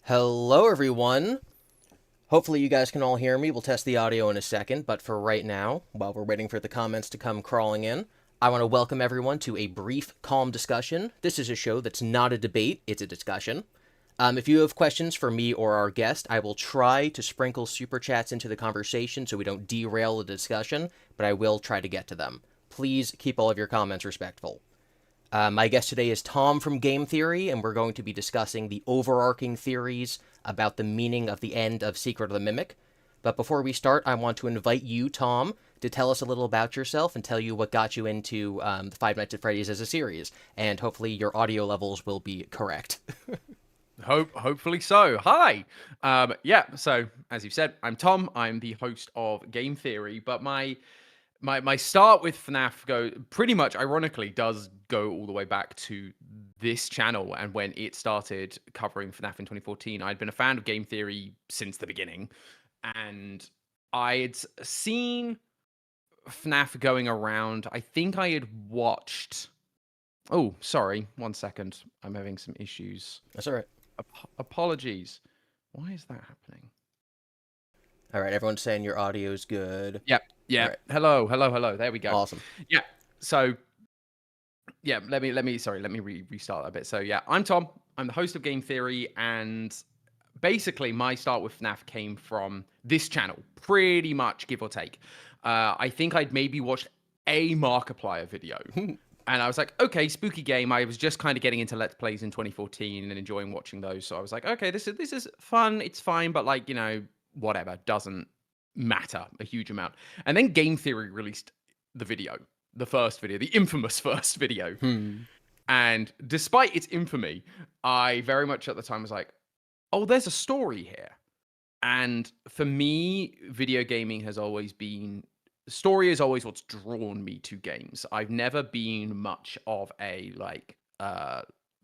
Hello, everyone. Hopefully you guys can all hear me. We'll test the audio in a second, but for right now, while we're waiting for the comments to come crawling in, I want to welcome everyone to a brief, calm discussion. This is a show that's not a debate, it's a discussion. If you have questions for me or our guest, I will try to sprinkle super chats into the conversation so we don't derail the discussion, but I will try to get to them. Please keep all of your comments respectful. My guest today is Tom from Game Theory, and we're going to be discussing the overarching theories about the meaning of the end of Secret of the Mimic. But before we start, I want to invite you, Tom, to tell us a little about yourself and tell you what got you into the Five Nights at Freddy's as a series. And hopefully your audio levels will be correct. Hopefully so. Hi. So as you've said, I'm Tom. I'm the host of Game Theory, but my start with FNAF pretty much ironically does go all the way back to this channel and when it started covering FNAF in 2014. I'd been a fan of Game Theory since the beginning, and I'd seen FNAF going around. I think I had watched. Oh, sorry. 1 second. I'm having some issues. That's all right. Apologies. Why is that happening? All right, everyone's saying your audio's good. Yep. Right. Hello. There we go. Awesome. Yeah. So, yeah. Let me restart that a bit. So, yeah, I'm Tom. I'm the host of Game Theory, and basically, my start with FNAF came from this channel, pretty much, give or take. I think I'd maybe watched a Markiplier video. And I was like, okay, spooky game. I was just kind of getting into Let's Plays in 2014 and enjoying watching those. So I was like, okay, this is fun. It's fine, but like, whatever. Doesn't matter a huge amount. And then Game Theory released the video, the first video, the infamous first video. And despite its infamy, I very much at the time was like, oh, there's a story here. And for me, video gaming has always been... story is always what's drawn me to games. I've never been much of a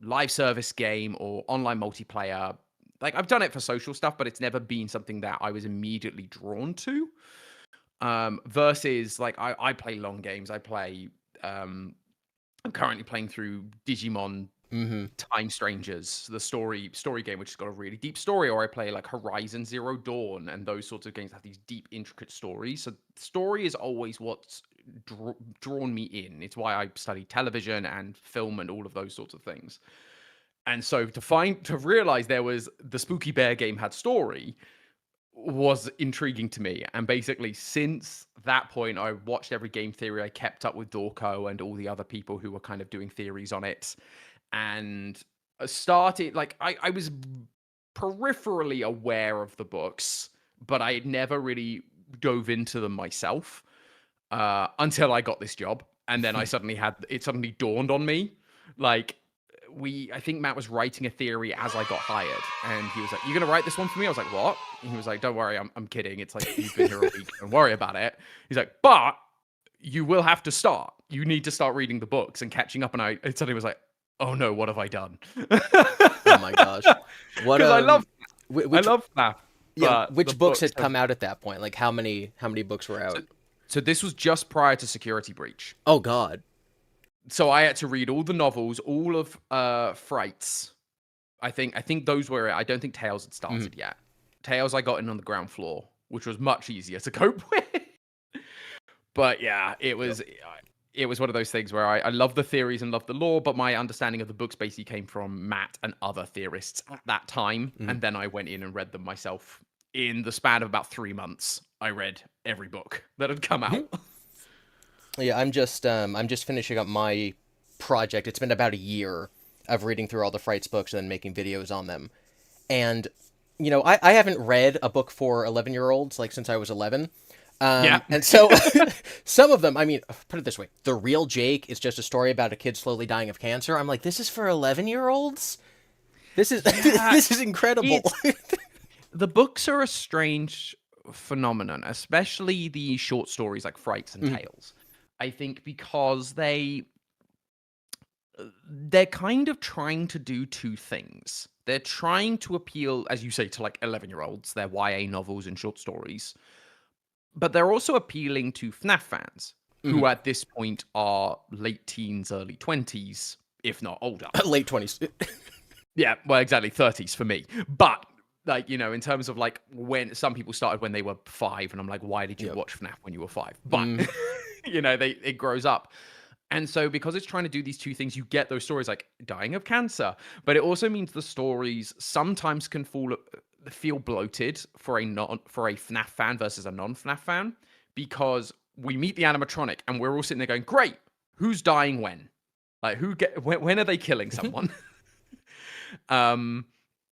live service game or online multiplayer. Like, I've done it for social stuff, but it's never been something that I was immediately drawn to. Versus like I play long games. I play I'm currently playing through Digimon Time Strangers, the story game, which has got a really deep story, or I play like Horizon Zero Dawn, and those sorts of games have these deep, intricate stories. So story is always what's drawn me in. It's why I study television and film and all of those sorts of things. And so to realize there was the Spooky Bear game had story was intriguing to me. And basically, since that point, I watched every Game Theory. I kept up with Dorco and all the other people who were kind of doing theories on it. And started, like, I was peripherally aware of the books, but I had never really dove into them myself until I got this job. And then it suddenly dawned on me, like, I think Matt was writing a theory as I got hired, and he was like, "You're gonna write this one for me?" I was like, "What?" And he was like, "Don't worry, I'm kidding. It's like, you've been here a week. Don't worry about it." He's like, "But you will have to start. You need to start reading the books and catching up." And I suddenly was like, "Oh no, what have I done?" Oh my gosh. Because I love FNAF. Yeah, which books had come out at that point? Like, how many books were out? So this was just prior to Security Breach. Oh god. So I had to read all the novels, all of Fright's. I think those were it. I don't think Tales had started yet. Tales I got in on the ground floor, which was much easier to cope with. But yeah, it was one of those things where I love the theories and love the lore, but my understanding of the books basically came from Matt and other theorists at that time. And then I went in and read them myself. In the span of about 3 months, I read every book that had come out. Yeah, I'm just finishing up my project. It's been about a year of reading through all the Frights books and then making videos on them. And, I haven't read a book for 11-year-olds, like, since I was 11. And so some of them, I mean, put it this way. The Real Jake is just a story about a kid slowly dying of cancer. I'm like, this is for 11-year-olds? This is this is incredible. The books are a strange phenomenon, especially the short stories like Frights and Tales. I think because they're kind of trying to do two things. They're trying to appeal, as you say, to like 11-year-olds, their YA novels and short stories. But they're also appealing to FNAF fans, who at this point are late teens, early 20s, if not older. Late 20s. Yeah, well, exactly, 30s for me. But like, you know, in terms of like when some people started when they were 5, and I'm like, why did you Yep. watch FNAF when you were 5? But you know, it grows up. And so because it's trying to do these two things, you get those stories like dying of cancer, but it also means the stories sometimes can feel bloated for a FNAF fan versus a non-FNAF fan, because we meet the animatronic and we're all sitting there going, great, who's dying when? Like when are they killing someone? um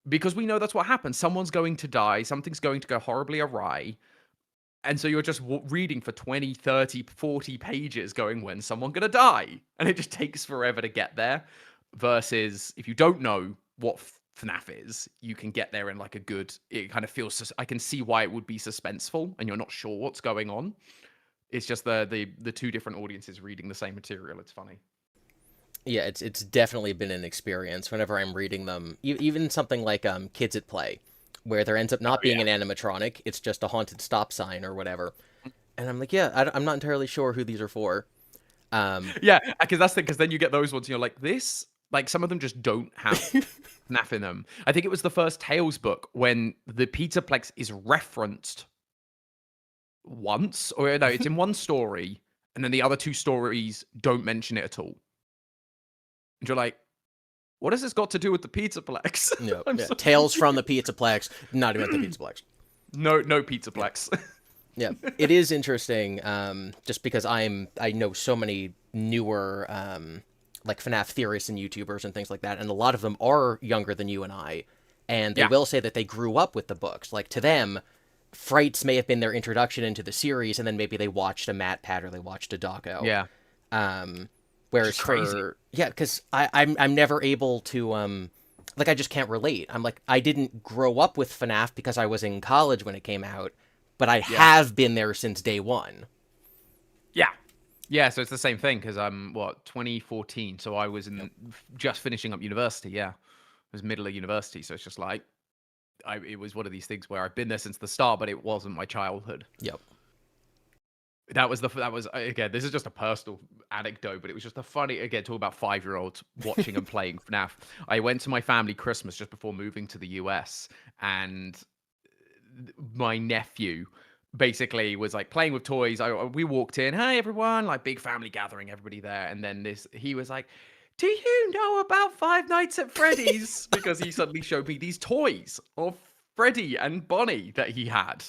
because we know that's what happens. Someone's going to die, something's going to go horribly awry. And so you're just reading for 20, 30, 40 pages going, when's someone going to die? And it just takes forever to get there. Versus if you don't know what FNAF is, you can get there in like a good, it kind of feels, I can see why it would be suspenseful and you're not sure what's going on. It's just the two different audiences reading the same material. It's funny. Yeah, it's definitely been an experience whenever I'm reading them. Even something like Kids at Play, where there ends up not being an animatronic, it's just a haunted stop sign or whatever. And I'm like, yeah, I'm not entirely sure who these are for. Yeah, because that's the because then you get those ones and you're like, this, like some of them just don't have FNAF in them. I think it was the first Tales book when the Pizzaplex is referenced once, or no, it's in one story, and then the other two stories don't mention it at all. And you're like, what has this got to do with the Pizzaplex? No, yeah. Tales from the Pizzaplex, not even at the Pizzaplex. No Pizzaplex. Yeah, it is interesting, just because I know so many newer, like FNAF theorists and YouTubers and things like that, and a lot of them are younger than you and I, and they will say that they grew up with the books. Like, to them, Frights may have been their introduction into the series, and then maybe they watched a MatPat or they watched a Doco. Yeah. Whereas because I'm never able to, like, I just can't relate. I'm like, I didn't grow up with FNAF because I was in college when it came out, but I have been there since day one. Yeah, so it's the same thing, because I'm, 2014, so I was just finishing up university, It was middle of university, so it's just like, it was one of these things where I've been there since the start, but it wasn't my childhood. Yep. That was again, this is just a personal anecdote, but it was just a funny, again, talk about 5-year-olds watching and playing FNAF. I went to my family Christmas just before moving to the US, and my nephew basically was like playing with toys. We walked in, hey everyone, like big family gathering, everybody there, and then he was like, do you know about Five Nights at Freddy's? Because he suddenly showed me these toys of Freddy and Bonnie that he had.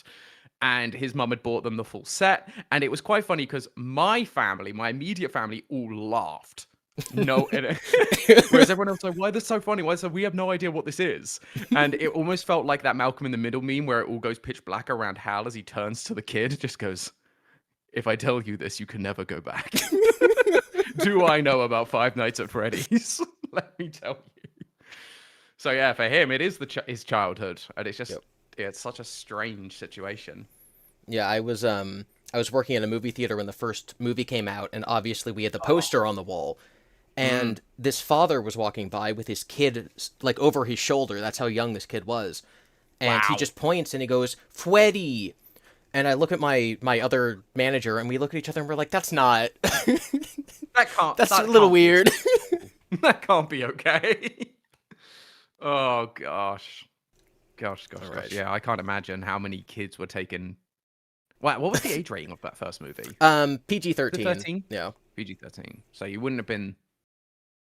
And his mum had bought them the full set. And it was quite funny because my family, my immediate family, all laughed. No, whereas everyone else was like, why is this so funny? Why? So we have no idea what this is. And it almost felt like that Malcolm in the Middle meme where it all goes pitch black around Hal as he turns to the kid, just goes, if I tell you this, you can never go back. Do I know about Five Nights at Freddy's? Let me tell you. So yeah, for him, it is his childhood. And it's just, it's such a strange situation. Yeah, I was working in a movie theater when the first movie came out, and obviously we had the poster on the wall. And this father was walking by with his kid, like, over his shoulder. That's how young this kid was. And he just points and he goes, Freddy! And I look at my other manager, and we look at each other and we're like, that's not... That's a little weird. That can't be okay. Oh, gosh. Gosh. Yeah, I can't imagine how many kids were taken... Wow, what was the age rating of that first movie? PG-13. 13? Yeah. PG-13. So you wouldn't have been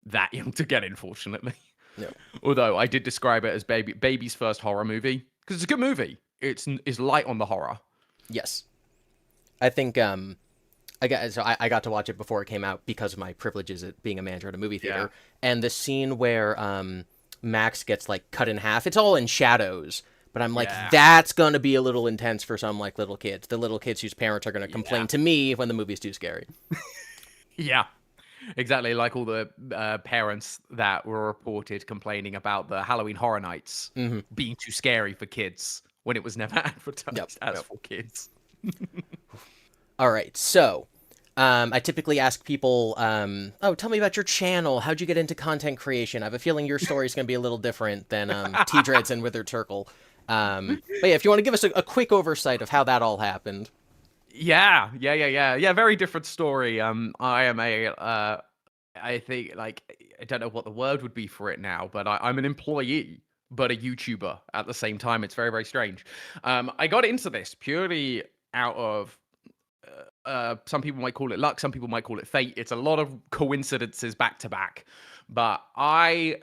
that young to get in, fortunately. No. Although I did describe it as baby's first horror movie, because it's a good movie. It's light on the horror. Yes. I think I got to watch it before it came out because of my privileges at being a manager at a movie theater. Yeah. And the scene where Max gets like cut in half, it's all in shadows. But I'm like, that's going to be a little intense for some like little kids. The little kids whose parents are going to complain to me when the movie's too scary. Yeah, exactly. Like all the parents that were reported complaining about the Halloween Horror Nights being too scary for kids when it was never advertised as for kids. All right. So I typically ask people, tell me about your channel. How'd you get into content creation? I have a feeling your story is going to be a little different than T-Dreads and Withered Turkle. But yeah, if you want to give us a quick oversight of how that all happened. Yeah. Very different story. I am I think, like, I don't know what the word would be for it now, but I'm an employee but a YouTuber at the same time. It's very, very strange. I got into this purely out of some people might call it luck, some people might call it fate. It's a lot of coincidences back to back. But had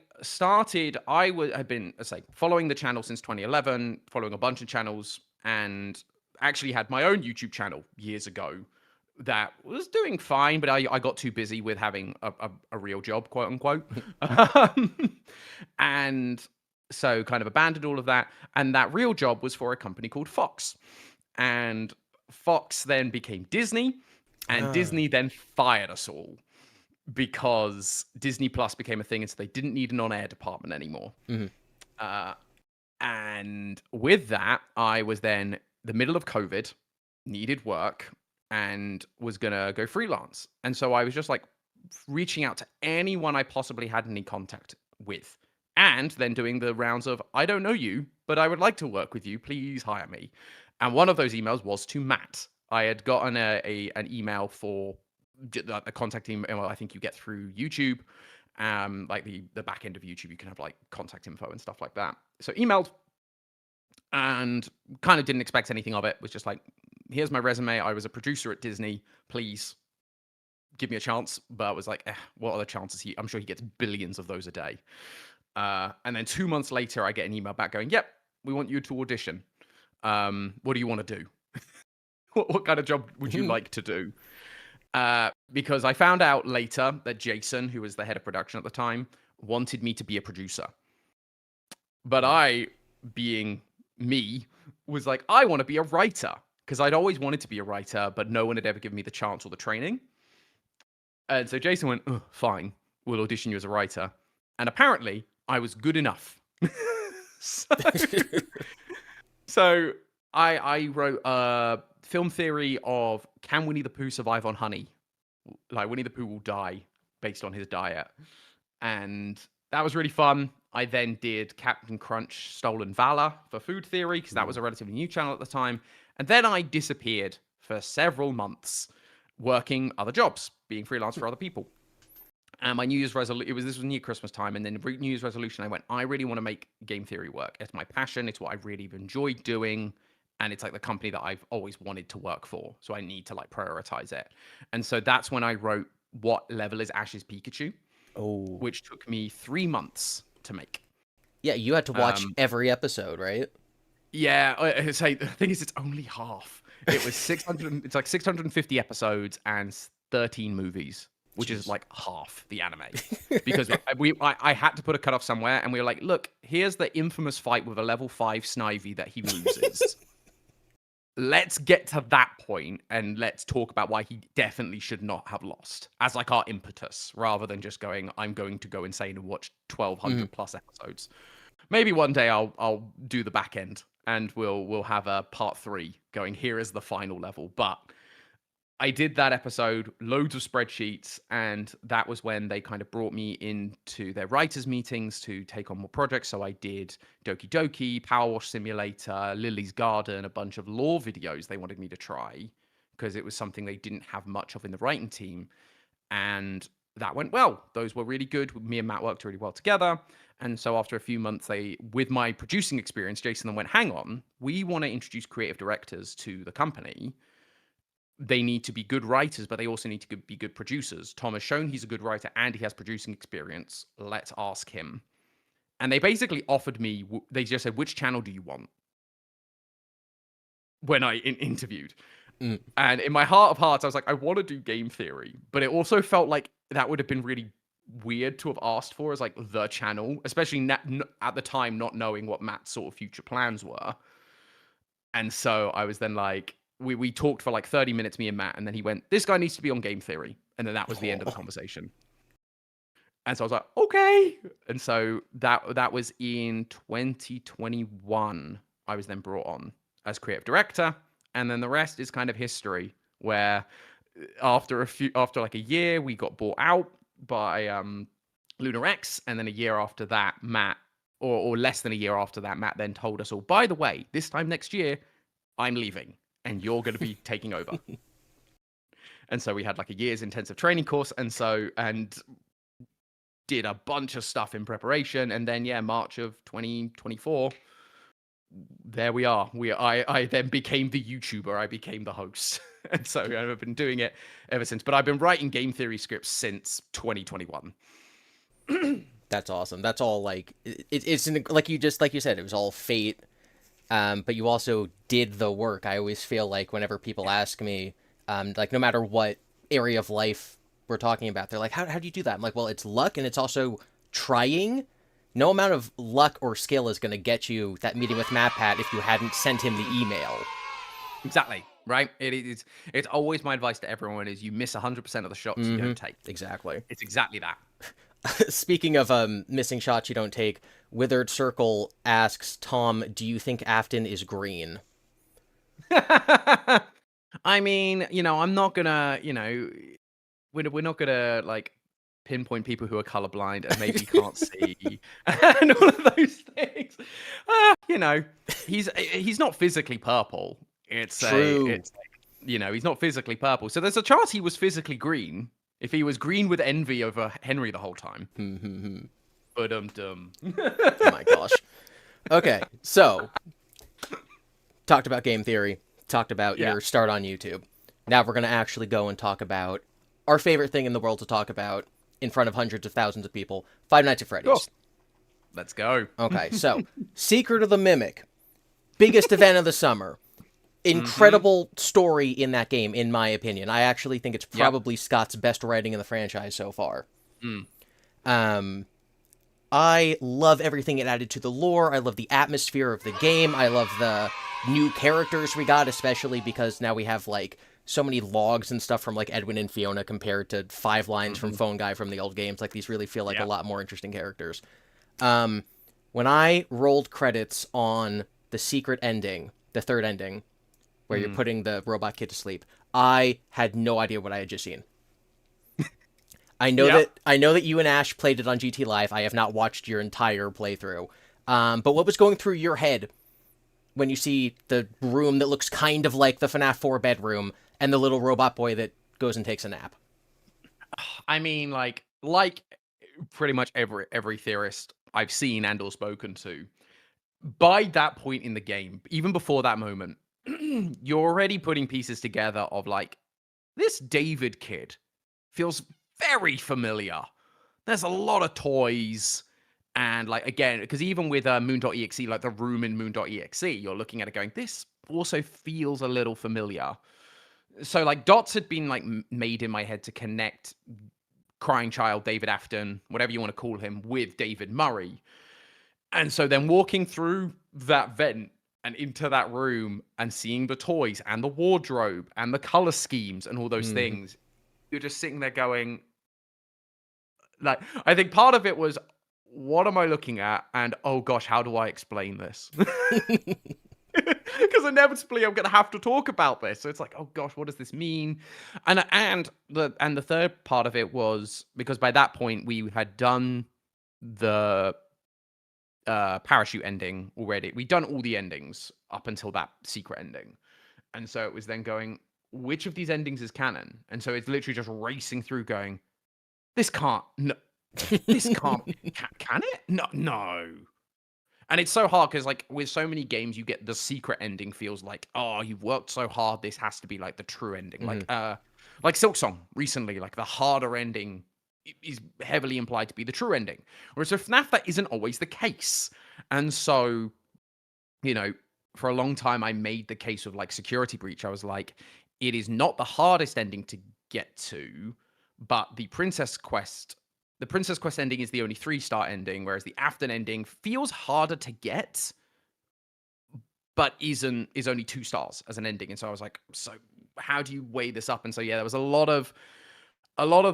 been, let's say, following the channel since 2011, following a bunch of channels, and actually had my own YouTube channel years ago that was doing fine, but I got too busy with having a real job, quote unquote. And so kind of abandoned all of that. And that real job was for a company called Fox. And Fox then became Disney, and Disney then fired us all because Disney Plus became a thing, and so they didn't need an on-air department anymore. And with that, I was then the middle of COVID, needed work, and was gonna go freelance. And so I was just like reaching out to anyone I possibly had any contact with, and then doing the rounds of, I don't know you, but I would like to work with you. Please hire me. And one of those emails was to Matt. I had gotten an email for the contact email I think you get through YouTube, like the back end of YouTube. You can have like contact info and stuff like that. So emailed and kind of didn't expect anything of it. Was just like, here's my resume. I was a producer at Disney. Please give me a chance. But I was like, what are the chances? I'm sure he gets billions of those a day. And then 2 months later, I get an email back going, yep, we want you to audition. What do you want to do? What kind of job would you like to do? Because I found out later that Jason, who was the head of production at the time, wanted me to be a producer. But I, being me, was like, I want to be a writer. Because I'd always wanted to be a writer, but no one had ever given me the chance or the training. And so Jason went, fine, we'll audition you as a writer. And apparently, I was good enough. So I wrote a film theory of, can Winnie the Pooh survive on honey? Like, Winnie the Pooh will die based on his diet. And that was really fun. I then did Captain Crunch Stolen Valor for food theory, because that was a relatively new channel at the time. And then I disappeared for several months working other jobs, being freelance for other people. And my New Year's resolution, this was near Christmas time, and then New Year's resolution, I went, I really want to make game theory work. It's my passion. It's what I really enjoy doing. And it's like the company that I've always wanted to work for. So I need to like prioritize it. And so that's when I wrote What Level is Ash's Pikachu? Which took me 3 months to make. Yeah, you had to watch every episode, right? Yeah, the thing is, it's only half. It was 600. It's like 650 episodes and 13 movies, which is like half the anime. Because I had to put a cutoff somewhere, and we were like, look, here's the infamous fight with a level 5 Snivy that he loses. Let's get to that point, and let's talk about why he definitely should not have lost as like our impetus, rather than just going, I'm going to go insane and watch 1,200 plus episodes. Maybe one day I'll do the back end, and we'll have a part 3 going, here is the final level. But I did that episode, loads of spreadsheets, and that was when they kind of brought me into their writers' meetings to take on more projects. So I did Doki Doki, Power Wash Simulator, Lily's Garden, a bunch of lore videos they wanted me to try, because it was something they didn't have much of in the writing team. And that went well. Those were really good. Me and Matt worked really well together. And so after a few months, with my producing experience, Jason then went, hang on, we want to introduce creative directors to the company. They need to be good writers, but they also need to be good producers. Tom has shown he's a good writer and he has producing experience. Let's ask him. And they basically offered me, they just said, which channel do you want? When I interviewed. And in my heart of hearts, I was like, I want to do game theory. But it also felt like that would have been really weird to have asked for as like the channel, especially at the time, not knowing what Matt's sort of future plans were. And so I was then like, we talked for like 30 minutes, me and Matt, and then he went, this guy needs to be on game theory. And then that was the end of the conversation. And so I was like, okay. And so that was in 2021. I was then brought on as creative director. And then the rest is kind of history, where after like a year, we got bought out by Lunar X. And then a year after that, Matt, or less than a year after that, Matt then told us all, by the way, this time next year, I'm leaving and you're going to be taking over. And so we had like a year's intensive training course. And did a bunch of stuff in preparation, and then March of 2024, there we are. I then became the YouTuber. I became the host, and so I've been doing it ever since. But I've been writing game theory scripts since 2021. That's awesome. That's all like like you said, it was all fate. But you also did the work. I always feel like whenever people ask me, like no matter what area of life we're talking about, they're like, how do you do that? I'm like, well, it's luck, and it's also trying. No amount of luck or skill is going to get you that meeting with MatPat if you hadn't sent him the email. Exactly. Right. It's always my advice to everyone is you miss 100% of the shots you don't take. Exactly. It's exactly that. Speaking of missing shots you don't take, Withered Circle asks, Tom, do you think Afton is green? I mean, I'm not gonna, we're not gonna like pinpoint people who are colorblind and maybe can't see and all of those things. He's not physically purple. True. He's not physically purple. So there's a chance he was physically green if he was green with envy over Henry the whole time. But Oh my gosh. Okay, so talked about game theory, talked about your start on YouTube. Now we're going to actually go and talk about our favorite thing in the world to talk about in front of hundreds of thousands of people, Five Nights at Freddy's. Cool. Let's go. Okay, so Secret of the Mimic, biggest event of the summer. Incredible story in that game, in my opinion. I actually think it's probably Scott's best writing in the franchise so far. I love everything it added to the lore. I love the atmosphere of the game. I love the new characters we got, especially because now we have, like, so many logs and stuff from, like, Edwin and Fiona compared to 5 lines from Phone Guy from the old games. Like, these really feel like a lot more interesting characters. When I rolled credits on the secret ending, the third ending, where you're putting the robot kid to sleep, I had no idea what I had just seen. I know that you and Ash played it on GT Live. I have not watched your entire playthrough. But what was going through your head when you see the room that looks kind of like the FNAF 4 bedroom and the little robot boy that goes and takes a nap? I mean, like pretty much every theorist I've seen and or spoken to, by that point in the game, even before that moment, you're already putting pieces together of like, this David kid feels very familiar. There's a lot of toys. And like, again, because even with Moon.exe, like the room in Moon.exe, you're looking at it going, this also feels a little familiar. So like dots had been like made in my head to connect Crying Child, David Afton, whatever you want to call him, with David Murray. And so then walking through that vent and into that room and seeing the toys and the wardrobe and the color schemes and all those things, you're just sitting there going, like, I think part of it was, what am I looking at? And oh gosh, how do I explain this? Because inevitably I'm going to have to talk about this. So it's like, oh gosh, what does this mean? And the third part of it was because by that point we had done the parachute ending already. We'd done all the endings up until that secret ending. And so it was then going, which of these endings is canon? And so it's literally just racing through going, this can't, no, this can't, can it? No. And it's so hard because like with so many games, you get the secret ending feels like, oh, you've worked so hard. This has to be like the true ending. Like Silksong recently, like the harder ending is heavily implied to be the true ending. Whereas with FNAF, that isn't always the case. And so, for a long time, I made the case of like Security Breach. I was like, it is not the hardest ending to get to, but the Princess Quest ending is the only 3-star ending, whereas the Afton ending feels harder to get, but is only 2 stars as an ending. And so I was like, so how do you weigh this up? And so there was a lot of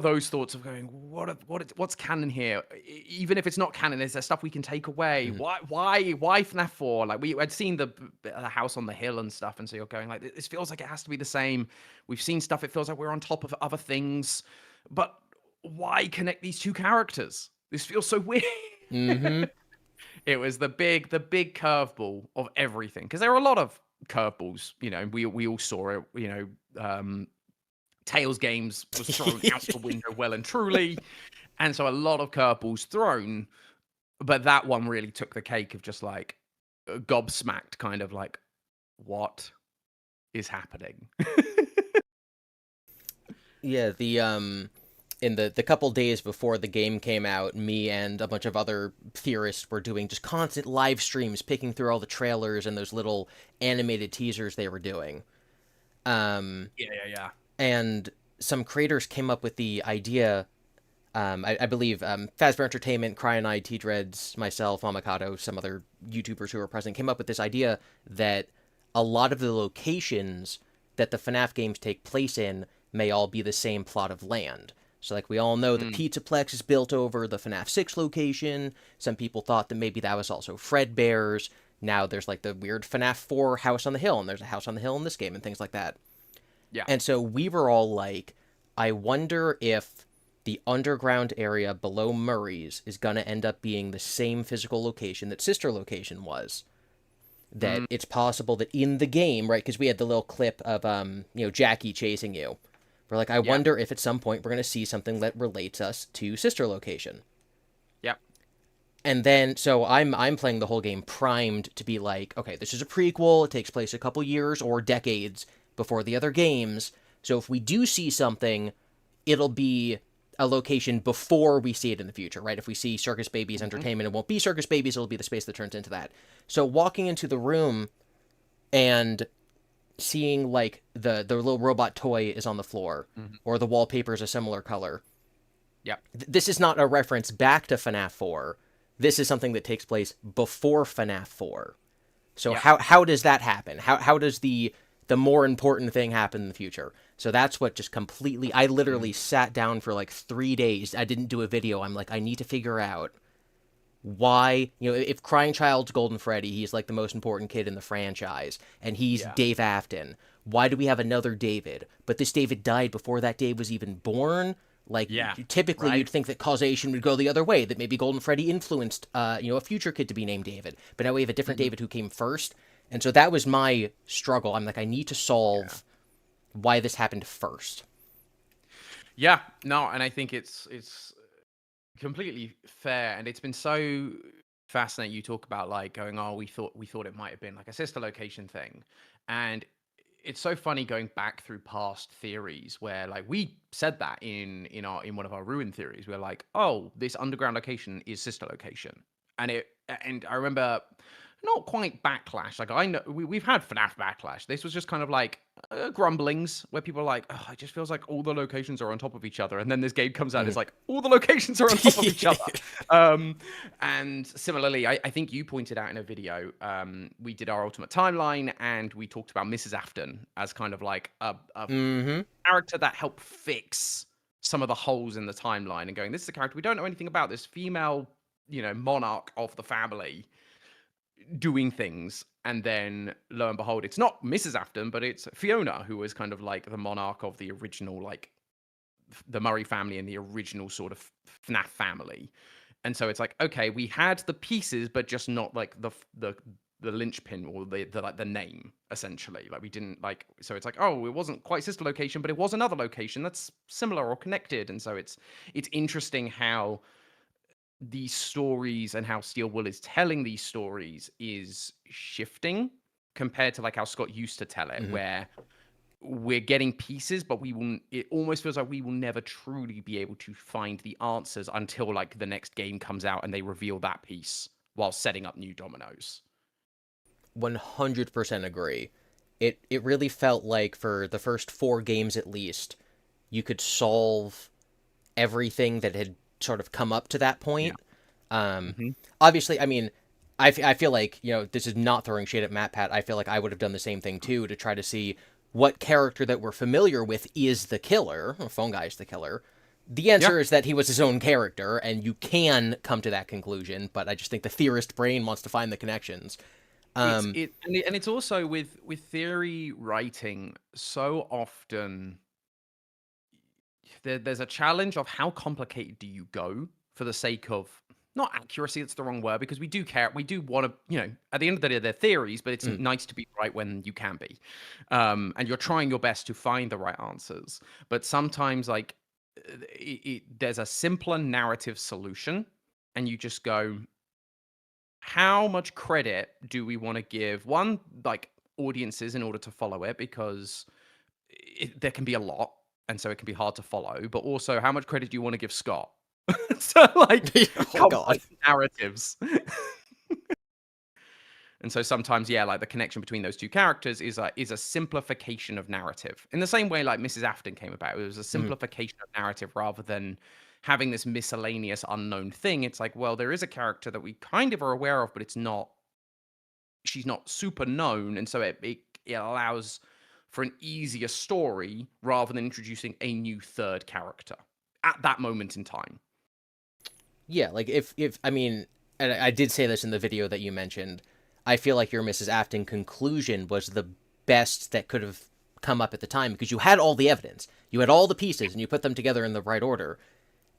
those thoughts of going, what's canon here? Even if it's not canon, is there stuff we can take away? Why FNAF 4? Like I'd seen the house on the hill and stuff, and so you're going like, this feels like it has to be the same. We've seen stuff. It feels like we're on top of other things, but why connect these two characters? This feels so weird. It was the big curveball of everything, because there are a lot of curveballs. We all saw it. Tails games was thrown out the window well and truly. And so a lot of curveballs thrown, but that one really took the cake of just like gobsmacked, kind of like, what is happening? Yeah, the in the couple days before the game came out, me and a bunch of other theorists were doing just constant live streams, picking through all the trailers and those little animated teasers they were doing. Um, Yeah, yeah, yeah. and some creators came up with the idea. I believe Fazbear Entertainment, Cryonide, T-Dreads, myself, Amakato, some other YouTubers who were present came up with this idea that a lot of the locations that the FNAF games take place in may all be the same plot of land. So, like, we all know the Mm, Pizzaplex is built over the FNAF 6 location. Some people thought that maybe that was also Fredbear's. Now there's, like, the weird FNAF 4 house on the hill, and there's a house on the hill in this game, and things like that. yeah. And so we were all like, I wonder if the underground area below Murray's is going to end up being the same physical location that Sister Location was. That Mm, it's possible that in the game, right? Because we had the little clip of, Jackie chasing you. We're like, I yeah. wonder if at some point we're going to see something that relates us to Sister Location. Yeah. And then, so I'm playing the whole game primed to be like, okay, this is a prequel. It takes place a couple years or decades before the other games. So if we do see something, it'll be a location before we see it in the future, right? If we see Circus Babies Hmm. Entertainment, it won't be Circus Babies, it'll be the space that turns into that. So walking into the room and seeing like the little robot toy is on the floor, Hmm. or the wallpaper is a similar color. Yeah. This is not a reference back to FNAF 4. This is something that takes place before FNAF 4. So Yeah. how does that happen? How does the more important thing happen in the future? So that's what just completely. I literally Mm, sat down for like 3 days. I didn't do a video. I'm like, I need to figure out why. If Crying Child's Golden Freddy, he's like the most important kid in the franchise, and he's yeah. Dave Afton. Why do we have another David? But this David died before that Dave was even born. Like, Yeah. typically Right. you'd think that causation would go the other way, that maybe Golden Freddy influenced, a future kid to be named David. But now we have a different Hmm. David who came first. And so that was my struggle. I'm like, I need to Yeah. solve why this happened first. Yeah. No, and I think it's completely fair, and it's been so fascinating. You talk about like going, oh, we thought it might have been like a sister location thing, and it's so funny going back through past theories where like we said that in one of our ruin theories. We're like, oh, this underground location is sister location, and I remember not quite backlash. Like I know we've had FNAF backlash. This was just kind of like grumblings where people are like, oh, it just feels like all the locations are on top of each other. And then this game comes out, and it's like all the locations are on top of each other. Um, and similarly, I think you pointed out in a video, we did our ultimate timeline, and we talked about Mrs. Afton as kind of like a Mm-hmm. character that helped fix some of the holes in the timeline, and going, this is a character we don't know anything about, this female, monarch of the family doing things. And then lo and behold, it's not Mrs. Afton, but it's Fiona, who was kind of like the monarch of the original, like the Murray family and the original sort of FNAF family. And so it's like, okay, we had the pieces, but just not like the linchpin, or the like the name, essentially. Like we didn't like, so it's like, oh, it wasn't quite sister location, but it was another location that's similar or connected. And so it's interesting how these stories and how Steel Wool is telling these stories is shifting compared to like how Scott used to tell it, Mm-hmm. where we're getting pieces, but it almost feels like we will never truly be able to find the answers until like the next game comes out and they reveal that piece while setting up new dominoes. 100% agree. It really felt like for the first 4 games at least, you could solve everything that had sort of come up to that Yeah. point. Um, Hmm. Obviously, I mean, I feel like, this is not throwing shade at MatPat. I feel like I would have done the same thing too, to try to see what character that we're familiar with is the killer, or Phone Guy is the killer. The Yeah. answer is that he was his own character, and you can come to that conclusion, but I just think the theorist brain wants to find the connections. Um, And it's also with theory writing, so often there's a challenge of how complicated do you go for the sake of not accuracy, it's the wrong word, because we do care, we do want to, at the end of the day they're theories, but it's mm, nice to be right when you can be, and you're trying your best to find the right answers. But sometimes like there's a simpler narrative solution, and you just go, how much credit do we want to give one, like, audiences in order to follow it, because there can be a lot, and so it can be hard to follow, but also how much credit do you want to give Scott? So, like, Oh God. complex narratives. And so sometimes, yeah, like the connection between those two characters is a simplification of narrative. In the same way, like Mrs. Afton came about, it was a Mhm. simplification of narrative rather than having this miscellaneous unknown thing. It's like, well, there is a character that we kind of are aware of, but it's not. She's not super known, and so it allows for an easier story rather than introducing a new third character at that moment in time. Yeah, like if I mean, and I did say this in the video that you mentioned. I feel like your Mrs. Afton conclusion was the best that could have come up at the time because you had all the evidence, you had all the pieces, and you put them together in the right order,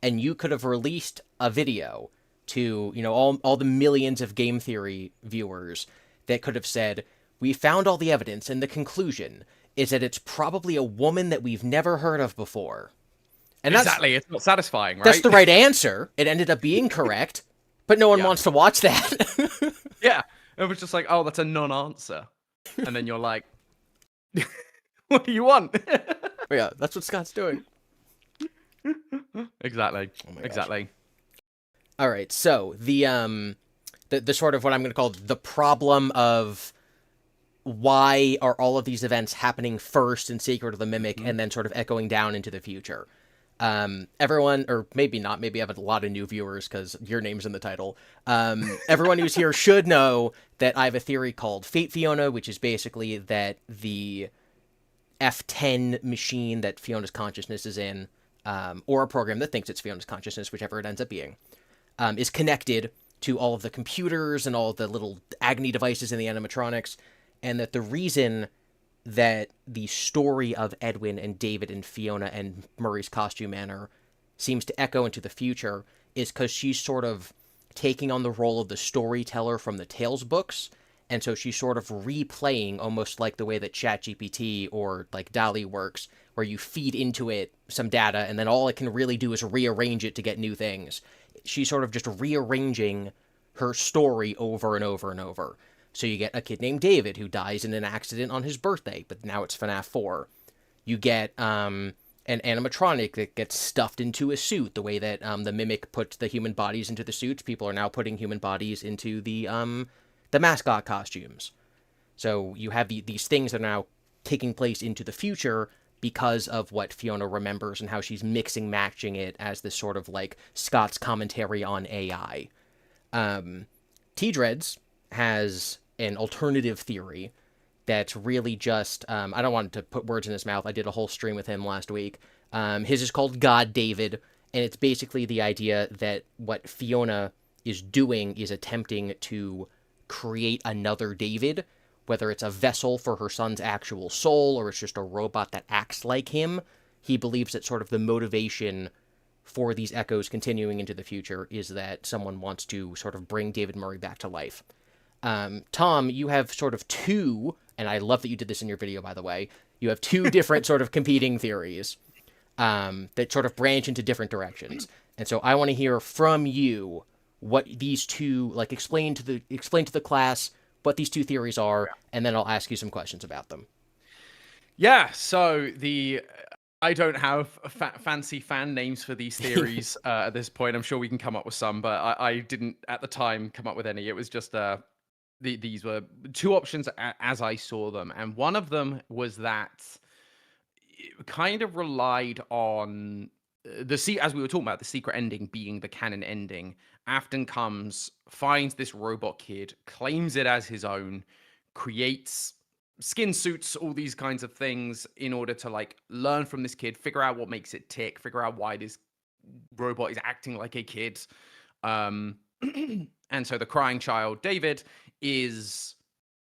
and you could have released a video to all the millions of game theory viewers that could have said, we found all the evidence, and the conclusion is that it's probably a woman that we've never heard of before. And Exactly, it's not satisfying, that's right? the right answer. It ended up being correct, but no one Yeah. wants to watch that. Yeah. It was just like, "Oh, that's a non-answer." And then you're like, "What do you want?" Yeah, that's what Scott's doing. Exactly. Oh my gosh. Exactly. All right, so the sort of what I'm going to call the problem of why are all of these events happening first in Secret of the Mimic Mhm. and then sort of echoing down into the future. Everyone, or maybe not, maybe I have a lot of new viewers because your name's in the title. Everyone who's here should know that I have a theory called Fate Fiona, which is basically that the F10 machine that Fiona's consciousness is in, or a program that thinks it's Fiona's consciousness, whichever it ends up being, is connected to all of the computers and all of the little Agony devices in the animatronics, and that the reason that the story of Edwin and David and Fiona and Murray's costume manner seems to echo into the future is because she's sort of taking on the role of the storyteller from the Tales books. And so she's sort of replaying almost like the way that ChatGPT or like DALI works, where you feed into it some data and then all it can really do is rearrange it to get new things. She's sort of just rearranging her story over and over and over. So you get a kid named David who dies in an accident on his birthday, but now it's FNAF 4. You get an animatronic that gets stuffed into a suit, the way that the Mimic puts the human bodies into the suits. People are now putting human bodies into the mascot costumes. So you have these things that are now taking place into the future because of what Fiona remembers and how she's mixing matching it as this sort of like Scott's commentary on AI. T-Dreads has an alternative theory that's really just I don't want to put words in his mouth. I did a whole stream with him last week. His is called GodDavid, and it's basically the idea that what Fiona is doing is attempting to create another David, whether it's a vessel for her son's actual soul or it's just a robot that acts like him. He believes that sort of the motivation for these echoes continuing into the future is that someone wants to sort of bring David Murray back to life. Tom, you have sort of two, and I love that you did this in your video, by the way. You have two different sort of competing theories that sort of branch into different directions. And so I want to hear from you what these two like explain to the class what these two theories are, and then I'll ask you some questions about them. Yeah, so I don't have fancy fan names for these theories at this point. I'm sure we can come up with some, but I didn't at the time come up with any. It was just these were two options as I saw them, and one of them was that it kind of relied on as we were talking about the secret ending being the canon ending. Afton comes, finds this robot kid, claims it as his own, creates skin suits, all these kinds of things in order to like learn from this kid, figure out what makes it tick, figure out why this robot is acting like a kid. Um, and so the crying child, David, is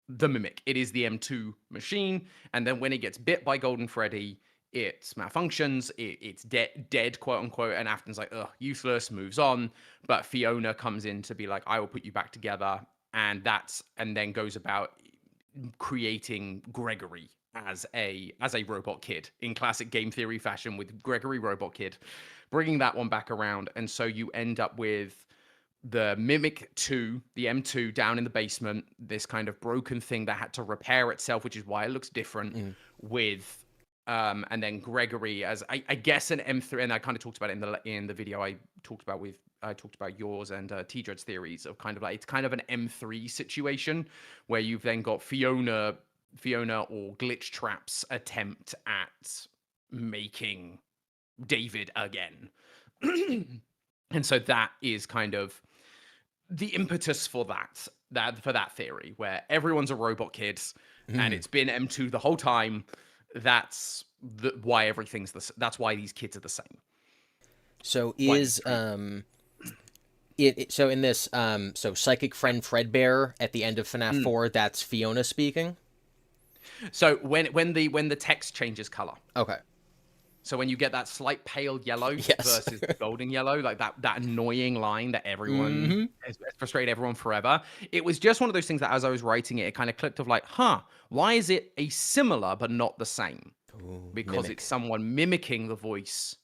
the Mimic. It is the M2 machine. And then when it gets bit by Golden Freddy, it malfunctions, it's dead, quote unquote. And Afton's like, ugh, useless, moves on. But Fiona comes in to be like, I will put you back together. And then goes about creating Gregory, as a robot kid in classic game theory fashion with Gregory Robot Kid, bringing that one back around, and so you end up with the Mimic 2, the M2 down in the basement, this kind of broken thing that had to repair itself, which is why it looks different, with and then Gregory as I guess an M3, and I kind of talked about it in the video I talked about yours and T-Dread's theories of kind of like it's kind of an M3 situation where you've then got Fiona or Glitch Trap's attempt at making David again. And so that is kind of the impetus for that theory, where everyone's a robot kid and it's been M2 the whole time. That's why everything's that's why these kids are the same. So is so in this so psychic friend Fredbear at the end of FNAF 4, that's Fiona speaking? So when the text changes color. Okay. So when you get that slight pale yellow versus golden yellow, like that annoying line that everyone has frustrated everyone forever. It was just one of those things that as I was writing it, it kind of clicked of like, why is it a similar but not the same? Because it's someone mimicking the voice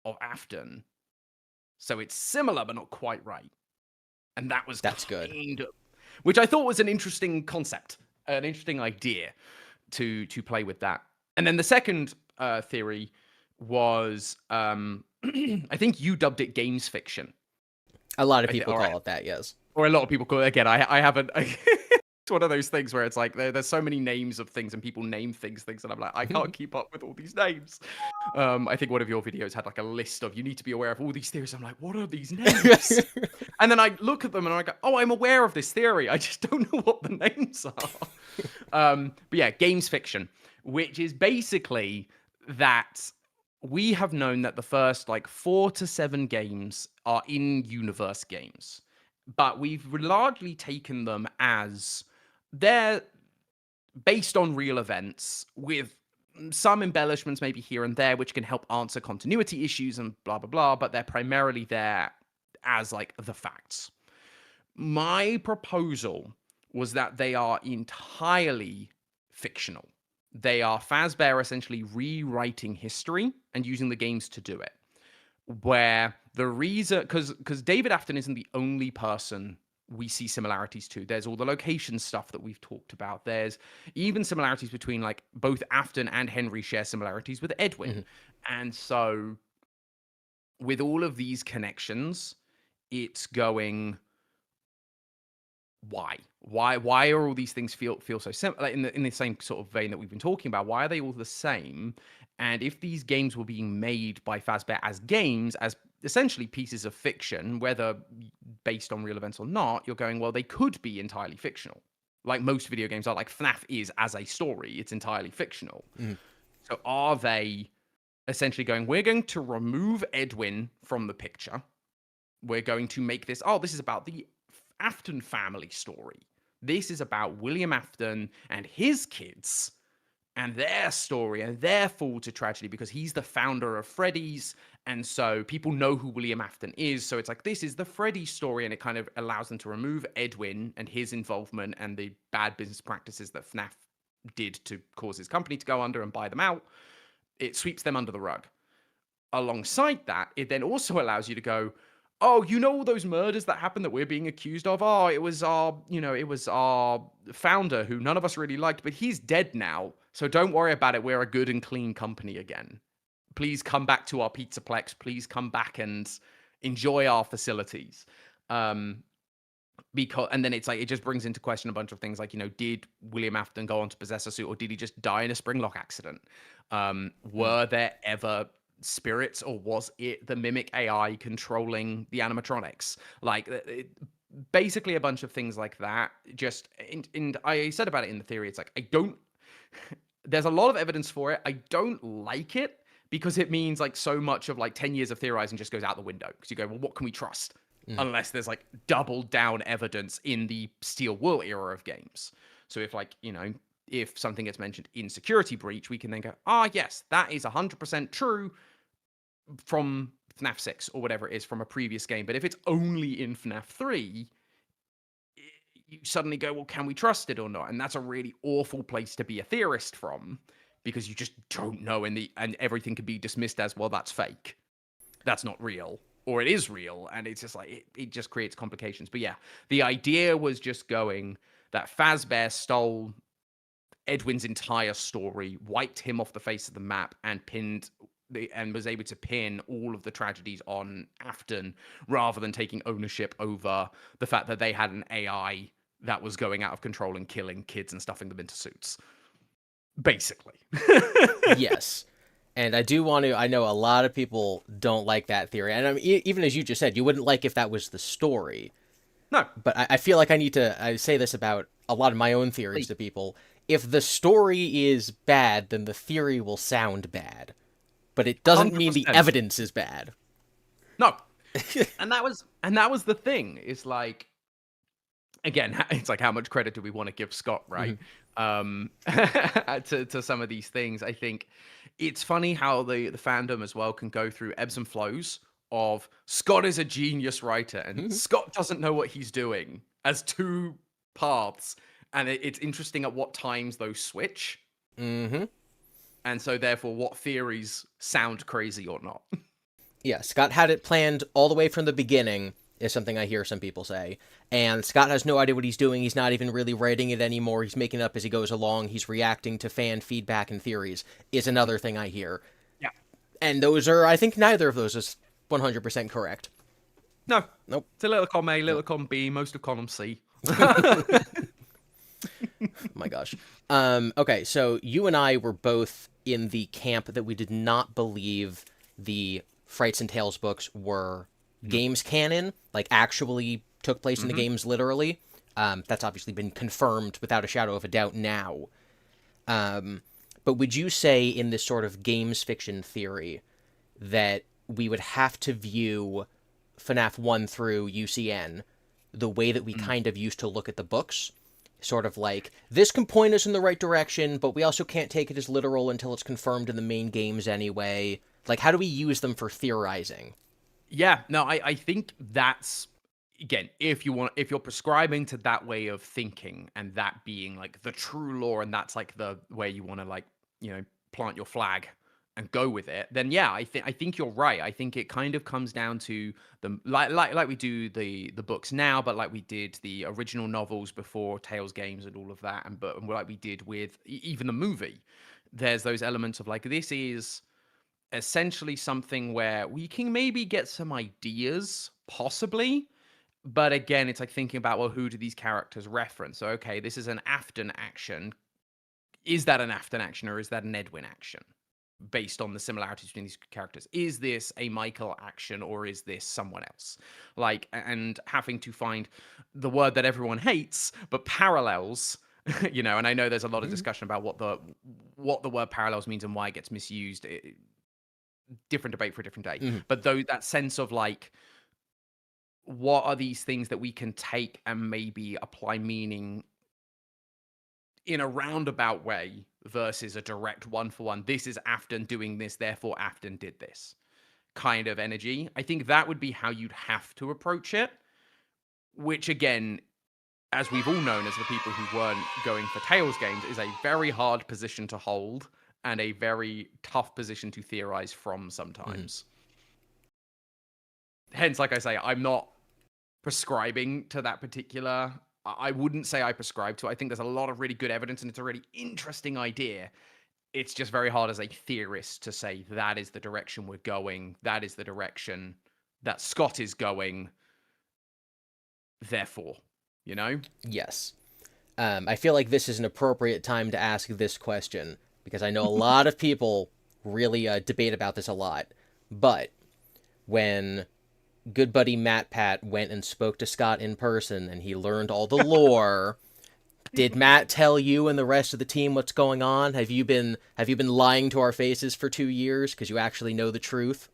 of Afton. So it's similar but not quite right. And that's good. Which I thought was an interesting concept, an interesting idea to play with that. And then the second theory was I think you dubbed it games fiction. A lot of people call it that, yes. Or a lot of people call it, again, I haven't it's one of those things where it's like there's so many names of things and people name things and I'm like, I can't keep up with all these names. I think one of your videos had like a list of you need to be aware of all these theories. I'm like, what are these names? And then I look at them and I go, oh, I'm aware of this theory. I just don't know what the names are. But yeah, games fiction, which is basically that we have known that the first like 4 to 7 games are in-universe games, but we've largely taken them as they're based on real events with some embellishments maybe here and there, which can help answer continuity issues and blah, blah, blah, but they're primarily there as like the facts. My proposal was that they are entirely fictional. They are Fazbear essentially rewriting history and using the games to do it. Where the reason, because David Afton isn't the only person we see similarities to. There's all the location stuff that we've talked about. There's even similarities between like both Afton and Henry share similarities with Edwin. And so with all of these connections, it's going, why are all these things feel so similar, like in the same sort of vein that we've been talking about? Why are they all the same? And if these games were being made by Fazbear as games, as essentially pieces of fiction, whether based on real events or not, you're going, well, they could be entirely fictional, like most video games are. Like FNAF is as a story, it's entirely fictional. So are they essentially going, we're going to remove Edwin from the picture, we're going to make this, this is about the Afton family story. This is about William Afton and his kids and their story and their fall to tragedy, because he's the founder of Freddy's. And so people know who William Afton is. So it's like, this is the Freddy story. And it kind of allows them to remove Edwin and his involvement and the bad business practices that FNAF did to cause his company to go under and buy them out. It sweeps them under the rug. Alongside that, it then also allows you to go, oh, you know all those murders that happened that we're being accused of? Oh, it was our founder who none of us really liked, but he's dead now. So don't worry about it. We're a good and clean company again. Please come back to our Pizzaplex. Please come back and enjoy our facilities. Because, and then it's like, it just brings into question a bunch of things like, did William Afton go on to possess a suit, or did he just die in a springlock accident? Were there ever spirits, or was it the Mimic AI controlling the animatronics? Like, basically a bunch of things like that. Just, and I said about it in the theory, it's like, there's a lot of evidence for it. I don't like it because it means like so much of like 10 years of theorizing just goes out the window, because you go, well, what can we trust? Unless there's like double down evidence in the Steel Wool era of games. So if like, if something gets mentioned in security breach, we can then go, yes, that is 100% true from FNAF 6 or whatever it is from a previous game. But if it's only in FNAF 3, you suddenly go, well, can we trust it or not? And that's a really awful place to be a theorist from, because you just don't know, and everything can be dismissed as, well, that's fake, that's not real, or it is real, and it's just like it just creates complications. But yeah, the idea was just going that Fazbear stole Edwin's entire story, wiped him off the face of the map, and was able to pin all of the tragedies on Afton, rather than taking ownership over the fact that they had an AI that was going out of control and killing kids and stuffing them into suits. Basically. Yes. And I do want to, I know a lot of people don't like that theory. And I mean, even as you just said, you wouldn't like if that was the story. No. But I feel like I say this about a lot of my own theories to people. If the story is bad, then the theory will sound bad. But it doesn't mean the 100%. evidence is bad. No. and that was the thing. It's like, again, it's like, how much credit do we want to give Scott, right? To some of these things. I think it's funny how the fandom as well can go through ebbs and flows of Scott is a genius writer and Scott doesn't know what he's doing, as two paths. And it's interesting at what times those switch. Mm-hmm. And so therefore what theories sound crazy or not. Yeah, Scott had it planned all the way from the beginning, is something I hear some people say. And Scott has no idea what he's doing. He's not even really writing it anymore. He's making it up as he goes along. He's reacting to fan feedback and theories, is another thing I hear. Yeah. And those are, I think neither of those is 100% correct. No. Nope. It's a little column A, little column B, most of column C. Oh my gosh. Okay, so you and I were both in the camp that we did not believe the Frights and Tales books were games canon, like actually took place in the games literally. That's obviously been confirmed without a shadow of a doubt now. But would you say in this sort of games fiction theory that we would have to view FNAF 1 through UCN the way that we kind of used to look at the books? Sort of like, this can point us in the right direction, but we also can't take it as literal until it's confirmed in the main games anyway. Like, how do we use them for theorizing? Yeah, no, I think that's, again, if you're prescribing to that way of thinking and that being like the true lore, and that's like the way you want to, like, plant your flag and go with it, then yeah, I think you're right. I think it kind of comes down to the like we do the books now, but like we did the original novels before Tales games and all of that, and like we did with even the movie. There's those elements of like, this is essentially something where we can maybe get some ideas, possibly. But again, it's like thinking about, well, who do these characters reference? So, okay, this is an Afton action. Is that an Afton action, or is that an Edwin action? Based on the similarities between these characters, is this a Michael action, or is this someone else? Like, and having to find the word that everyone hates, but parallels. And I know there's a lot of discussion about what the word parallels means and why it gets misused. Different debate for a different day. But though that sense of like, what are these things that we can take and maybe apply meaning in a roundabout way versus a direct one-for-one, this is Afton doing this, therefore Afton did this kind of energy. I think that would be how you'd have to approach it, which again, as we've all known as the people who weren't going for Tales games, is a very hard position to hold and a very tough position to theorize from sometimes. Hence, like I say, I'm not prescribing to that particular. I wouldn't say I prescribe to it. I think there's a lot of really good evidence and it's a really interesting idea. It's just very hard as a theorist to say that is the direction we're going. That is the direction that Scott is going. Therefore, Yes. I feel like this is an appropriate time to ask this question, because I know a lot of people really debate about this a lot. But when good buddy Matt Pat went and spoke to Scott in person and he learned all the lore, did Matt tell you and the rest of the team what's going on? Have you been lying to our faces for 2 years because you actually know the truth?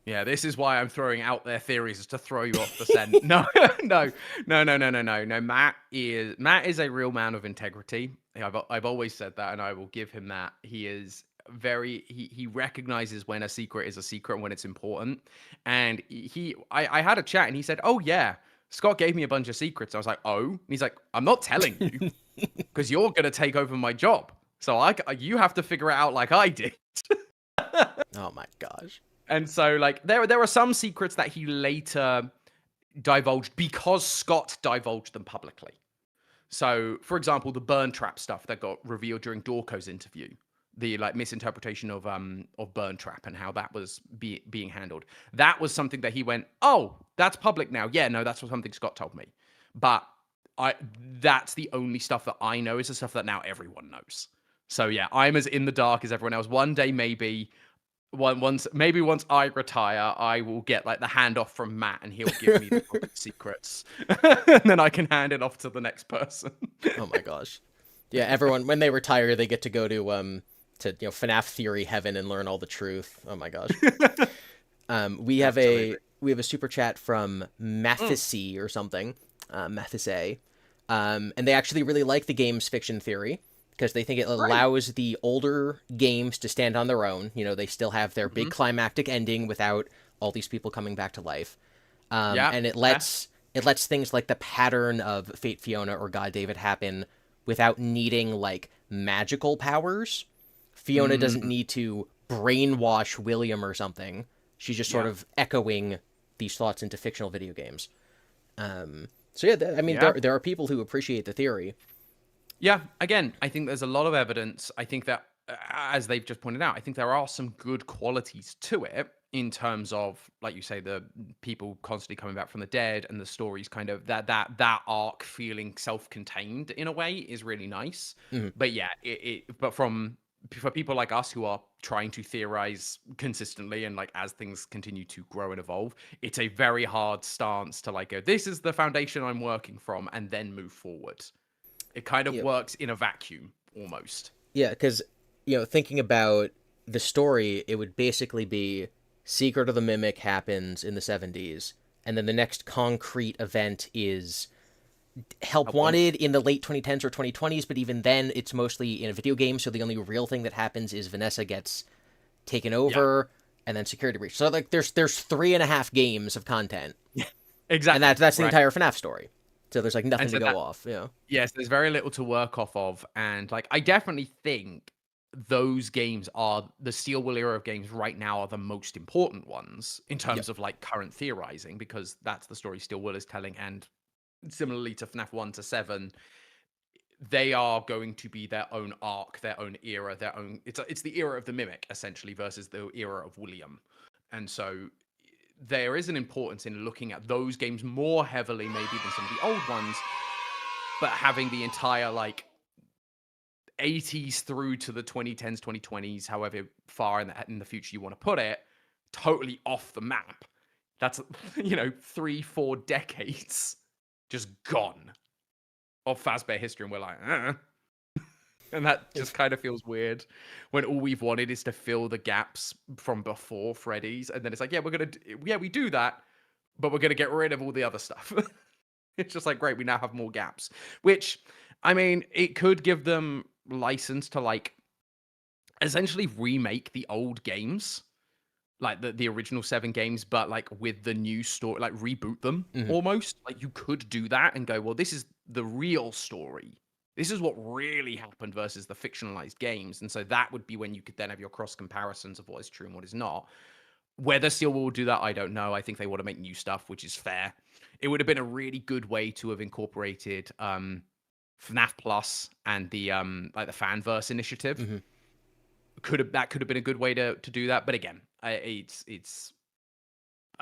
Yeah, this is why I'm throwing out their theories, is to throw you off the scent. No, no, no, no, no, no, no, no. Matt is a real man of integrity. I've always said that, and I will give him that. He is he recognizes when a secret is a secret and when it's important. And I had a chat, and he said, "Oh yeah, Scott gave me a bunch of secrets. I was like, oh, and he's like, I'm not telling you because you're gonna take over my job. So you have to figure it out like I did. Oh my gosh. And so like there are some secrets that he later divulged because Scott divulged them publicly. So, for example, the burn trap stuff that got revealed during Dorco's interview, the like misinterpretation of burn trap and how that was being handled. That was something that he went, "Oh, that's public now." Yeah, no, that's something Scott told me. But that's the only stuff that I know is the stuff that now everyone knows. So yeah, I'm as in the dark as everyone else. One day maybe once I retire, I will get like the handoff from Matt, and he'll give me the public secrets, and then I can hand it off to the next person. Oh my gosh. Yeah, everyone when they retire, they get to go to FNAF theory heaven and learn all the truth. Oh my gosh. We have a super chat from Mathise or something, Mathise, and they actually really like the game's fiction theory because they think it allows the older games to stand on their own. You know, they still have their big climactic ending without all these people coming back to life, and it lets things like the pattern of Fate Fiona or GodDavid happen without needing like magical powers. Fiona doesn't need to brainwash William or something. She's just sort of echoing these thoughts into fictional video games. So yeah, there are people who appreciate the theory. Yeah, again, I think there's a lot of evidence. I think that, as they've just pointed out, I think there are some good qualities to it in terms of, like you say, the people constantly coming back from the dead and the stories kind of that arc feeling self-contained in a way is really nice. But yeah, but for people like us who are trying to theorize consistently and like as things continue to grow and evolve, it's a very hard stance to like go, this is the foundation I'm working from, and then move forward. It kind of works in a vacuum almost. Yeah, because thinking about the story, it would basically be Secret of the Mimic happens in the 70s, and then the next concrete event is Help Wanted in the late 2010s or 2020s, but even then, it's mostly in a video game, so the only real thing that happens is Vanessa gets taken over, and then Security Breach. So, like, there's 3.5 games of content. Yeah, exactly. And that's the entire FNAF story. So there's, like, nothing to go off, Yes, there's very little to work off of, and, like, I definitely think those games are the Steel Wool era of games right now are the most important ones in terms of, like, current theorizing, because that's the story Steel Wool is telling, and similarly to FNAF 1 to 7, they are going to be their own arc, their own era, their own... It's the era of the Mimic, essentially, versus the era of William. And so there is an importance in looking at those games more heavily maybe than some of the old ones, but having the entire, like, 80s through to the 2010s, 2020s, however far in the future you want to put it, totally off the map. That's, 3-4 decades just gone of Fazbear history, and we're like, and that just kind of feels weird when all we've wanted is to fill the gaps from before Freddy's, and then it's like, we do that, but we're gonna get rid of all the other stuff. It's just like, great, we now have more gaps, which, I mean, it could give them license to, like, essentially remake the old games, like the original 7 games, but, like, with the new story, like, reboot them almost. Like, you could do that and go, well, this is the real story. This is what really happened versus the fictionalized games. And so that would be when you could then have your cross comparisons of what is true and what is not. Whether Steel Wool will do that, I don't know. I think they want to make new stuff, which is fair. It would have been a really good way to have incorporated FNAF Plus and the like the Fanverse initiative. That could have been a good way to do that. But again, I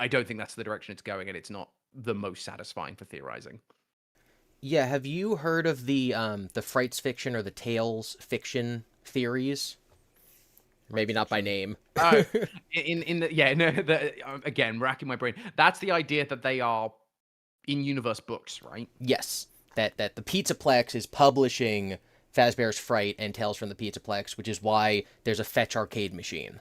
don't think that's the direction it's going, and it's not the most satisfying for theorizing. Yeah, have you heard of the Frights fiction or the Tales fiction theories? Maybe not by name. Again, racking my brain. That's the idea that they are in-universe books, right? Yes, that the Pizzaplex is publishing Fazbear's Fright and Tales from the Pizzaplex, which is why there's a Fetch arcade machine.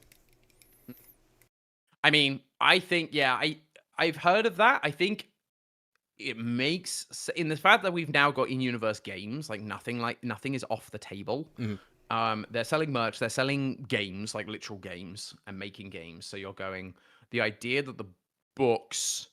I mean, I think, I've heard of that. I think it makes, in the fact that we've now got in-universe games, like nothing is off the table. They're selling merch, they're selling games, like literal games, and making games. So you're going, the idea that the books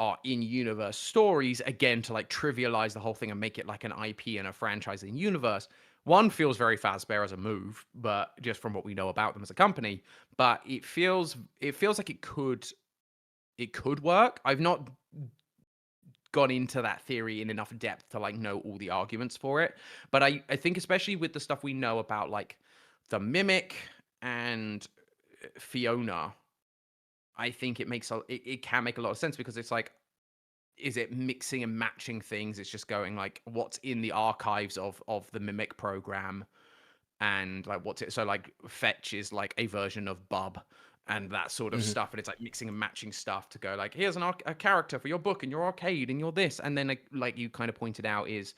are in-universe stories, again, to like trivialize the whole thing and make it like an IP and a franchise in universe. One feels very Fazbear as a move, but just from what we know about them as a company, but it feels like it could work. I've not gone into that theory in enough depth to like know all the arguments for it, but I think especially with the stuff we know about like the Mimic and Fiona, I think it can make a lot of sense because it's like, is it mixing and matching things? It's just going like what's in the archives of the Mimic program, and like what's it, so like Fetch is like a version of Bub and that sort of Hmm. stuff, and it's like mixing and matching stuff to go like, here's a character for your book and your arcade and your this, and then like you kind of pointed out is,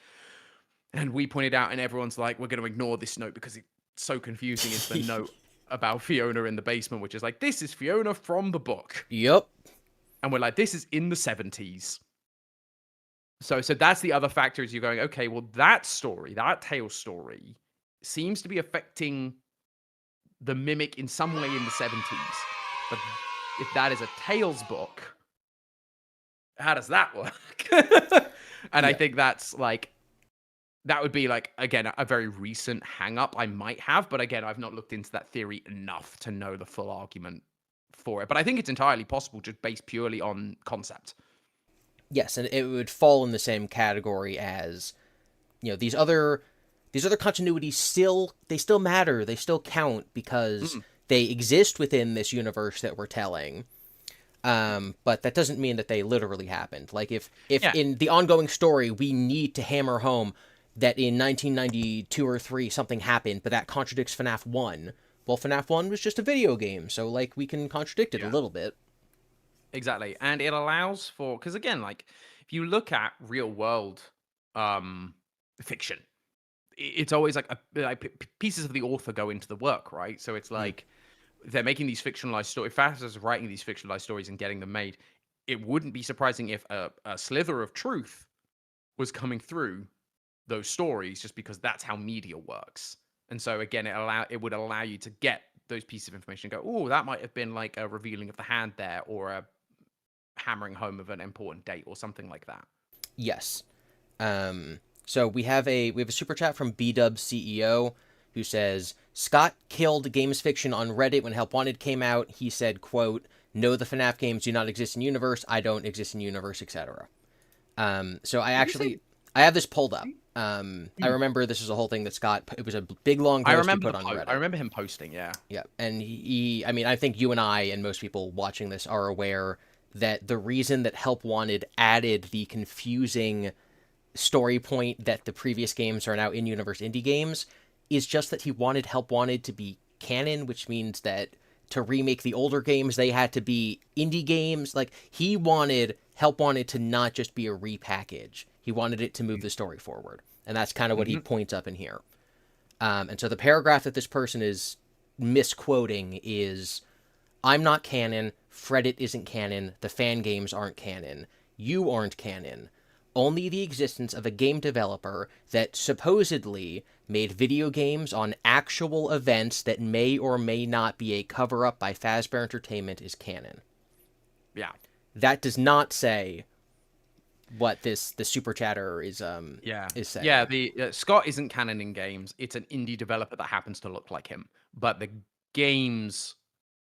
and we pointed out, and everyone's like, we're going to ignore this note because it's so confusing, is the note about Fiona in the basement, which is like, this is Fiona from the book. Yep. And we're like, this is in the 70s. So that's the other factor, is you're going, okay, well, that story, that tale story seems to be affecting the Mimic in some way in the 70s. But if that is a Tales book, how does that work? And I Yeah. think that's like, that would be like, again, a very recent hang up I might have. But again, I've not looked into that theory enough to know the full argument for it. But I think it's entirely possible, just based purely on concept. Yes, and it would fall in the same category as, these other continuities still matter, they still count because Mm, they exist within this universe that we're telling. But that doesn't mean that they literally happened. Like if yeah. in the ongoing story we need to hammer home that in 1992 or 3 something happened, but that contradicts FNAF 1. Well, FNAF 1 was just a video game, so like we can contradict it a Yeah. little bit. Exactly. And it allows for, because again, like if you look at real world um fiction, it's always like, pieces of the author go into the work, right? So it's Mm. like they're making these fictionalized stories. Fast as writing these fictionalized stories and getting them made, it wouldn't be surprising if a slither of truth was coming through those stories, just because that's how media works. And so again, it would allow you to get those pieces of information and go, oh, that might have been like a revealing of the hand there, or a hammering home of an important date or something like that. Yes. So we have a super chat from BDub CEO who says Scott killed games fiction on Reddit when Help Wanted came out. He said, "quote No, the FNAF games do not exist in universe. I don't exist in universe, etc." So Did he say? I have this pulled up. I Hmm. remember this was a whole thing that Scott. It was a big long post he put on I Reddit. remember him posting. Yeah. Yeah, and I mean, I think you and I and most people watching this are aware that the reason that Help Wanted added the confusing story point that the previous games are now in-universe indie games is just that he wanted Help Wanted to be canon, which means that to remake the older games, they had to be indie games. Like, he wanted Help Wanted to not just be a repackage. He wanted it to move the story forward. And that's kind of what he Hmm. points up in here. And so the paragraph that this person is misquoting is I'm not canon, Freddy isn't canon, the fan games aren't canon, you aren't canon. Only the existence of a game developer that supposedly made video games on actual events that may or may not be a cover up by Fazbear Entertainment is canon. Yeah. That does not say what the super chatter Yeah. is Yeah. saying. The Scott isn't canon in games. It's an indie developer that happens to look like him. But the games,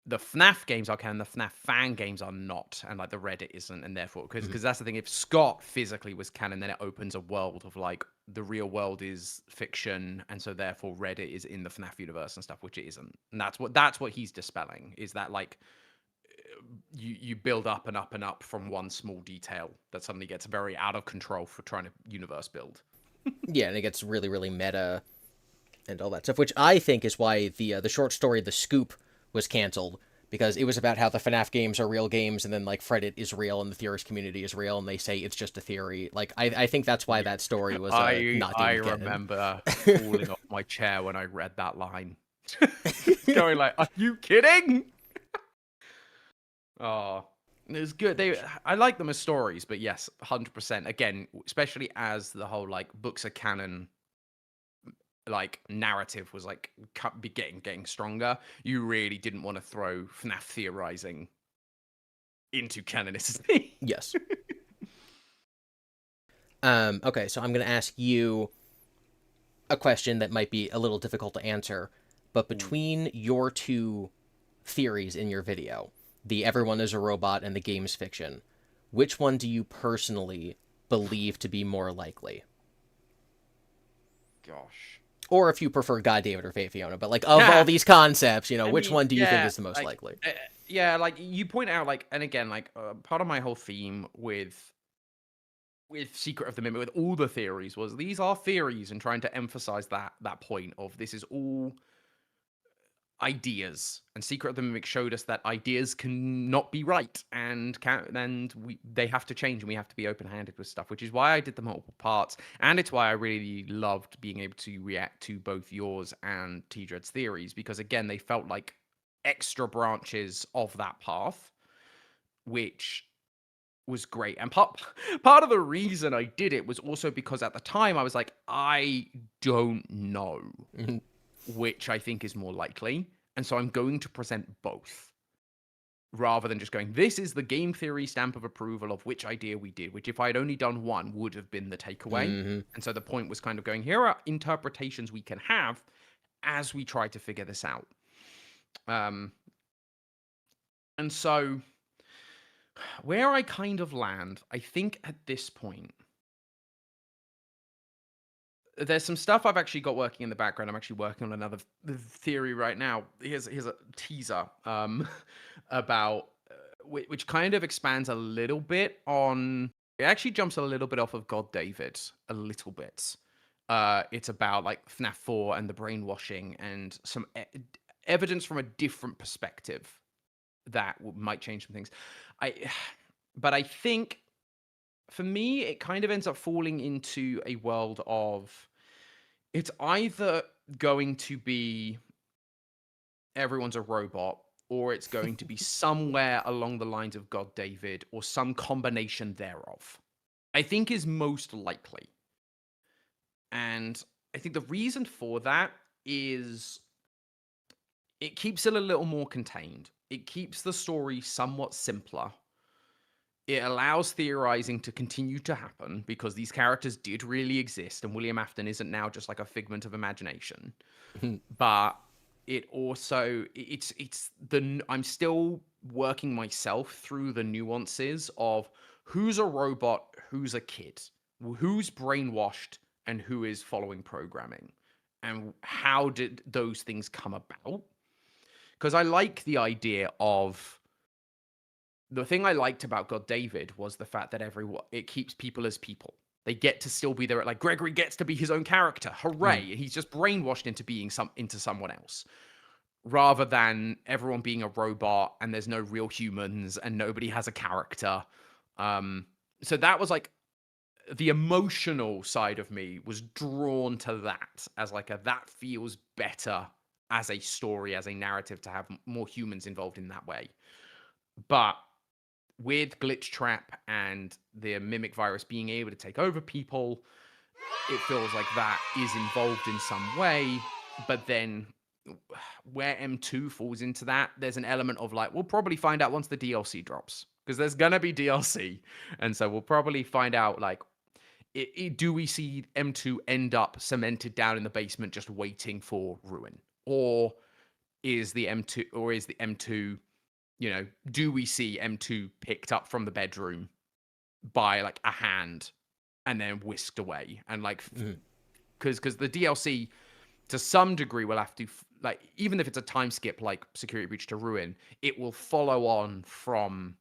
the FNAF games are canon. The FNAF fan games are not, and like the Reddit isn't, and therefore, Mhm. because that's the thing. If Scott physically was canon, then it opens a world of like the real world is fiction, and so therefore Reddit is in the FNAF universe and stuff, which it isn't. And that's what he's dispelling, is that like you build up and up and up from one small detail that suddenly gets very out of control for trying to universe build. Yeah, and it gets really, really meta and all that stuff, which I think is why the short story The Scoop was canceled, because it was about how the FNAF games are real games, and then like Freddy is real and the theorist community is real, and they say it's just a theory. Like I think that's why Yeah. that story was not I deemed canon. remember falling off my chair when I read that line. Going like, "Are you kidding?" Oh, it was good. I like them as stories, but yes, 100%. Again, especially as the whole like books are canon, like narrative was like be getting stronger. You really didn't want to throw FNAF theorizing into canonicity. Yes. Okay, so I'm going to ask you a question that might be a little difficult to answer, but between your two theories in your video, the everyone is a robot and the game's fiction, which one do you personally believe to be more likely? Gosh. Or if you prefer GodDavid or Fate Fiona, but like of all these concepts, you know, which one do you think is the most likely? Yeah, like you point out, like, and again, like part of my whole theme with Secret of the Mimic, with all the theories, was these are theories, and trying to emphasize that point of this is all ideas, and Secret of the Mimic showed us that ideas can not be right, and they have to change, and we have to be open-handed with stuff, which is why I did the multiple parts, and it's why I really loved being able to react to both yours and T-Dread's theories, because again, they felt like extra branches of that path, which was great. And part of the reason I did it was also because at the time I was like, I don't know which I think is more likely. And so I'm going to present both rather than just going, this is the game theory stamp of approval of which idea we did, which if I had only done one would have been the takeaway. And so the point was kind of going, here are interpretations we can have as we try to figure this out. And so where I kind of land, I think at this point, there's some stuff I've actually got working in the background. I'm actually working on another theory right now. Here's a teaser about which kind of expands a little bit on. It actually jumps a little bit off of GodDavid, a little bit. It's about like FNAF 4 and the brainwashing and some evidence from a different perspective that might change some things. But I think for me, it kind of ends up falling into a world of it's either going to be everyone's a robot, or it's going to be somewhere along the lines of GodDavid, or some combination thereof. I think is most likely. And I think the reason for that is it keeps it a little more contained. It keeps the story somewhat simpler. It allows theorizing to continue to happen because these characters did really exist, and William Afton isn't now just like a figment of imagination. But it also I'm still working myself through the nuances of who's a robot, who's a kid, who's brainwashed, and who is following programming, and how did those things come about? Because I like the idea of the thing I liked about GodDavid was the fact that it keeps people as people. They get to still be there. Like Gregory gets to be his own character. Hooray! He's just brainwashed into being into someone else, rather than everyone being a robot and there's no real humans and nobody has a character. So that was like the emotional side of me was drawn to that as like that feels better as a story, as a narrative, to have more humans involved in that way. But with Glitch Trap and the Mimic virus being able to take over people, it feels like that is involved in some way. But then where M2 falls into that, there's an element of like, we'll probably find out once the DLC drops, because there's going to be DLC. And so we'll probably find out, like, do we see M2 end up cemented down in the basement just waiting for ruin? Or is the M2, you know, do we see M2 picked up from the bedroom by like a hand and then whisked away? And like, because the DLC to some degree will have to, like, even if it's a time skip like Security Breach to Ruin, it will follow on from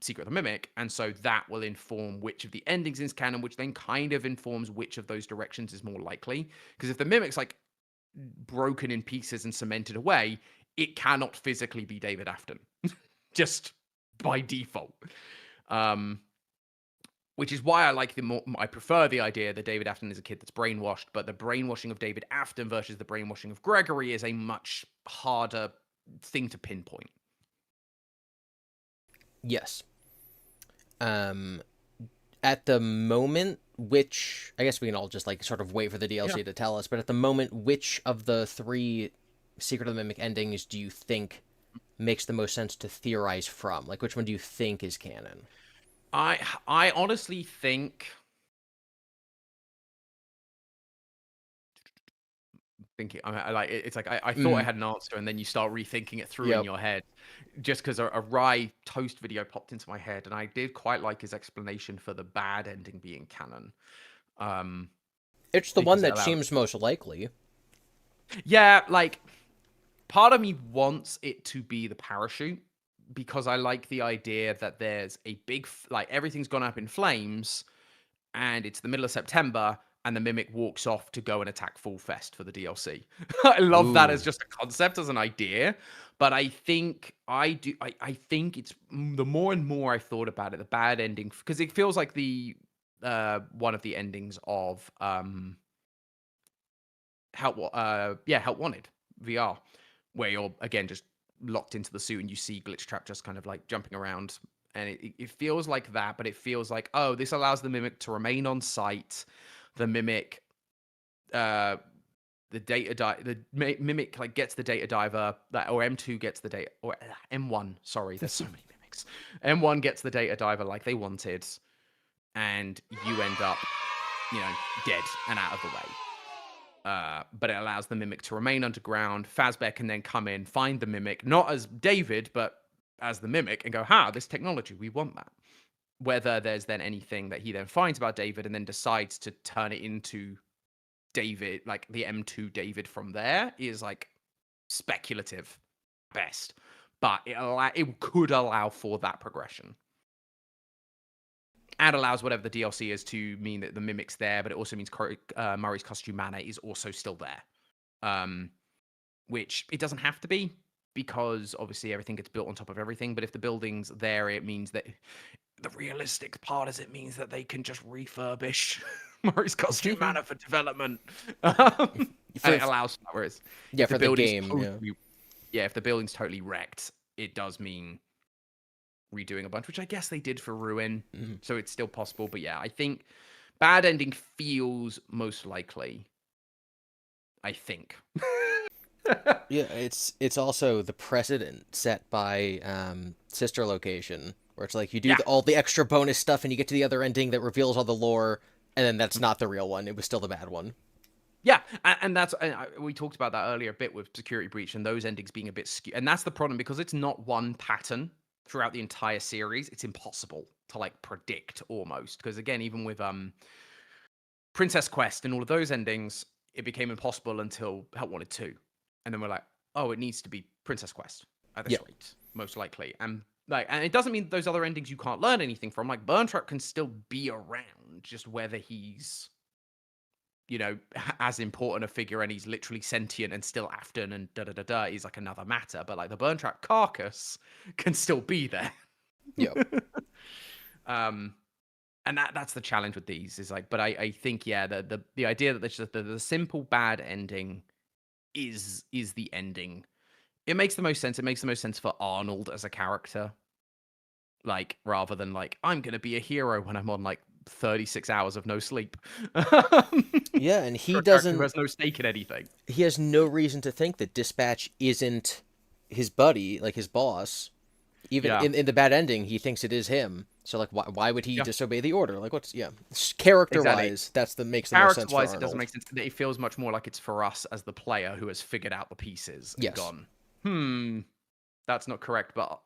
Secret of the Mimic. And so that will inform which of the endings is canon, which then kind of informs which of those directions is more likely. Because if the Mimic's like broken in pieces and cemented away, it cannot physically be David Afton, just by default. Which is why I prefer the idea that David Afton is a kid that's brainwashed, but the brainwashing of David Afton versus the brainwashing of Gregory is a much harder thing to pinpoint. Yes. At the moment, which I guess we can all just like sort of wait for the DLC to tell us, but at the moment, which of the 3 Secret of the Mimic endings do you think makes the most sense to theorize from? Like, which one do you think is canon? I honestly think thinking I like it's like I thought I Mm, had an answer, and then you start rethinking it through in yep. your head, just because a rye toast video popped into my head, and I did quite like his explanation for the bad ending being canon, um, It's the one because it that allows. seems most likely. Yeah, like part of me wants it to be the parachute because I like the idea that there's a big like everything's gone up in flames and it's the middle of September, and the Mimic walks off to go and attack Full Fest for the DLC. I love that as Ooh. just a concept, as an idea. But I think I think it's the more and more I thought about it, the bad ending, because it feels like the one of the endings of Help Wanted VR, where you're again just locked into the suit and you see Glitchtrap just kind of like jumping around, and it feels like that, but it feels like, oh, this allows the Mimic to remain on site. The Mimic, uh, Mimic like gets the data diver, that or M2 gets the data, or M1. Sorry, there's so many Mimics. M1 gets the data diver like they wanted, and you end up, dead and out of the way. But it allows the Mimic to remain underground. Fazbear can then come in, find the Mimic, not as David, but as the Mimic, and go, this technology, we want that. Whether there's then anything that he then finds about David and then decides to turn it into David, like the M2 David from there, is like speculative best. But it could allow for that progression. And allows whatever the DLC is to mean that the Mimic's there, but it also means Murray's costume mana is also still there. Which it doesn't have to be, because obviously everything gets built on top of everything. But if the building's there, it means that the realistic part is it means that they can just refurbish Murray's costume mana for development. And it allows for that. Whereas Yeah, if the for the building's game, totally, if the building's totally wrecked, it does mean redoing a bunch, which I guess they did for Ruin, so it's still possible. But yeah, I think bad ending feels most likely. I think. yeah, it's also the precedent set by Sister Location, where it's like you do Yeah. all the extra bonus stuff and you get to the other ending that reveals all the lore, and then that's not the real one. It was still the bad one. Yeah, and that's we talked about that earlier a bit with Security Breach and those endings being a bit skewed, and that's the problem because it's not one pattern throughout the entire series. It's impossible to like predict almost, because again, even with Princess Quest and all of those endings, it became impossible until Help Wanted 2. And then we're like, oh, it needs to be Princess Quest at this Yeah. rate, most likely. And it doesn't mean those other endings you can't learn anything from. Like Burn Trap can still be around, just whether he's, as important a figure and he's literally sentient and still Afton and da is like another matter. But like the Burn Trap carcass can still be there. Yeah. And that's the challenge with these, is like, but I think, yeah, the idea that the simple bad ending is the ending. It makes the most sense. It makes the most sense for Arnold as a character, like, rather than like, I'm gonna be a hero when I'm on like 36 hours of no sleep. Yeah, and For a character who has no stake in anything. he has no reason to think that Dispatch isn't his buddy, like his boss. Even Yeah. in the bad ending, he thinks it is him. So like, why would he Yeah. disobey the order? Like, character wise, Exactly. that's the makes the most sense for Character-wise, it Arnold. doesn't make sense. It feels much more like it's for us as the player who has figured out the pieces and Yes. gone, that's not correct. But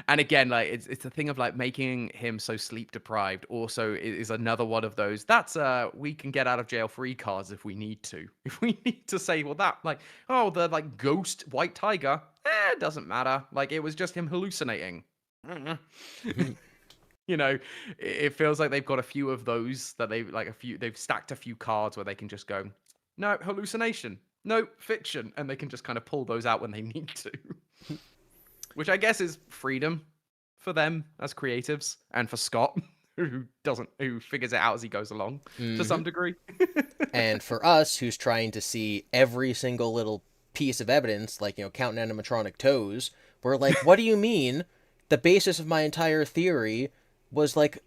and again, like it's the thing of like making him so sleep deprived also is another one of those. That's we can get out of jail free cards if we need to. If we need to say, well, that like, oh, the like ghost white tiger, it doesn't matter. Like it was just him hallucinating. It feels like they've got a few of those that they've stacked a few cards where they can just go, no, hallucination, no, fiction, and they can just kind of pull those out when they need to. Which I guess is freedom for them as creatives, and for Scott, who figures it out as he goes along to some degree. And for us, who's trying to see every single little piece of evidence, like, counting animatronic toes, we're like, what do you mean? The basis of my entire theory was like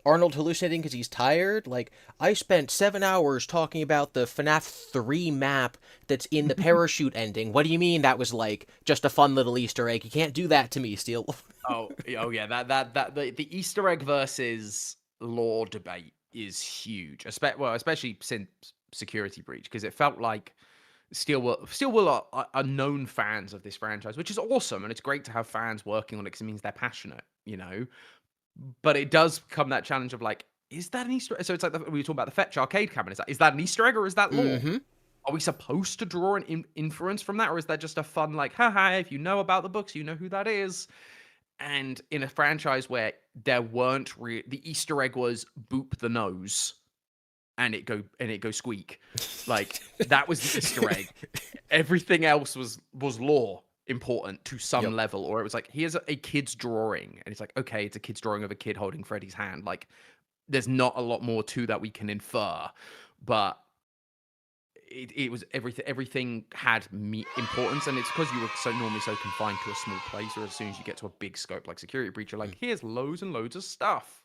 Arnold hallucinating because he's tired? Like, I spent 7 hours talking about the FNAF 3 map that's in the parachute ending. What do you mean that was, like, just a fun little Easter egg? You can't do that to me, Steel. Oh yeah, the Easter egg versus lore debate is huge. Especially since Security Breach, because it felt like Steel Will are known fans of this franchise, which is awesome, and it's great to have fans working on it because it means they're passionate, you know. But it does come that challenge of like, is that an Easter egg? So it's like we were talking about the Fetch arcade cabinet. Is that an Easter egg or is that lore? Mm-hmm. Are we supposed to draw an inference from that, or is that just a fun like, haha? If you know about the books, you know who that is. And in a franchise where there weren't the Easter egg was boop the nose and it go squeak, like that was the Easter egg. Everything else was lore important to some Yep. level, or it was like, here's a kid's drawing, and it's like, okay, it's a kid's drawing of a kid holding Freddy's hand. Like, there's not a lot more to that we can infer, but it was everything had importance, and it's because you were normally so confined to a small place, or as soon as you get to a big scope like Security Breach, you're like, here's loads and loads of stuff.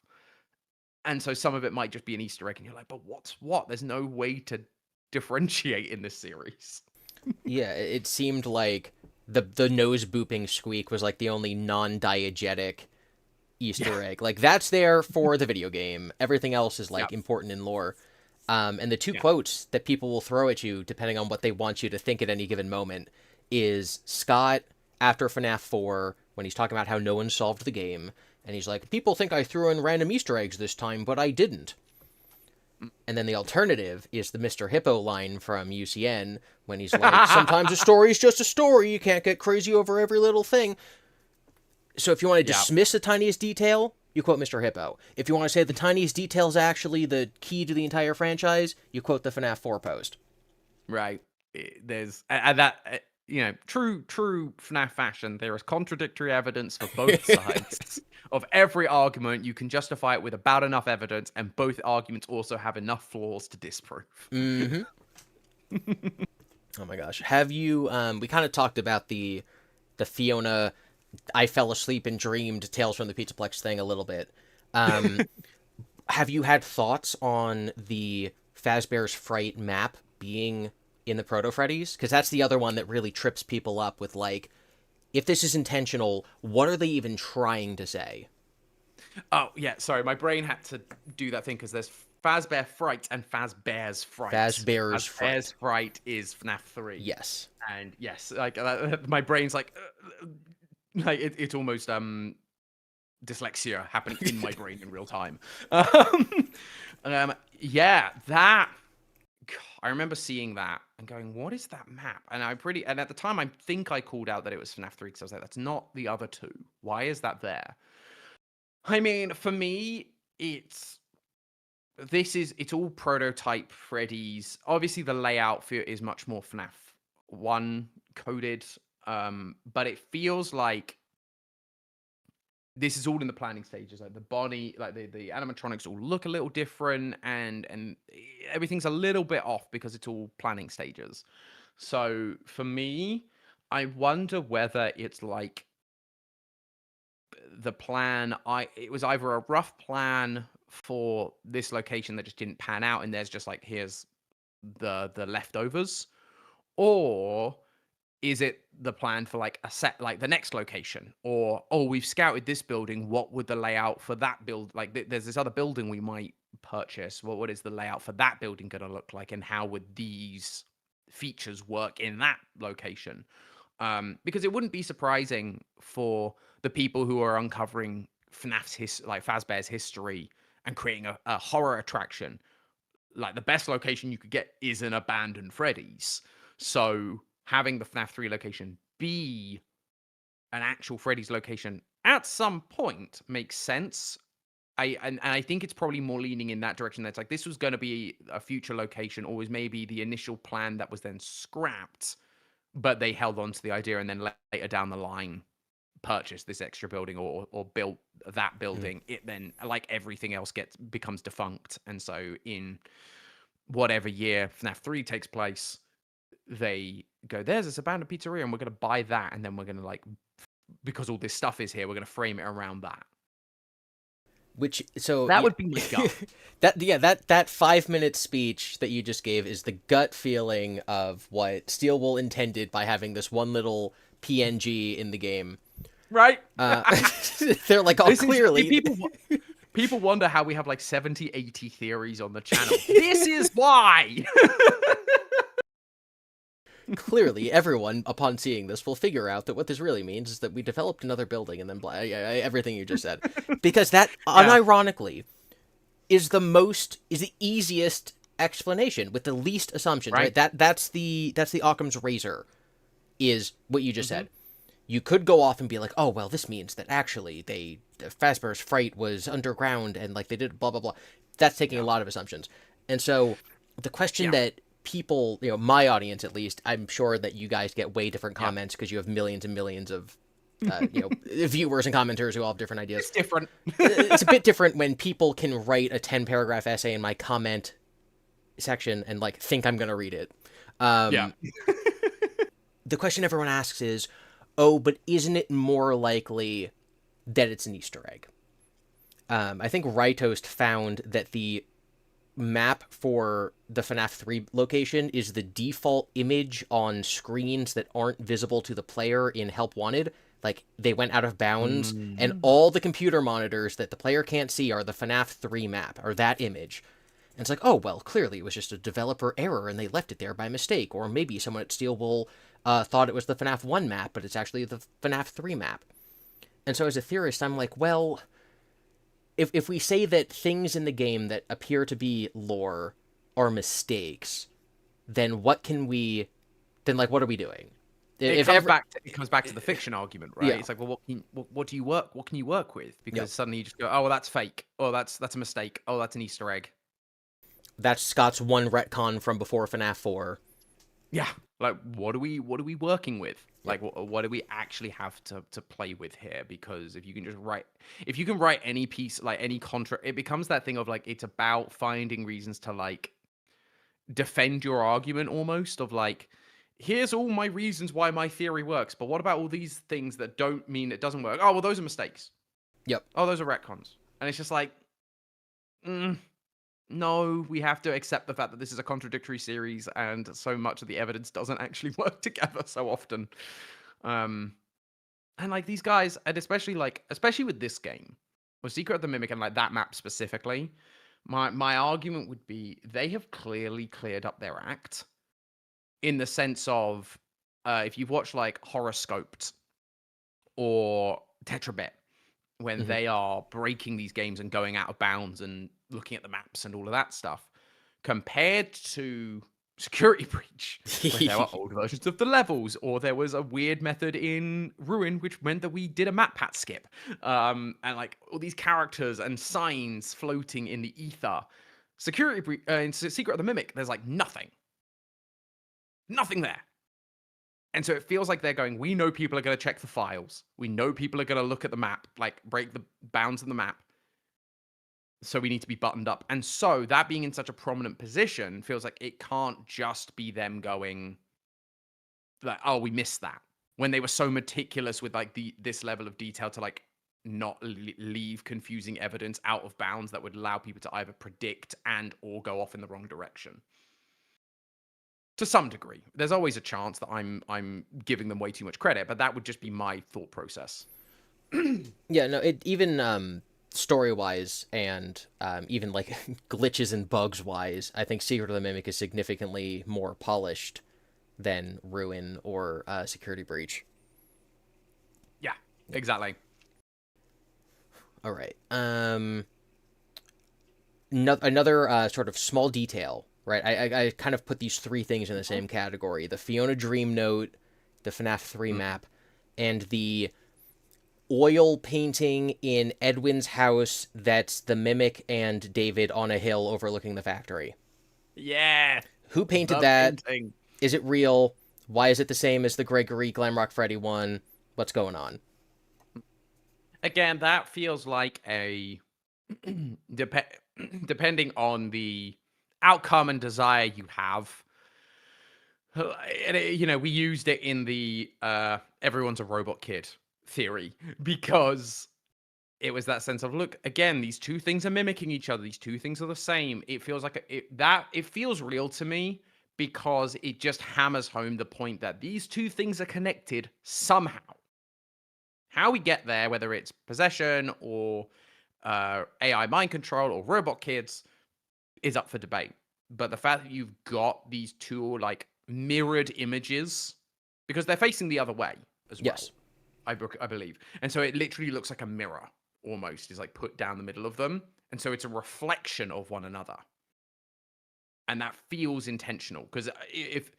And so some of it might just be an Easter egg, and you're like, but what's what? There's no way to differentiate in this series. Yeah, it seemed like the nose booping squeak was like the only non-diegetic Yeah. Easter egg. Like that's there for the video game. Everything else is Yeah. like important in lore. And the two Yeah. quotes that people will throw at you, depending on what they want you to think at any given moment, is Scott after FNAF 4 when he's talking about how no one solved the game, and he's like, "People think I threw in random Easter eggs this time, but I didn't." And then the alternative is the Mr. Hippo line from UCN when he's like, "Sometimes a story is just a story. You can't get crazy over every little thing." So if you want to Yeah. dismiss the tiniest detail, you quote Mr. Hippo. If you want to say the tiniest detail is actually the key to the entire franchise, you quote the FNAF 4 post. Right. There's and that true FNAF fashion. There is contradictory evidence for both sides of every argument. You can justify it with about enough evidence, and both arguments also have enough flaws to disprove. Mm-hmm. Oh my gosh. Have you we kind of talked about the Fiona I fell asleep and dreamed Tales from the Pizzaplex thing a little bit. Um have you had thoughts on the Fazbear's Fright map being in the Proto Freddy's? Because that's the other one that really trips people up with like, if this is intentional, what are they even trying to say? Oh yeah, sorry, my brain had to do that thing because there's Fazbear Fright and Fazbear's Fright. Fazbear's Fazbear's Fright. Fright is FNAF 3, Yes. and yes, like my brain's like it's almost dyslexia happening in my brain in real time. Yeah, that I remember seeing that and going, "What is that map?" And and at the time, I think I called out that it was FNAF 3 because I was like, "That's not the other two. Why is that there?" I mean, for me, it's all prototype Freddy's. Obviously, the layout for it is much more FNAF 1 coded, but it feels like this is all in the planning stages. Like the body, like the animatronics all look a little different, and everything's a little bit off because it's all planning stages. So for me, I wonder whether it's like the plan. It was either a rough plan for this location that just didn't pan out, and there's just like, here's the leftovers, or is it the plan for like a set, like the next location, or oh, we've scouted this building, what would the layout for that build, like there's this other building we might purchase, what is the layout for that building going to look like, and how would these features work in that location? Because it wouldn't be surprising for the people who are uncovering like Fazbear's history and creating a horror attraction, like the best location you could get is an abandoned Freddy's. So having the FNAF 3 location be an actual Freddy's location at some point makes sense. And I think it's probably more leaning in that direction. That's like, this was going to be a future location, or was maybe the initial plan that was then scrapped, but they held on to the idea and then later down the line purchased this extra building, or built that Mm. building. It then, like everything else, becomes defunct, and so in whatever year FNAF 3 takes place, they go, there's this abandoned pizzeria and we're going to buy that, and then we're going to, like, because all this stuff is here, we're going to frame it around that. Which so That yeah, would be my gut. that 5 minute speech that you just gave is the gut feeling of what Steel Wool intended by having this one little PNG in the game. Right? Uh, they're like, oh, This is clearly, people wonder how we have like 70, 80 theories on the channel. This is why. clearly, everyone upon seeing this will figure out that what this really means is that we developed another building and then everything you just said, because that Yeah. unironically is the easiest explanation with the least assumptions, right? Right. That's the Occam's razor, is what you just Hmm. said. You could go off and be like, oh well, this means that actually Fazbear's Fright was underground and like they did blah blah blah. That's taking a Yeah. lot of assumptions. And so the question Yeah. that people, my audience at least, I'm sure that you guys get way different Yeah. comments because you have millions and millions of viewers and commenters who all have different ideas. It's different. It's a bit different when people can write a 10-paragraph essay in my comment section and like think I'm gonna read it. Yeah. The question everyone asks is, oh, but isn't it more likely that it's an Easter egg? I think Rytoast found that the map for the FNAF 3 location is the default image on screens that aren't visible to the player in Help Wanted. Like, they went out of bounds, and all the computer monitors that the player can't see are the FNAF 3 map, or that image. And it's like, oh, well, clearly it was just a developer error and they left it there by mistake. Or maybe someone at Steel Wool thought it was the FNAF 1 map, but it's actually the FNAF 3 map. And so as a theorist, I'm like, well, if we say that things in the game that appear to be lore are mistakes, then what are we doing? It comes back to the fiction argument, right? Yeah. It's like, well, what can you work with? Because Yep. suddenly you just go, oh, well, that's fake. Oh, that's a mistake. Oh, that's an Easter egg. That's Scott's one retcon from before FNAF 4. Yeah. Like, what are we working with? Like, what do we actually have to play with here? Because if you can write any piece, like any contract, it becomes that thing of like, it's about finding reasons to like defend your argument almost of like, here's all my reasons why my theory works, but what about all these things that don't mean it doesn't work? Oh, well, those are mistakes. Yep. Oh, those are retcons. And it's just like, no, we have to accept the fact that this is a contradictory series and so much of the evidence doesn't actually work together so often. And like these guys, and especially with this game, with Secret of the Mimic and like that map specifically, my argument would be they have clearly cleared up their act in the sense of if you've watched like Horoscoped or Tetrabit, when they are breaking these games and going out of bounds and looking at the maps and all of that stuff, compared to Security Breach, where there were old versions of the levels, or there was a weird method in Ruin, which meant that we did a map pat skip, and like all these characters and signs floating in the ether. Security Breach, in Secret of the Mimic, there's like nothing there. And so it feels like they're going, we know people are going to check the files. We know people are going to look at the map, like break the bounds of the map. So we need to be buttoned up. And so that being in such a prominent position feels like it can't just be them going like, oh, we missed that. When they were so meticulous with like this level of detail to like not leave confusing evidence out of bounds that would allow people to either predict and or go off in the wrong direction. To some degree, there's always a chance that I'm giving them way too much credit, but that would just be my thought process. Yeah, no, it even story wise and even like glitches and bugs wise, I think Secret of the Mimic is significantly more polished than Ruin or Security Breach. Yeah, exactly. All right. Another sort of small detail, right? I kind of put these three things in the same category: the Fiona Dream Note, the FNAF 3 map, and the oil painting in Edwin's house that's the Mimic and David on a hill overlooking the factory. Yeah. Who painted that? Painting. Is it real? Why is it the same as the Gregory Glamrock Freddy one? What's going on? Again, that feels like a depending on the outcome and desire you have. We used it in the everyone's a robot kid theory because it was that sense of, look, again, these two things are mimicking each other. These two things are the same. It feels like it feels real to me because it just hammers home the point that these two things are connected somehow. How we get there, whether it's possession or AI mind control or robot kids, is up for debate. But the fact that you've got these two like mirrored images, because they're facing the other way as well, Yes. I believe. And so it literally looks like a mirror almost is like put down the middle of them. And so it's a reflection of one another. And that feels intentional because if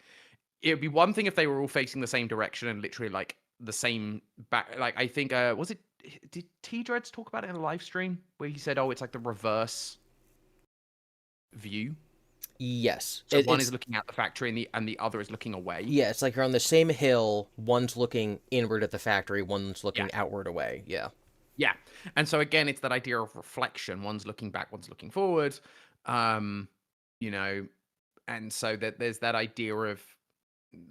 it would be one thing if they were all facing the same direction and literally like the same back, like I think, was it, did T Dreads talk about it in a live stream where he said, oh, it's like the reverse view? Yes. So one is It's looking at the factory and the other is looking away. yeah, it's like you're on the same hill, one's looking inward at the factory, one's Yeah. looking outward away. Yeah. Yeah. And so again, it's that idea of reflection. One's looking back, one's looking forward. Um, you know, and so that there's that idea of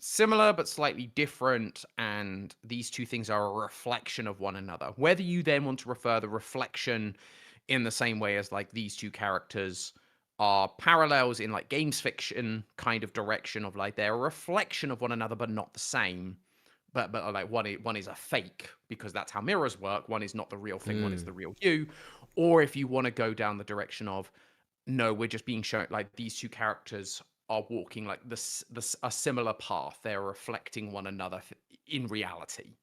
similar but slightly different, and these two things are a reflection of one another. Whether you then want to refer the reflection in the same way as like these two characters are parallels in like games fiction kind of direction of like they're a reflection of one another but not the same, but like one is a fake because that's how mirrors work. One is not the real thing, one is the real you. Or if you want to go down the direction of no, we're just being shown like these two characters are walking like this a similar path. They're reflecting one another in reality.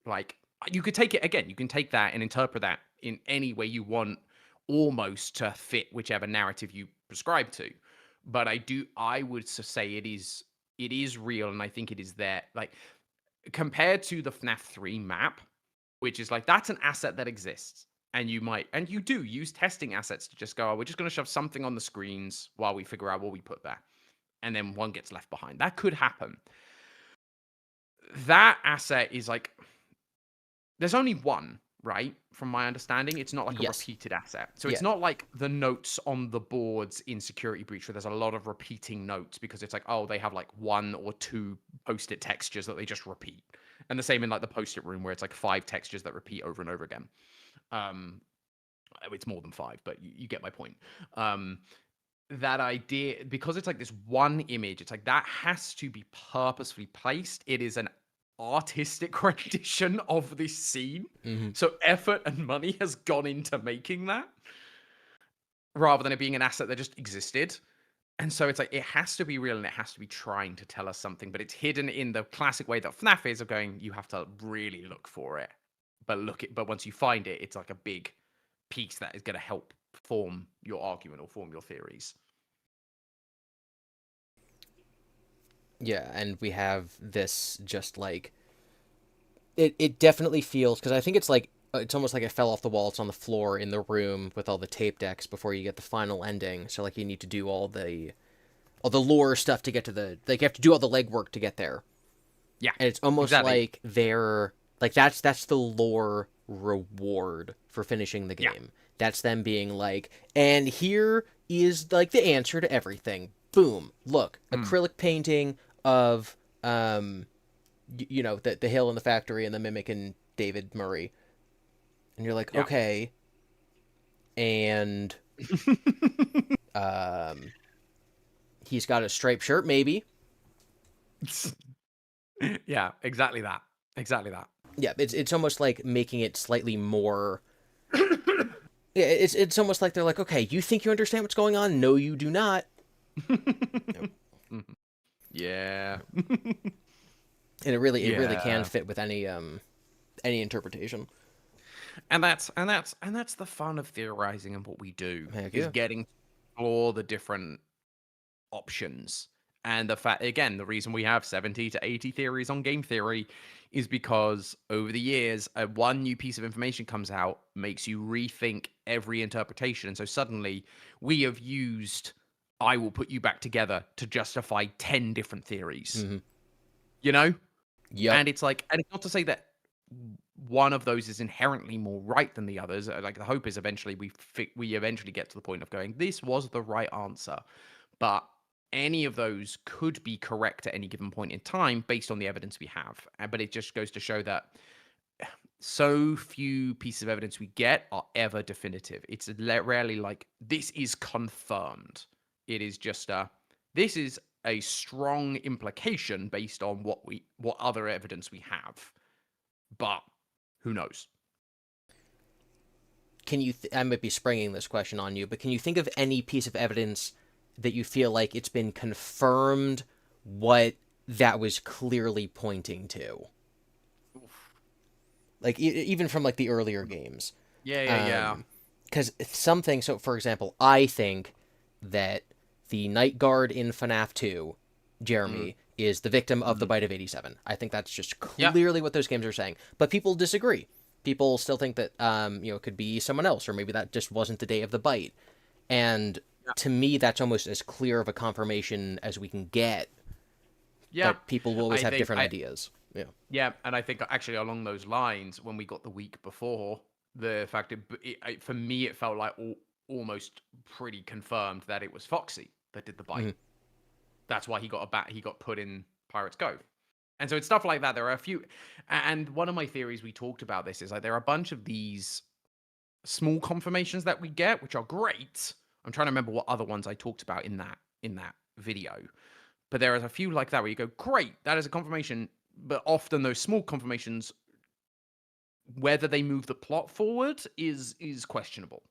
Like you could take it again. You can take that and interpret that in any way you want, almost to fit whichever narrative you prescribe to. But I would say it is real, and I think it is there. Like compared to the FNAF 3 map, which is like that's an asset that exists. And you might, and you do use testing assets to just go, oh, we're just going to shove something on the screens while we figure out what we put there. And then one gets left behind. That could happen. That asset is like, there's only one, right? From my understanding, it's not like a Yes. repeated asset. So Yeah. it's not like the notes on the boards in Security Breach where there's a lot of repeating notes because it's like, oh, they have like one or two post-it textures that they just repeat. And the same in like the post-it room where it's like 5 textures that repeat over and over again. It's more than 5, but you get my point. That idea, because it's like this one image, it's like that has to be purposefully placed. It is an artistic rendition of this scene. Mm-hmm. So effort and money has gone into making that rather than it being an asset that just existed. And so it's like it has to be real and it has to be trying to tell us something, but it's hidden in the classic way that FNAF is of going, you have to really look for it. But once you find it, it's like a big piece that is going to help form your argument or form your theories. Yeah, and we have this just like it definitely feels because I think it's almost like it fell off the wall. It's on the floor in the room with all the tape decks before you get the final ending. So like you need to do all the lore stuff to get to the like you have to do all the legwork to get there. Yeah, And it's almost exactly. like they're like that's the lore reward for finishing the game. Yeah. That's them being like, and here is like the answer to everything. Boom. Look, acrylic painting of you know, the hill in the factory and the mimic and David Murray. And you're like, Yeah. okay. And um he's got a striped shirt, maybe. Yeah, exactly that. Exactly that. Yeah, it's almost like making it slightly more. Yeah, it's almost like they're like, okay, you think you understand what's going on? No, you do not. Nope. Yeah. And it really Yeah. can fit with any interpretation. And that's the fun of theorizing and what we do Heck is yeah. getting to explore the different options. And the fact, again, the reason we have 70 to 80 theories on game theory is because over the years, one new piece of information comes out, makes you rethink every interpretation. And so suddenly we have used, I will put you back together to justify 10 different theories, Mm-hmm. you know? Yep. And it's like, and it's not to say that one of those is inherently more right than the others. Like the hope is eventually we eventually get to the point of going, this was the right answer. But any of those could be correct at any given point in time based on the evidence we have. But it just goes to show that so few pieces of evidence we get are ever definitive. It's rarely like this is confirmed. It is just this is a strong implication based on what other evidence we have. But who knows? Can you? I might be springing this question on you, but can you think of any piece of evidence that you feel like it's been confirmed what that was clearly pointing to? Like even from like the earlier games. Yeah. Because something. So, for example, I think that the night guard in FNAF 2, Mm, Jeremy, is the victim of the mhm. bite of 87. I think that's just Yeah. clearly what those games are saying. But people disagree. People still think that it could be someone else, or maybe that just wasn't the day of the bite. And Yeah. to me, that's almost as clear of a confirmation as we can get. Yeah. But people will always I have think different I ideas. Yeah. Yeah, and I think actually along those lines, when we got the week before, the fact for me it felt like almost pretty confirmed that it was Foxy that did the bite. Hmm. That's why he got a bat. He got put in Pirates Cove. And so it's stuff like that. There are a few, and one of my theories we talked about this is like there are a bunch of these small confirmations that we get, which are great. I'm trying to remember what other ones I talked about in that video, but there is a few like that where you go, great, that is a confirmation. But often those small confirmations, whether they move the plot forward, is questionable.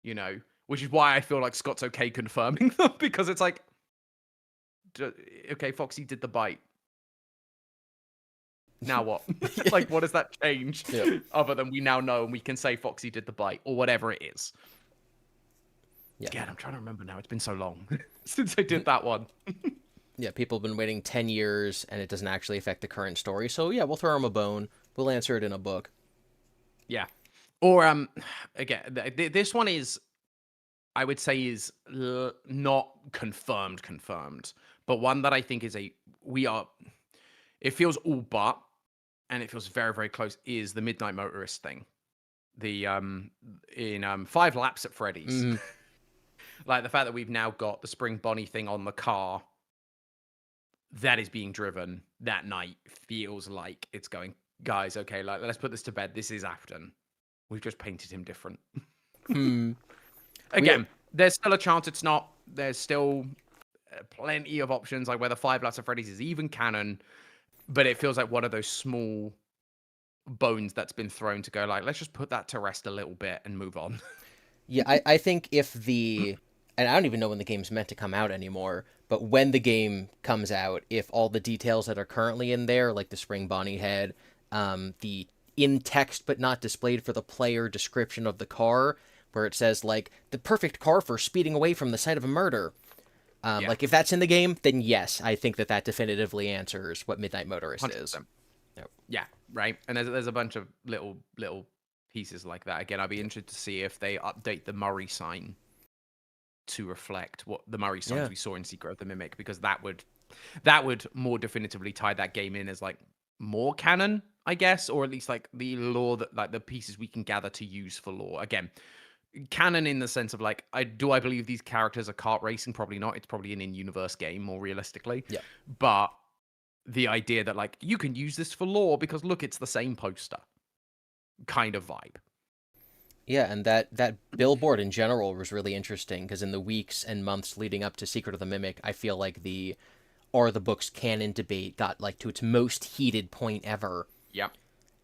You know, which is why I feel like Scott's okay confirming them because it's like, okay, Foxy did the bite. Now what? Like, what does that change? Yeah. Other than we now know and we can say Foxy did the bite or whatever it is. Yeah. Again, I'm trying to remember now. It's been so long since I did that one. Yeah, people have been waiting 10 years and it doesn't actually affect the current story. So, yeah, we'll throw them a bone. We'll answer it in a book. Yeah. Or again, this one is, I would say, is not confirmed, but one that I think is it feels all but, and it feels very, very close, is the Midnight Motorist thing. The in 5 Laps at Freddy's. Hmm. Like the fact that we've now got the Spring Bonnie thing on the car that is being driven that night feels like it's going, guys, okay, like let's put this to bed. This is Afton. We've just painted him different. Hmm. We Again, there's still a chance it's not. There's still plenty of options, like whether 5 Laps of Freddy's is even canon, but it feels like one of those small bones that's been thrown to go, like, let's just put that to rest a little bit and move on. Yeah, I think if and I don't even know when the game's meant to come out anymore, but when the game comes out, if all the details that are currently in there, like the Spring Bonnie head, the in text but not displayed for the player description of the car, where it says, like, the perfect car for speeding away from the site of a murder. Yeah, Like, if that's in the game, then yes, I think that definitively answers what Midnight Motorist is. 100%. Yep. Yeah, right. And there's a bunch of little pieces like that. Again, I'd be interested to see if they update the Murray sign to reflect what the Murray signs Yeah. we saw in Secret of the Mimic, because that would more definitively tie that game in as like more canon, I guess, or at least like the lore that, like, the pieces we can gather to use for lore. Again, canon in the sense of like, I believe these characters are kart racing? Probably not. It's probably an in-universe game more realistically. Yeah. But the idea that like you can use this for lore because look, it's the same poster kind of vibe. Yeah, and that billboard in general was really interesting because in the weeks and months leading up to Secret of the Mimic, I feel like the books canon debate got like to its most heated point ever. Yep.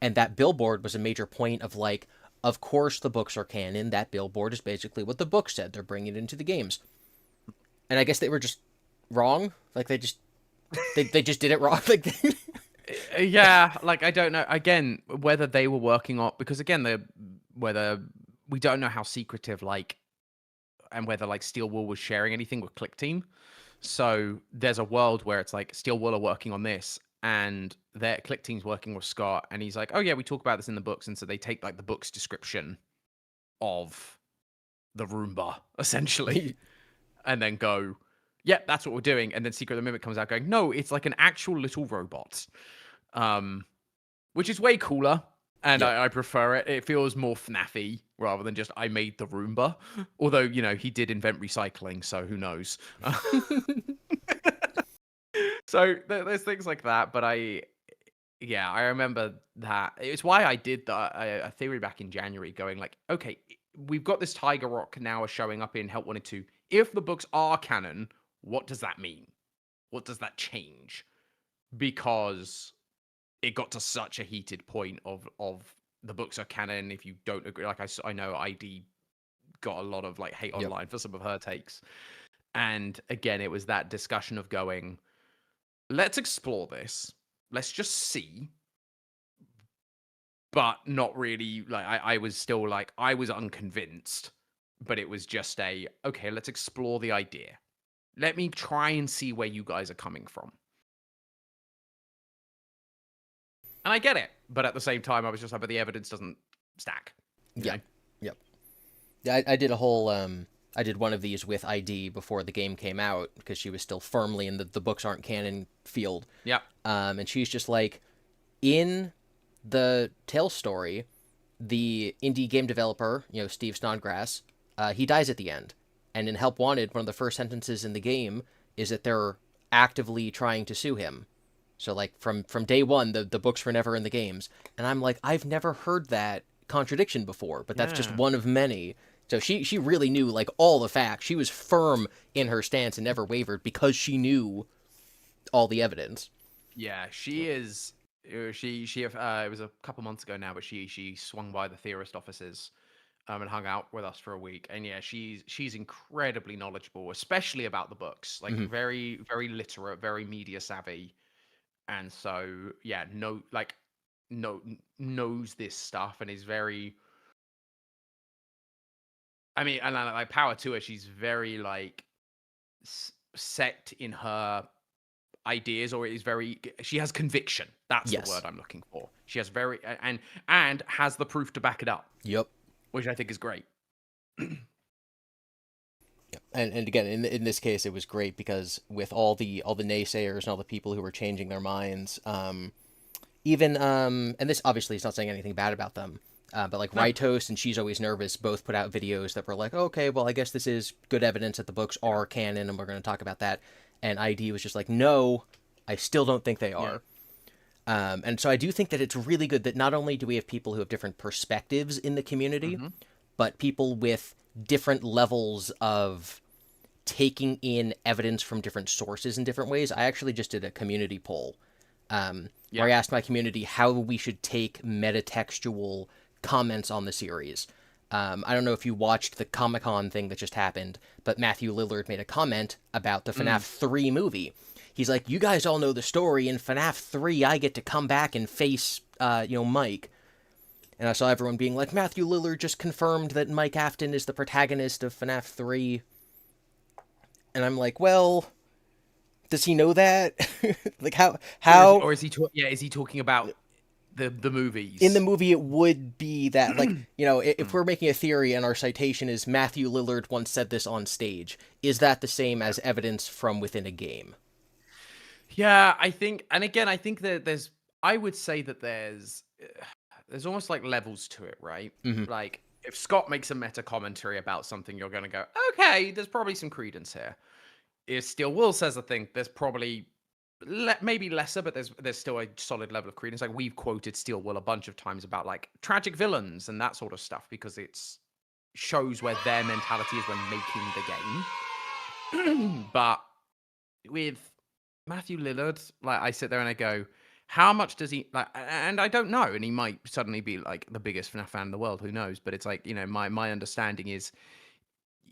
And that billboard was a major point of like, of course the books are canon. That billboard is basically what the book said. They're bringing it into the games. And I guess they were just wrong. Like they just did it wrong. Like Yeah, like I don't know again whether they were working on, because again whether we don't know how secretive, like, and whether like Steel Wool was sharing anything with Click Team. So there's a world where it's like Steel Wool are working on this and their Click Team's working with Scott, and he's like, oh yeah, we talk about this in the books, and so they take like the book's description of the Roomba essentially and then go, yeah, that's what we're doing. And then Secret of the Mimic comes out going, no, it's like an actual little robot. Which is way cooler. And yeah. I prefer it. It feels more FNAF-y rather than just I made the Roomba. Although, you know, he did invent recycling, so who knows? So there's things like that. But Yeah, I remember that. It's why I did a theory back in January, going like, okay, we've got this Tiger Rock now showing up in Help Wanted 2. If the books are canon, what does that mean? What does that change? Because it got to such a heated point of the books are canon. If you don't agree, like I know ID got a lot of like hate Yep. online for some of her takes, and again, it was that discussion of going, let's explore this, let's just see, but not really. Like I was still like I was unconvinced, but it was just a okay. Let's explore the idea. Let me try and see where you guys are coming from. And I get it, but at the same time, I was just like, but the evidence doesn't stack. You Yep. know? Yep. Yeah, I did a whole I did one of these with ID before the game came out because she was still firmly in the books aren't canon field. Yeah. And she's just like, in the Tale story, the indie game developer, Steve Snodgrass, he dies at the end. And in Help Wanted, one of the first sentences in the game is that they're actively trying to sue him. So like from day one, the books were never in the games. And I'm like, I've never heard that contradiction before, but that's just Yeah. one of many. So she really knew like all the facts. She was firm in her stance and never wavered because she knew all the evidence. Yeah, she is. She. It was a couple months ago now, but she swung by the theorist offices, and hung out with us for a week. And yeah, she's incredibly knowledgeable, especially about the books. Like Mm-hmm. very very literate, very media savvy, and so yeah, knows this stuff and is very. I mean, and like power to her, she's very like set in her ideas, or is very, she has conviction. That's the word Yes. I'm looking for. She has very, and has the proof to back it up, Yep. which I think is great. And again, in this case, it was great because with all the naysayers and all the people who were changing their minds, even and this obviously is not saying anything bad about them, but like No. Rytos and She's Always Nervous both put out videos that were like, okay, well, I guess this is good evidence that the books Yeah. are canon, and we're going to talk about that. And ID was just like, no, I still don't think they Yeah. are. And so I do think that it's really good that not only do we have people who have different perspectives in the community, Hmm. but people with different levels of taking in evidence from different sources in different ways. I actually just did a community poll where Yeah. I asked my community how we should take metatextual comments on the series. I don't know if you watched the Comic-Con thing that just happened, but Matthew Lillard made a comment about the FNAF Mm. 3 movie. He's like, you guys all know the story. In FNAF 3, I get to come back and face, Mike. And I saw everyone being like, Matthew Lillard just confirmed that Mike Afton is the protagonist of FNAF 3. And I'm like, well, does he know that? Like how Or is he yeah, is he talking about the in the movies? movie it would be that, like, if Mm. we're making a theory and our citation is Matthew Lillard once said this on stage, is that the same Yeah. as evidence from within a game? Yeah, I think, and again, I think that I would say that there's almost like levels to it, right? Mm-hmm. Like if Scott makes a meta commentary about something, you're going to go, okay, there's probably some credence here. If Steel Will says a thing, there's probably maybe lesser, but there's still a solid level of credence. Like we've quoted Steel Will a bunch of times about like tragic villains and that sort of stuff because it's shows where their mentality is when making the game. But with Matthew Lillard, like I sit there and I go, how much does he like? And I don't know, and he might suddenly be like the biggest FNAF fan in the world. Who knows? But it's like, my understanding is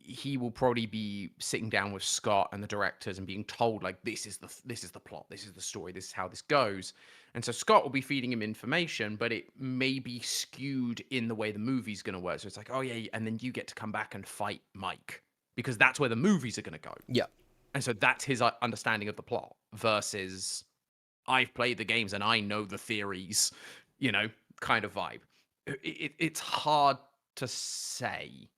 he will probably be sitting down with Scott and the directors and being told like this is the plot, this is the story, this is how this goes. And so Scott will be feeding him information, but it may be skewed in the way the movie's going to work. So it's like, oh yeah, and then you get to come back and fight Mike because that's where the movies are going to go. Yeah. And so that's his understanding of the plot versus I've played the games and I know the theories, kind of vibe. It's hard to say.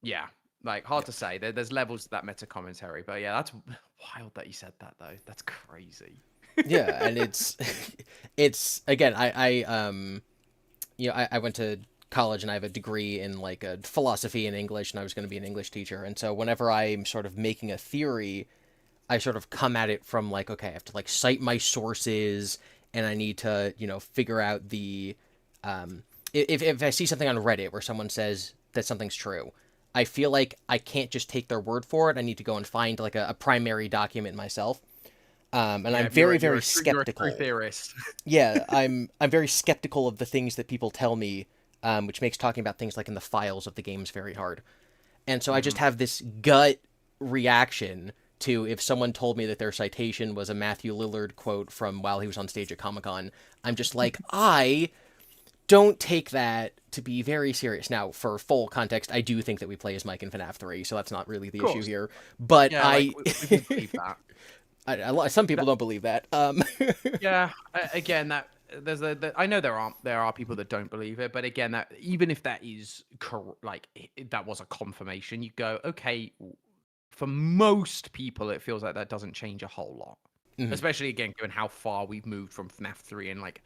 Yeah, like hard to say. There's levels to that meta commentary, but yeah, that's wild that you said that though. That's crazy. Yeah, and it's it's again, I went to college and I have a degree in like a philosophy and English, and I was going to be an English teacher. And so whenever I'm sort of making a theory, I sort of come at it from like, okay, I have to like cite my sources, and I need to, figure out the, if I see something on Reddit where someone says that something's true, I feel like I can't just take their word for it. I need to go and find like a primary document myself. And Yeah, I'm if you're very, a, very you're a true skeptical. theorist. Yeah, I'm very skeptical of the things that people tell me, which makes talking about things like in the files of the games very hard. And so I just Mhm. have this gut reaction to if someone told me that their citation was a Matthew Lillard quote from while he was on stage at Comic-Con. I'm just like, I don't take that to be very serious. Now, for full context, I do think that we play as Mike in FNAF 3, so that's not really Of the issue course. here. But Yeah, like we believe that. some people That don't believe that. yeah. Again, that I know there are people that don't believe it, but again, that even if that is like that was a confirmation, you go, okay. For most people, it feels like that doesn't change a whole lot. Mhm. Especially again, given how far we've moved from FNAF 3 and like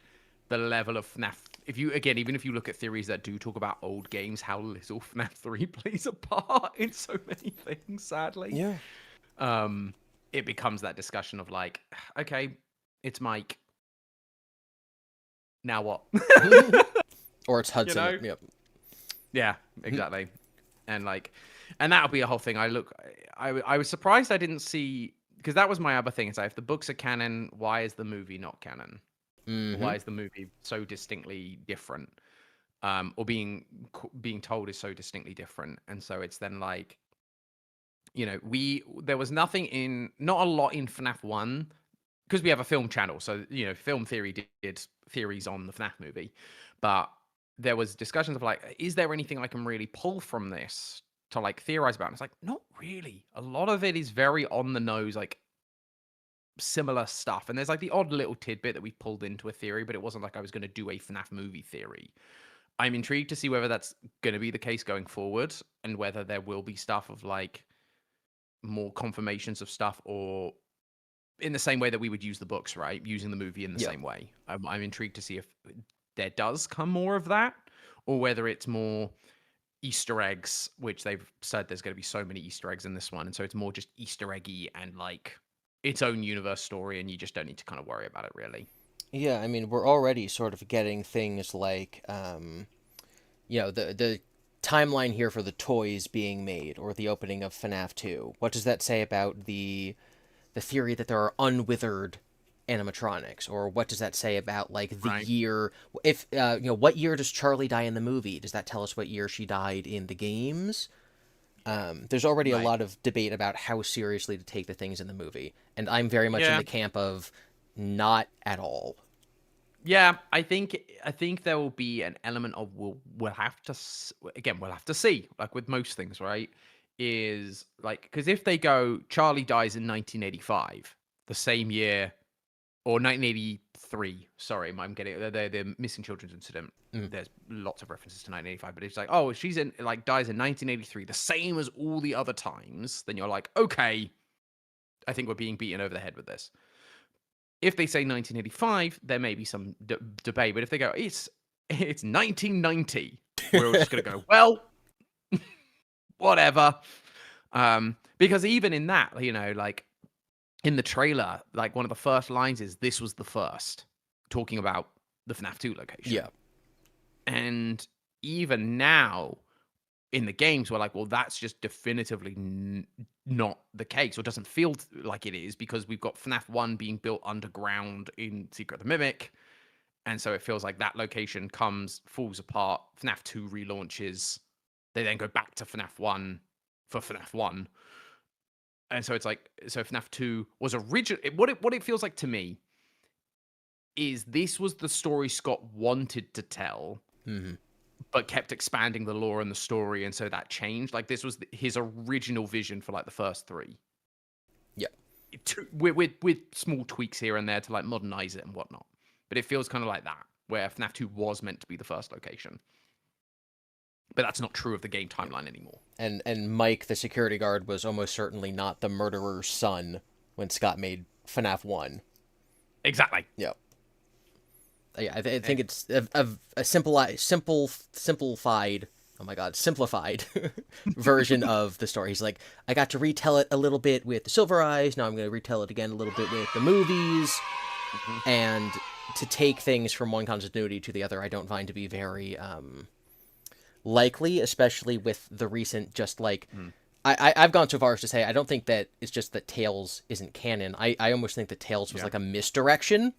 the level of FNAF. If you again, even if you look at theories that do talk about old games, how little FNAF 3 plays a part in so many things, sadly. Yeah. Um, it becomes that discussion of like, okay, it's Mike. Now what? Or it's you Hudson. know? Yep. Yeah, exactly. And like, and that'll be a whole thing. I was surprised I didn't see because that was my other thing. It's like if the books are canon, why is the movie not canon? Mm-hmm. Why is the movie so distinctly different? Or being told is so distinctly different, and so it's then like, there was not a lot in FNAF 1 because we have a film channel. So, Film Theory did theories on the FNAF movie, but there was discussions of like, is there anything I can really pull from this to like theorize about? And it's like, not really. A lot of it is very on the nose, like similar stuff. And there's like the odd little tidbit that we pulled into a theory, but it wasn't like I was going to do a FNAF movie theory. I'm intrigued to see whether that's going to be the case going forward and whether there will be stuff of like more confirmations of stuff or in the same way that we would use the books, right? Using the movie in the Yeah. same way. I'm intrigued to see if there does come more of that, or whether it's more Easter eggs, which they've said there's going to be so many Easter eggs in this one, and so it's more just Easter eggy and like its own universe story, and you just don't need to kind of worry about it really. Yeah, I mean, we're already sort of getting things like, the timeline here for the toys being made or the opening of FNAF 2. What does that say about the theory that there are unwithered animatronics, or what does that say about like the Right. year? If what year does Charlie die in the movie? Does that tell us what year she died in the games? There's already a Right. lot of debate about how seriously to take the things in the movie, and I'm very much in Yeah. the camp of not at all. Yeah, I think there will be an element of we'll have to again we'll have to see like with most things, right? Is like because if they go Charlie dies in 1985, the same year or 1983. Sorry, I'm getting the missing children's incident. Mm. There's lots of references to 1985, but it's like oh she's in like dies in 1983, the same as all the other times. Then you're like okay, I think we're being beaten over the head with this. If they say 1985, there may be some debate. But if they go, it's 1990, we're just gonna go, well, whatever. Because even in that, like in the trailer, like one of the first lines is, "This was the first," talking about the FNAF 2 Yeah. location. And even now, in the games, we're like, well, that's just definitively not the case, or doesn't feel like it is, because we've got FNAF 1 being built underground in Secret of the Mimic. And so it feels like that location falls apart. FNAF 2 relaunches. They then go back to FNAF 1 for FNAF 1. And so it's like, so FNAF 2 was original. What it feels like to me is this was the story Scott wanted to tell, Mm-hmm. but kept expanding the lore and the story. And so that changed. Like this was his original vision for like the first three. Yeah. With small tweaks here and there to like modernize it and whatnot. But it feels kind of like that, where FNAF 2 was meant to be the first location. But that's not true of the game timeline anymore. And Mike, the security guard, was almost certainly not the murderer's son when Scott made FNAF 1. Exactly. Yeah. Yeah, I think it's a simplified, oh my god, simplified version of the story. He's like, I got to retell it a little bit with the Silver Eyes. Now I'm going to retell it again a little bit with the movies, Hmm. and to take things from one continuity to the other, I don't find to be very likely, especially with the recent just like. Mm. I've gone so far as to say I don't think that it's just that Tales isn't canon. I almost think that Tales was Yeah. like a misdirection.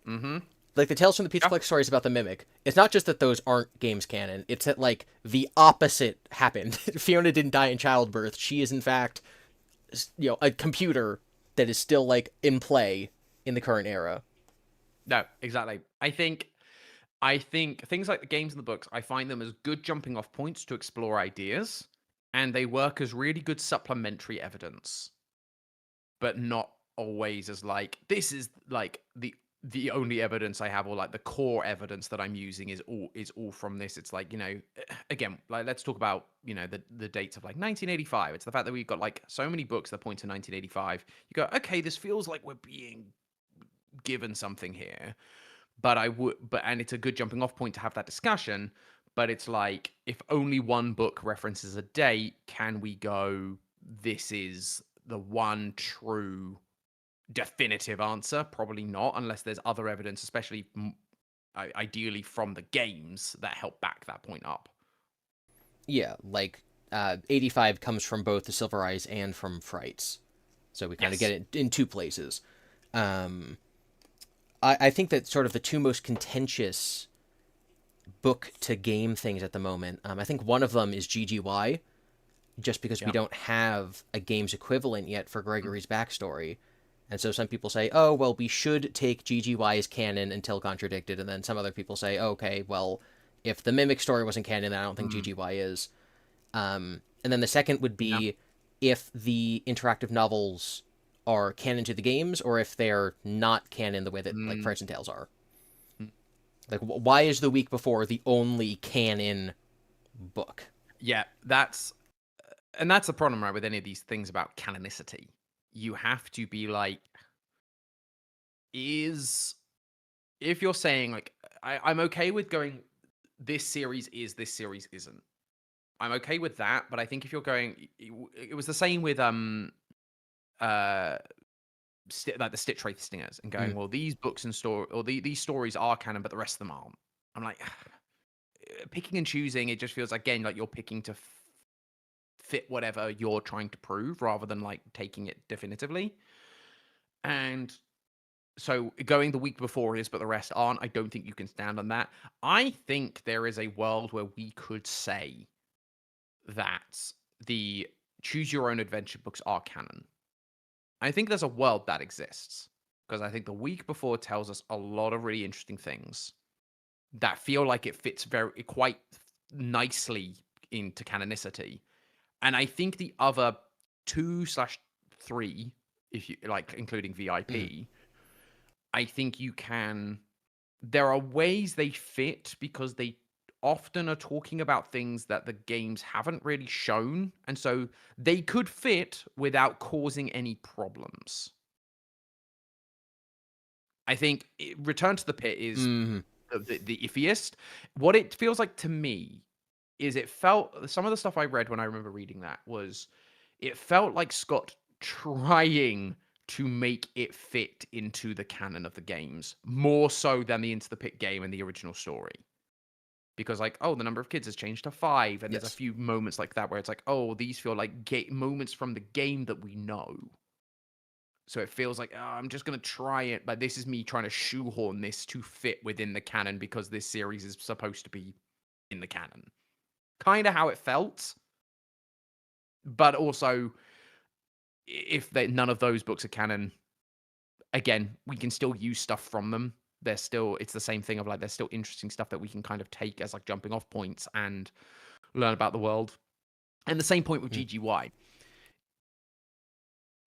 Hmm. Like the Tales from the Pizza Yeah. Flex stories about the Mimic. It's not just that those aren't games canon. It's that like the opposite happened. Fiona didn't die in childbirth. She is in fact, a computer that is still like in play in the current era. No, exactly. I think things like the games and the books, I find them as good jumping off points to explore ideas, and they work as really good supplementary evidence, but not always as like this is like the only evidence I have, or like the core evidence that I'm using is all from this. It's like, again, like let's talk about, the dates of like 1985. It's the fact that we've got like so many books that point to 1985. You go, okay, this feels like we're being given something here. And it's a good jumping off point to have that discussion. But it's like, if only one book references a date, can we go, this is the one true definitive answer? Probably not, unless there's other evidence, especially ideally from the games, that help back that point up. Yeah, like 85 comes from both the Silver Eyes and from Frights. So we kind of get Yes. it in two places. Um, I think that sort of the two most contentious book to game things at the moment, I think one of them is GGY, just because we Yeah. don't have a game's equivalent yet for Gregory's backstory. And so some people say, oh, well, we should take GGY as canon until contradicted. And then some other people say, okay, well, if the Mimic story wasn't canon, then I don't think Mm. GGY is. And then the second would Yeah. be if the interactive novels are canon to the games, or if they're not canon the way that like Mm. Frights and Tales are. Like, why is the week before the only canon book? Yeah, that's the problem, right, with any of these things about canonicity. You have to be like, is if you're saying like, I'm okay with going, this series isn't. I'm okay with that, but I think if you're going, it was the same with uh like the Stitch Wraith Stingers, and going, Mm. well, these books and story, or these stories are canon, but the rest of them aren't. I'm like, picking and choosing. It just feels, again, like you're picking to fit whatever you're trying to prove, rather than like taking it definitively. And so going the week before is, but the rest aren't. I don't think you can stand on that. I think there is a world where we could say that the choose your own adventure books are canon. I think there's a world that exists, because I think the week before tells us a lot of really interesting things that feel like it fits very quite nicely into canonicity. And I think the other 2/3, if you like, including Mm. VIP, I think you can. There are ways they fit, because they often are talking about things that the games haven't really shown, and so they could fit without causing any problems. I think Return to the Pit is Mm. the iffiest. What it feels like to me is, it felt, some of the stuff I read when I remember reading that was, it felt like Scott trying to make it fit into the canon of the games more so than the Into the Pit game and the original story. Because like, oh, the number of kids has changed to 5, and there's a Yes. few moments like that where it's like, oh, these feel like moments from the game that we know. So it feels like, oh, I'm just gonna try it, but this is me trying to shoehorn this to fit within the canon, because this series is supposed to be in the canon. Kind of how it felt, but also, if none of those books are canon, again, we can still use stuff from them. It's the same thing of like, there's still interesting stuff that we can kind of take as like jumping off points and learn about the world. And the same point with Mm. GGY.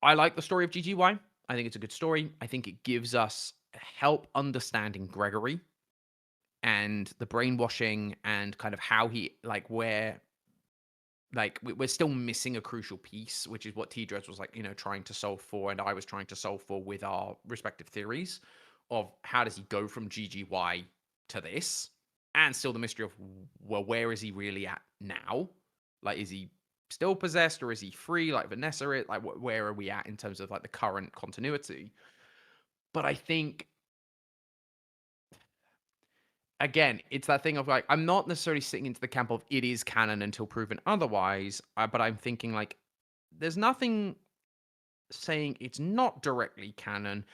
I like the story of GGY. I think it's a good story. I think it gives us help understanding Gregory and the brainwashing, and kind of how he, like, where, like, we're still missing a crucial piece, which is what T-Dress was like, trying to solve for, and I was trying to solve for with our respective theories of how does he go from GGY to this. and still the mystery of, well, where is he really at now? Like, is he still possessed or is he free like Vanessa is? Like, where are we at in terms of like the current continuity? But I think, again, it's that thing of like, I'm not necessarily sitting into the camp of it is canon until proven otherwise, but I'm thinking like, there's nothing saying it's not directly canon,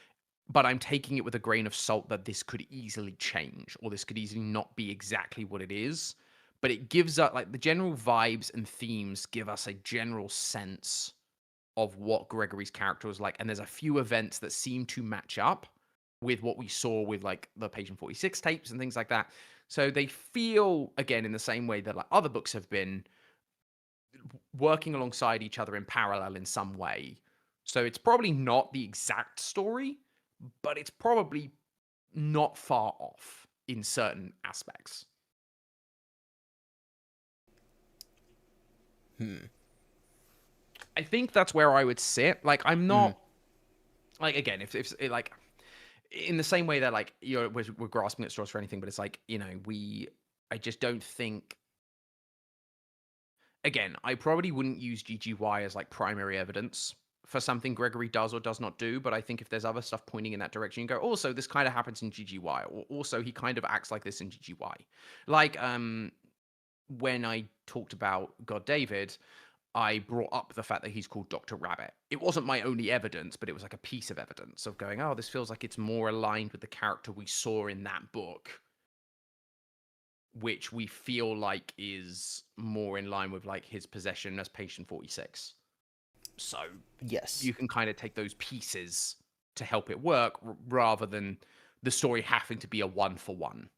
but I'm taking it with a grain of salt that this could easily change or this could easily not be exactly what it is. But it gives us like the general vibes and themes give us a general sense of what Gregory's character was like. And there's a few events that seem to match up with what we saw with like the Patient 46 tapes and things like that. So they feel, again, in the same way that like other books have been, working alongside each other in parallel in some way. So it's probably not the exact story, but it's probably not far off in certain aspects. I think that's where I would sit. Like, I'm not like, again, if like in the same way that like we're grasping at straws for anything, but it's like, I just don't think. Again, I probably wouldn't use GGY as like primary evidence for something Gregory does or does not do, but I think if there's other stuff pointing in that direction, you go, also this kind of happens in GGY, or also he kind of acts like this in GGY. Like when I talked about GodDavid, I brought up the fact that he's called Dr. Rabbit. It wasn't my only evidence, but it was like a piece of evidence of going, oh, this feels like it's more aligned with the character we saw in that book, which we feel like is more in line with like his possession as Patient 46. So Yes. you can kind of take those pieces to help it work rather than the story having to be a one for one,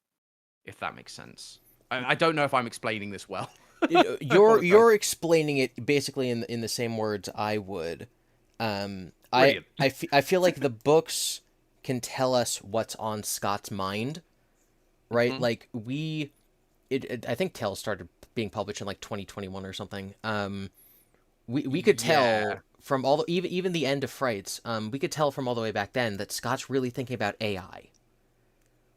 if that makes sense. I don't know if I'm explaining this well. You're explaining it basically in the same words I would. Brilliant. I feel like the books can tell us what's on Scott's mind, right? Mhm. Like I think Tales started being published in like 2021 or something. We could Yeah. tell from all the, even the end of Frights, we could tell from all the way back then that Scott's really thinking about AI,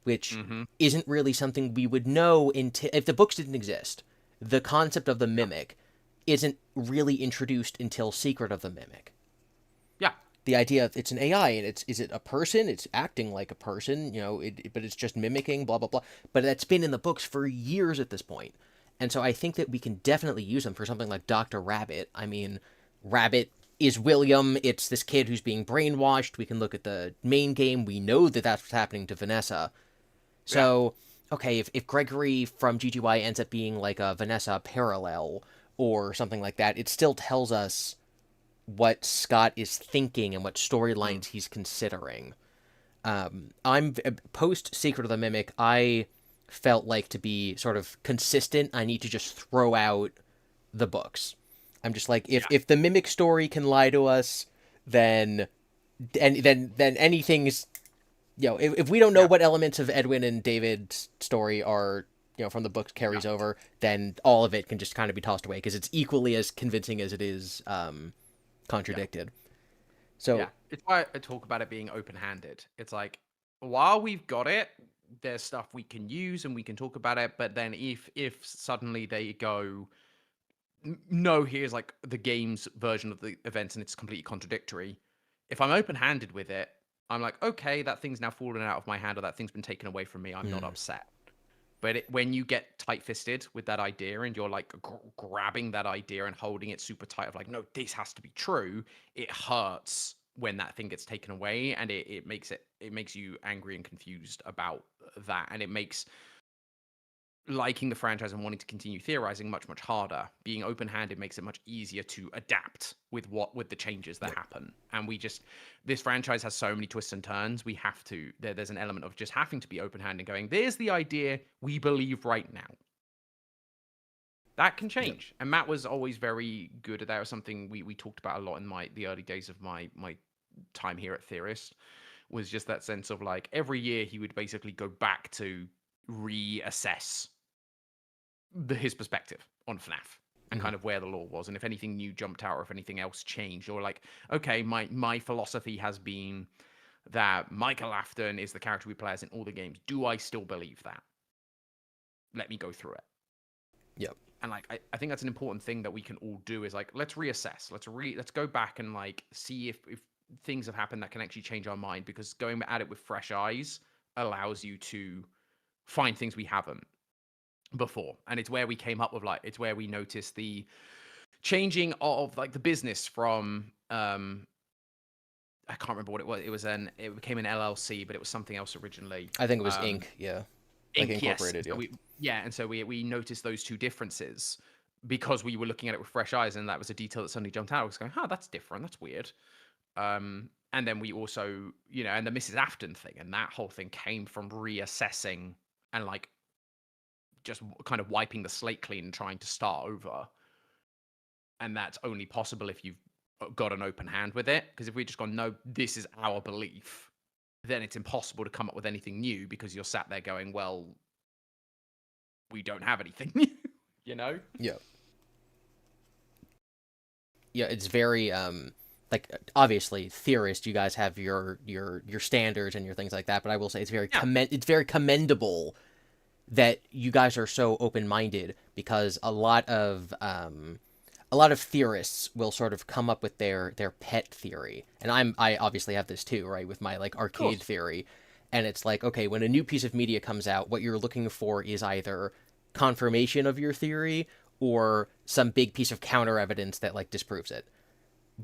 which Mhm. isn't really something we would know until if the books didn't exist. The concept of the Yeah. mimic isn't really introduced until Secret of the Mimic. Yeah. The idea of it's an AI and is it a person? It's acting like a person, but it's just mimicking, blah blah blah. But that's been in the books for years at this point, and so I think that we can definitely use them for something like Doctor Rabbit. I mean, Rabbit is William. It's this kid who's being brainwashed. We can look at the main game. We know that that's what's happening to Vanessa. Yeah. So, okay, if Gregory from GGY ends up being like a Vanessa parallel or something like that, it still tells us what Scott is thinking and what Mm. storylines he's considering. I'm post Secret of the Mimic. I felt like to be sort of consistent, I need to just throw out the books. I'm just like, Yeah. if the Mimic story can lie to us, then and then anything's if we don't know Yeah. what elements of Edwin and David's story are from the books Yeah. carries over, then all of it can just kind of be tossed away because it's equally as convincing as it is Yeah. contradicted. Yeah. So It's why I talk about it being open-handed. It's like, while we've got it, there's stuff we can use and we can talk about it, but then if suddenly they go, no, here's like the game's version of the events and it's completely contradictory. If I'm open-handed with it, I'm like, okay, that thing's now fallen out of my hand or that thing's been taken away from me. I'm not mm, upset. But when you get tight-fisted with that idea and you're like grabbing that idea and holding it super tight of like, no, this has to be true, it hurts when that thing gets taken away, and it makes you angry and confused about that, and it makes liking the franchise and wanting to continue theorizing much harder. Being open-handed makes it much easier to adapt with the changes that yep. happen. And this franchise has so many twists and turns. We have to there's an element of just having to be open-handed and going, there's the idea we believe right now. That can Yep. change. And Matt was always very good at that. It was something we talked about a lot in the early days of my time here at Theorist, was just that sense of like every year he would basically go back to reassess his perspective on FNAF and Mm-hmm. kind of where the lore was, and if anything new jumped out or if anything else changed, or like, okay, my philosophy has been that Michael Afton is the character we play as in all the games. Do I still believe that? let me go through it. Yep. And like I think that's an important thing that we can all do is like let's reassess. Let's go back and like see if things have happened that can actually change our mind, because going at it with fresh eyes allows you to find things we haven't before. And it's where we came up with like it's where we noticed the changing of like the business from I can't remember what it was. It became an LLC, but it was something else originally. I think it was Inc. Yeah. Like Inc. Yes. incorporated. So and so we noticed those two differences because we were looking at it with fresh eyes, and that was a detail that suddenly jumped out. I was going, "Huh, that's different. That's weird." And then we also, and the Mrs. Afton thing, and that whole thing came from reassessing and like just kind of wiping the slate clean and trying to start over. And that's only possible if you've got an open hand with it. Because if we just gone, no, this is our belief, then it's impossible to come up with anything new, because you're sat there going, well, we don't have anything new, Yeah. Yeah, it's very like obviously theorists, you guys have your standards and your things like that, but I will say it's very commendable that you guys are so open-minded, because a lot of theorists will sort of come up with their pet theory, and I obviously have this too, right, with my like arcade theory, and it's like, okay, when a new piece of media comes out, what you're looking for is either confirmation of your theory or some big piece of counter evidence that like disproves it.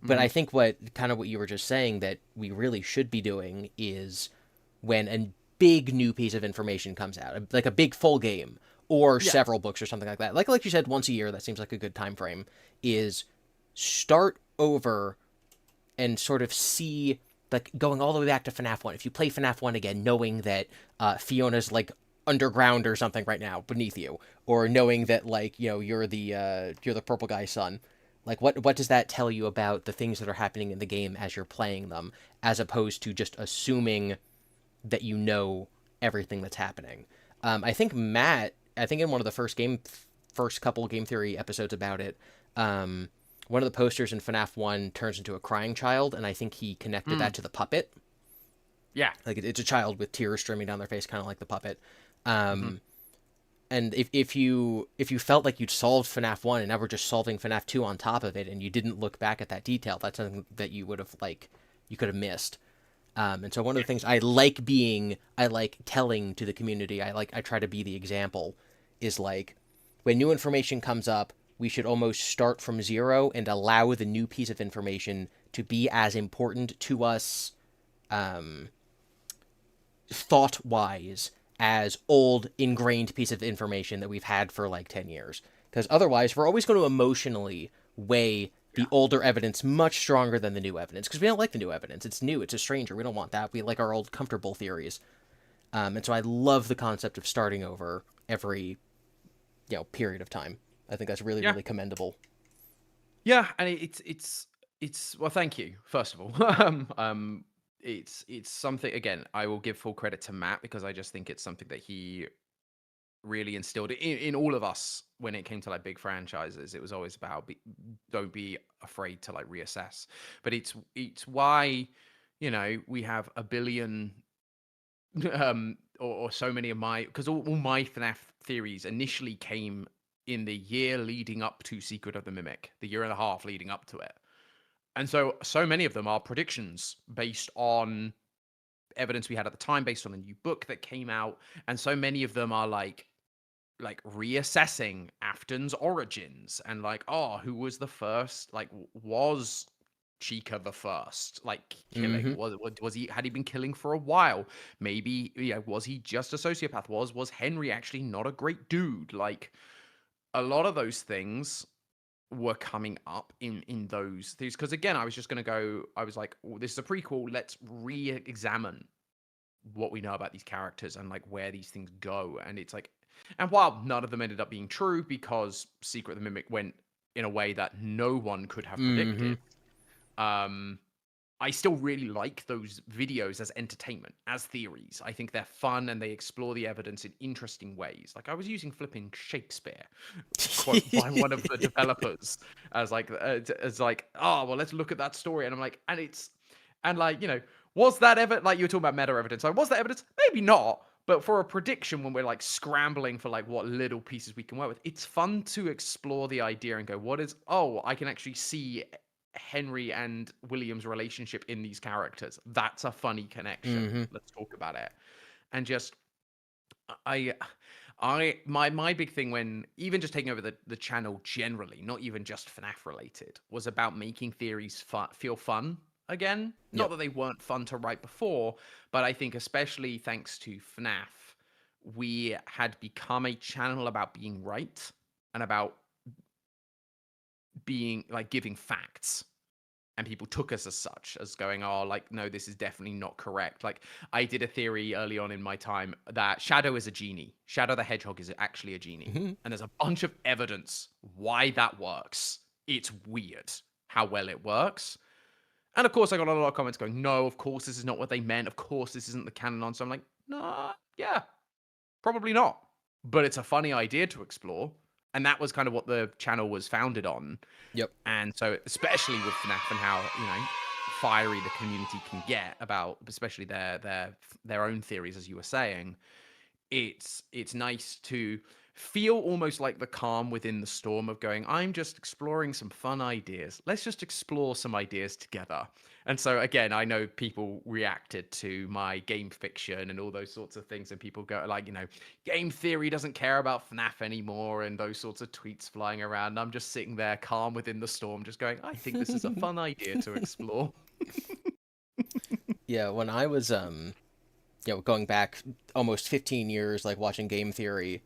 But I think what you were just saying that we really should be doing is when a big new piece of information comes out, like a big full game or several books or something like that. Like you said, once a year, that seems like a good time frame, is start over and sort of see, like, going all the way back to FNAF 1. If you play FNAF 1 again, knowing that Fiona's like underground or something right now beneath you, or knowing that like, you're the purple guy's son. Like, what does that tell you about the things that are happening in the game as you're playing them, as opposed to just assuming that you know everything that's happening? I think Matt, in one of the first couple game theory episodes about it, one of the posters in FNAF 1 turns into a crying child, and I think he connected that to the puppet. Yeah. Like, it's a child with tears streaming down their face, kind of like the puppet. And if you felt like you'd solved FNAF 1 and now we're just solving FNAF 2 on top of it, and you didn't look back at that detail, that's something that you would have you could have missed. And so one of the things I like telling to the community, I try to be the example, is like, when new information comes up, we should almost start from zero and allow the new piece of information to be as important to us, thought-wise, as old, ingrained piece of information that we've had for like 10 years. Because otherwise, we're always going to emotionally weigh the older evidence much stronger than the new evidence, because we don't like the new evidence. It's new. It's a stranger. We don't want that. We like our old comfortable theories. And so I love the concept of starting over every, period of time. I think that's really, really commendable. Yeah, and it's well, thank you, first of all. It's something, again, I will give full credit to Matt, because I just think it's something that he really instilled in all of us when it came to like big franchises. It was always about don't be afraid to like reassess. But it's why we have a billion or so many of my, because all my FNAF theories initially came in the year leading up to Secret of the Mimic, the year and a half leading up to it. And so many of them are predictions based on evidence we had at the time, based on a new book that came out. And so many of them are like reassessing Afton's origins and like, oh, who was the first? Like, was Chica the first? Like, killing? Was he, had he been killing for a while? Maybe, was he just a sociopath? Was Henry actually not a great dude? Like, a lot of those things were coming up in those things, because again, I was like, oh, this is a prequel, let's re-examine what we know about these characters and like where these things go. And it's like, and while none of them ended up being true, because Secret of the Mimic went in a way that no one could have predicted, I still really like those videos as entertainment, as theories. I think they're fun and they explore the evidence in interesting ways. Like, I was using flipping Shakespeare quote by one of the developers as like, oh, well, let's look at that story. And I'm like, was that ever, like, you were talking about meta evidence. Like, was that evidence? Maybe not. But for a prediction, when we're like scrambling for like what little pieces we can work with, it's fun to explore the idea and go, what is, oh, I can actually see Henry and William's relationship in these characters. That's a funny connection. Mm-hmm. Let's talk about it. And just, I, my big thing when even just taking over the channel generally, not even just FNAF related, was about making theories feel fun again. Not Yep. that they weren't fun to write before, but I think especially thanks to FNAF, we had become a channel about being right and about being like giving facts. And people took us as such, as going, oh, like, no, this is definitely not correct. Like, I did a theory early on in my time that Shadow is a genie. Shadow the Hedgehog is actually a genie. Mm-hmm. And there's a bunch of evidence why that works. It's weird how well it works. And of course, I got a lot of comments going, no, of course, this is not what they meant. Of course, this isn't the canon. So I'm like, nah, yeah, probably not. But it's a funny idea to explore. And that was kind of what the channel was founded on. Yep. And so, especially with FNAF and how, fiery the community can get about, especially their own theories, as you were saying, it's nice to feel almost like the calm within the storm of going, I'm just exploring some fun ideas. Let's just explore some ideas together. And so again, I know people reacted to my game fiction and all those sorts of things, and people go like, game theory doesn't care about FNAF anymore, and those sorts of tweets flying around. And I'm just sitting there calm within the storm, just going, I think this is a fun idea to explore. Yeah, when I was going back almost 15 years, like watching game theory,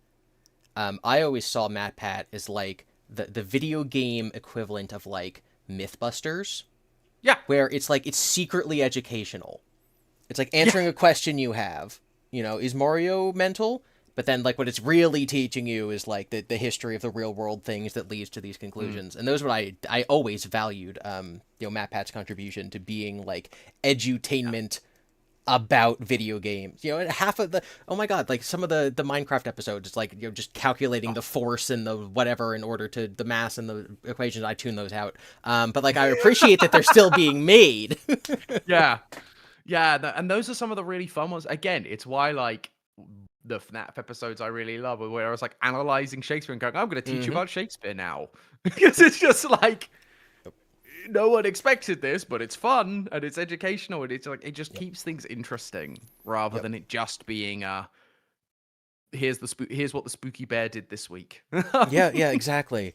I always saw MatPat as like the video game equivalent of like Mythbusters. Yeah. Where it's like it's secretly educational. It's like answering a question you have. Is Mario mental? But then like what it's really teaching you is like the history of the real world things that leads to these conclusions. And those are what I always valued MatPat's contribution to being like edutainment about video games. Half of the, oh my god, like some of the Minecraft episodes, it's like just calculating the force and the whatever in order to the mass and the equations. I tune those out, but like I appreciate that they're still being made. Yeah. And those are some of the really fun ones. Again, it's why like the FNAF episodes I really love, where I was like analyzing Shakespeare and going, I'm going to teach you about Shakespeare now. Because it's just like, no one expected this, but it's fun and it's educational, and it's like it just keeps things interesting rather than it just being here's what the spooky bear did this week. Yeah, exactly.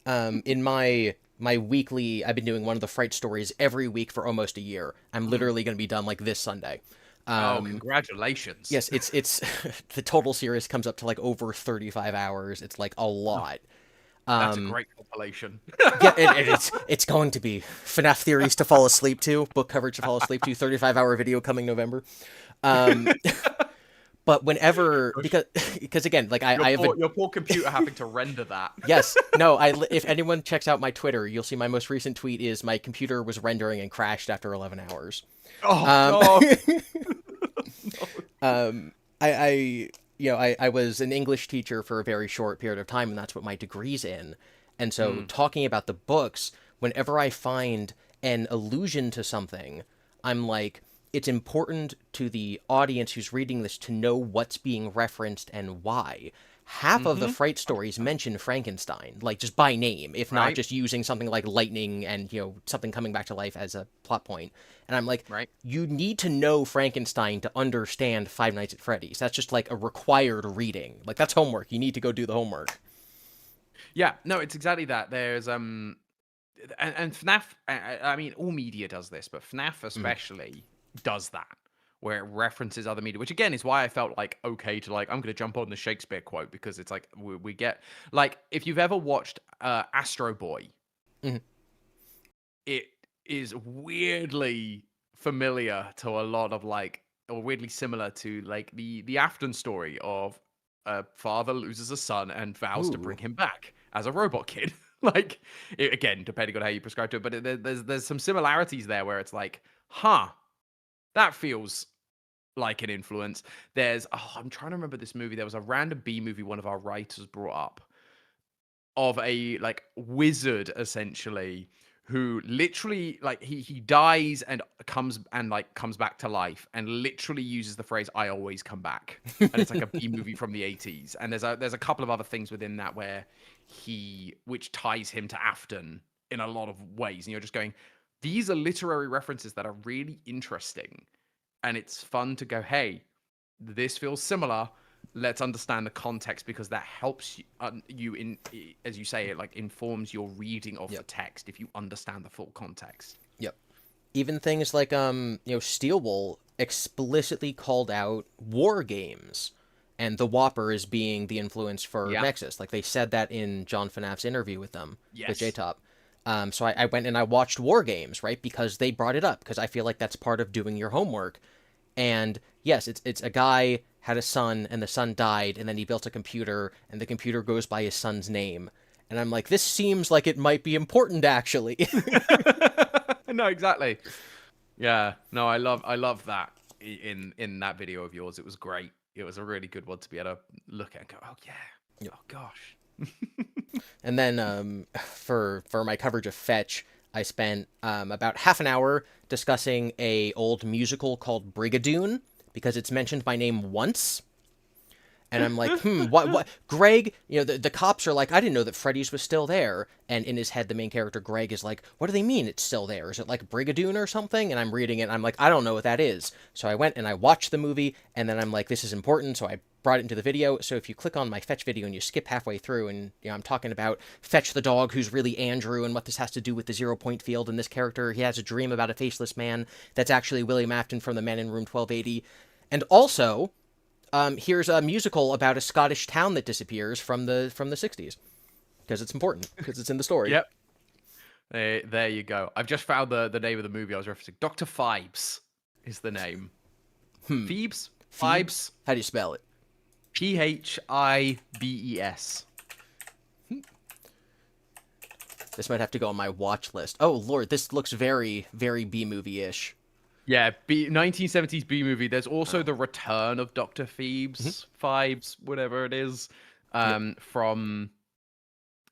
In my weekly, I've been doing one of the Fright stories every week for almost a year. I'm literally going to be done like this Sunday. Congratulations. Yes, it's the total series comes up to like over 35 hours. It's like a lot. That's a great compilation. Yeah, it's going to be FNAF theories to fall asleep to, book coverage to fall asleep to, 35-hour video coming November. But whenever, because again, like I have your poor computer having to render that. Yes, no, if anyone checks out my Twitter, you'll see my most recent tweet is my computer was rendering and crashed after 11 hours. Oh no. I was an English teacher for a very short period of time, and that's what my degree's in. And so talking about the books, whenever I find an allusion to something, I'm like, it's important to the audience who's reading this to know what's being referenced and why. Half of the Fright stories mention Frankenstein, like just by name, if not just using something like lightning and, something coming back to life as a plot point. And I'm like, you need to know Frankenstein to understand Five Nights at Freddy's. That's just like a required reading. Like that's homework. You need to go do the homework. Yeah, no, it's exactly that. There's and FNAF, I mean, all media does this, but FNAF especially does that, where it references other media, which again is why I felt like okay to like, I'm going to jump on the Shakespeare quote, because it's like we get, like, if you've ever watched Astro Boy, it is weirdly familiar to a lot of like, or weirdly similar to like the Afton story of a father loses a son and vows to bring him back as a robot kid. Like, again, depending on how you prescribe to it, but there's some similarities there where it's like, that feels like an influence. There's, I'm trying to remember this movie. There was a random B movie one of our writers brought up of a like wizard essentially who literally like he dies and comes back to life and literally uses the phrase "I always come back," and it's like a B movie from the 80s. And there's a couple of other things within that where which ties him to Afton in a lot of ways, and you're just going, these are literary references that are really interesting, and it's fun to go, hey, this feels similar. Let's understand the context, because that helps you in, as you say, it like informs your reading of the text if you understand the full context. Yep. Even things like Steelwool explicitly called out war games, and the Whopper as being the influence for Nexus. Like they said that in John FNAF's interview with them, with J-Top. So I went and I watched war games, right? Because they brought it up, because I feel like that's part of doing your homework. And yes, it's a guy had a son, and the son died, and then he built a computer, and the computer goes by his son's name. And I'm like, this seems like it might be important, actually. No, exactly. Yeah, no, I love that in that video of yours. It was great. It was a really good one to be able to look at and go, oh yeah, oh gosh. And then for my coverage of Fetch, I spent about half an hour discussing a old musical called Brigadoon, because it's mentioned by name once. And I'm like, what? Greg, the cops are like, I didn't know that Freddy's was still there. And in his head, the main character, Greg, is like, what do they mean it's still there? Is it like Brigadoon or something? And I'm reading it, and I'm like, I don't know what that is. So I went and I watched the movie, and then I'm like, this is important, so I brought it into the video. So if you click on my Fetch video and you skip halfway through, and I'm talking about Fetch the dog, who's really Andrew, and what this has to do with the 0 point field, and this character, he has a dream about a faceless man that's actually William Afton from The Men in Room 1280. And also, here's a musical about a Scottish town that disappears from the 60s, because it's important, because it's in the story. Yep. There you go. I've just found the name of the movie I was referencing. Dr. Phibes is the name. Phoebes? Phibes? How do you spell it? Phibes. This might have to go on my watch list. Oh, Lord, this looks very, very B-movie-ish. Yeah, 1970s B movie. There's also the return of Dr. Phoebes, Phibes, whatever it is, from.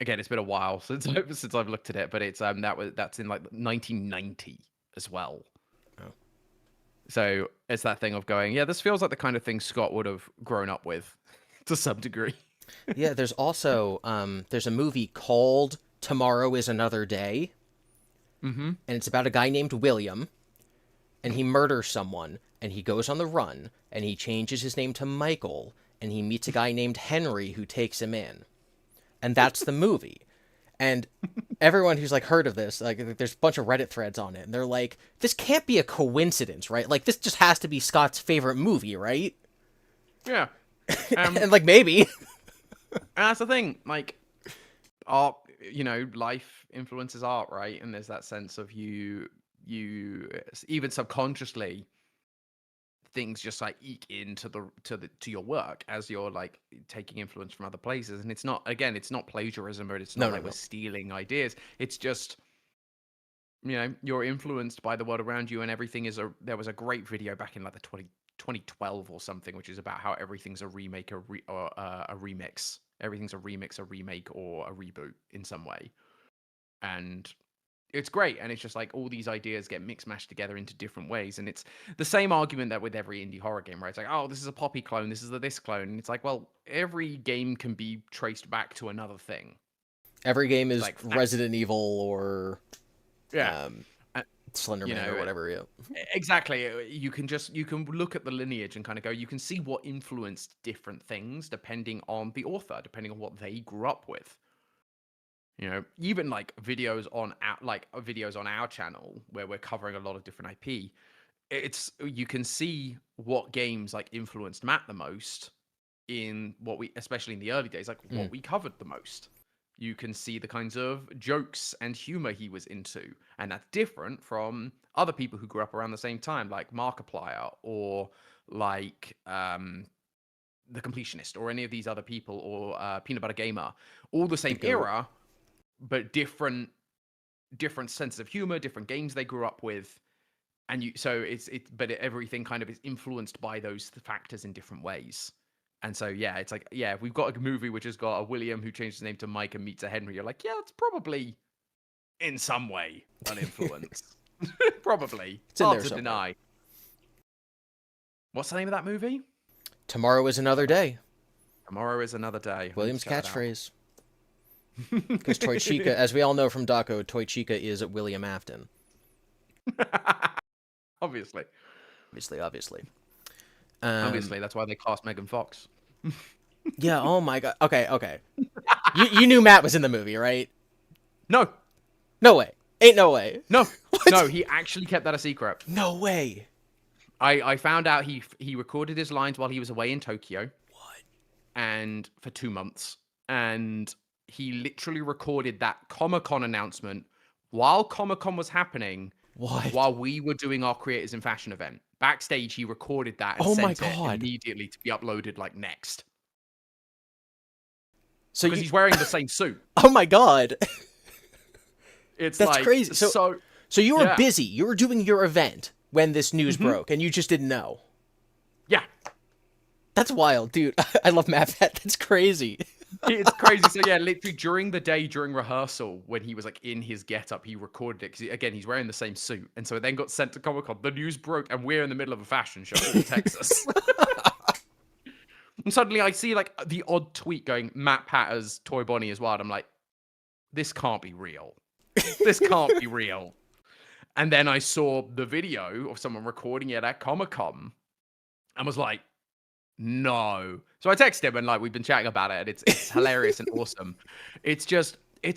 Again, it's been a while since I've looked at it, but it's that's in like 1990 as well. Oh. So it's that thing of going, yeah, this feels like the kind of thing Scott would have grown up with, to some degree. Yeah, there's also there's a movie called Tomorrow is Another Day, and it's about a guy named William. And he murders someone, and he goes on the run, and he changes his name to Michael, and he meets a guy named Henry who takes him in. And that's the movie. And everyone who's, like, heard of this, like, there's a bunch of Reddit threads on it, and they're like, this can't be a coincidence, right? Like, this just has to be Scott's favorite movie, right? Yeah. And, like, maybe. And that's the thing, like, art, life influences art, right? And there's that sense of you even subconsciously, things just like eke into to your work as you're like taking influence from other places. And it's not plagiarism, or it's not we're stealing ideas. It's just you're influenced by the world around you, and everything is there was a great video back in like the 2012 or something, which is about how everything's a remake or a remix. Everything's a remix, a remake, or a reboot in some way. And it's great, and it's just like all these ideas get mashed together into different ways, and it's the same argument that with every indie horror game, right? It's like, oh, this is a Poppy clone, this is this clone, and it's like, well, every game can be traced back to another thing. Every game is like Resident Evil or Slenderman or whatever. Yeah, exactly. You can look at the lineage and kind of go, you can see what influenced different things depending on the author, depending on what they grew up with. Even like videos on our channel where we're covering a lot of different IP, you can see what games like influenced Matt the most in especially in the early days, like what we covered the most. You can see the kinds of jokes and humor he was into, and that's different from other people who grew up around the same time, like Markiplier or like The Completionist or any of these other people, or Peanut Butter Gamer, all the same era, but different sense of humor, different games they grew up with, and but everything kind of is influenced by those factors in different ways. And so it's like, we've got a movie which has got a William who changed his name to Mike and meets a Henry. You're like, yeah, it's probably in some way an influence. Probably. It's in Hard there to somewhere. deny. What's the name of that movie? Tomorrow is another day. Tomorrow is another day. William's catchphrase. Because Toy Chica, as we all know from Daco, Toy Chica is William Afton. Obviously. Obviously. Obviously, that's why they cast Megan Fox. Yeah, oh my god. Okay. You knew Matt was in the movie, right? No. No way. Ain't no way. No. What? No, he actually kept that a secret. No way. I found out he recorded his lines while he was away in Tokyo. What? And for 2 months. And he literally recorded that Comic-Con announcement while Comic-Con was happening. What? While we were doing our Creators in Fashion event. Backstage, he recorded that and Oh my sent it God. immediately to be uploaded like next. So Because he's wearing the same suit. Oh my god. It's That's like, crazy. So you were yeah. busy. You were doing your event when this news broke, and you just didn't know. Yeah. That's wild, dude. I love Matt. That's crazy. It's crazy. So yeah, literally during the day, during rehearsal, when he was like in his getup, he recorded it. Because again, he's wearing the same suit. And so it then got sent to Comic-Con. The news broke and we're in the middle of a fashion show in Texas. And suddenly I see like the odd tweet going, Matt Patter's Toy Bonnie is wild. I'm like, this can't be real. This can't be real. And then I saw the video of someone recording it at Comic-Con and was like, no. So I texted him and like we've been chatting about it and it's hilarious and awesome. It's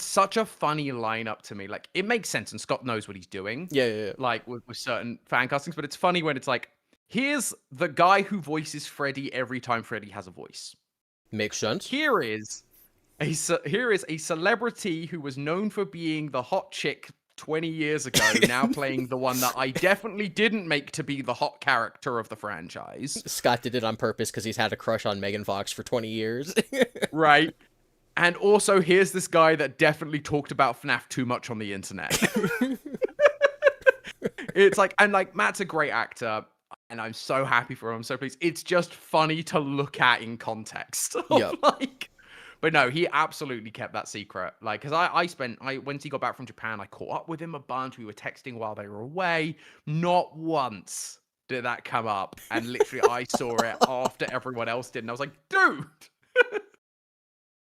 such a funny lineup to me. Like it makes sense and Scott knows what he's doing. Yeah. Like with certain fan castings, but it's funny when it's like, here's the guy who voices Freddy every time Freddy has a voice. Makes sense. Here is a celebrity who was known for being the hot chick 20 years ago, now playing the one that I definitely didn't make to be the hot character of the franchise. Scott did it on purpose because he's had a crush on Megan Fox for 20 years. Right. And also, here's this guy that definitely talked about FNAF too much on the internet. It's like, and like, Matt's a great actor, and I'm so happy for him. I'm so pleased. It's just funny to look at in context. Yep. Like, but no, he absolutely kept that secret. Like, because once he got back from Japan, I caught up with him a bunch. We were texting while they were away. Not once did that come up. And literally, I saw it after everyone else did. And I was like, dude,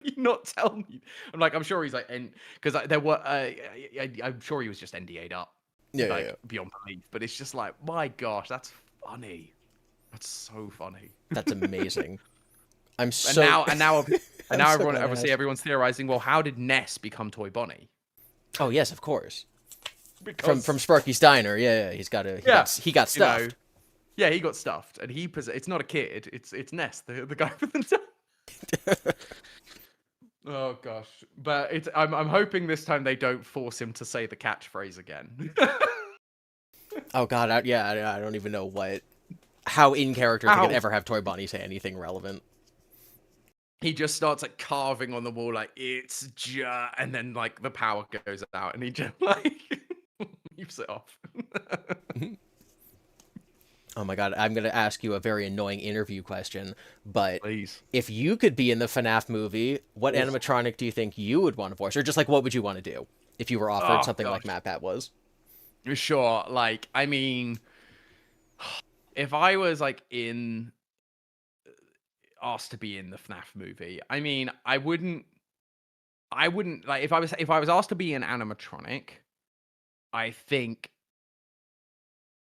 you not tell me. I'm like, I'm sure he's like, because there were, I'm sure he was just NDA'd up. Yeah. Beyond belief. But it's just like, my gosh, that's funny. That's so funny. That's amazing. And now so everyone's theorizing, well, how did Ness become Toy Bonnie? Oh yes, of course. Because From Sparky's Diner, yeah, he got stuffed. You know, yeah, he got stuffed, and it's not a kid, it's Ness, the guy with the Oh gosh, but I'm hoping this time they don't force him to say the catchphrase again. Oh god, I don't even know how in character they could ever have Toy Bonnie say anything relevant. He just starts like carving on the wall, like it's and then like the power goes out, and he just like leaves it off. Oh my god, I'm gonna ask you a very annoying interview question, but Please. If you could be in the FNAF movie, what animatronic do you think you would want to voice, or just like what would you want to do if you were offered something like Matt Pat was? Sure, like I mean, if I was like asked to be in the FNAF movie, I mean, I wouldn't like if I was asked to be an animatronic, I think.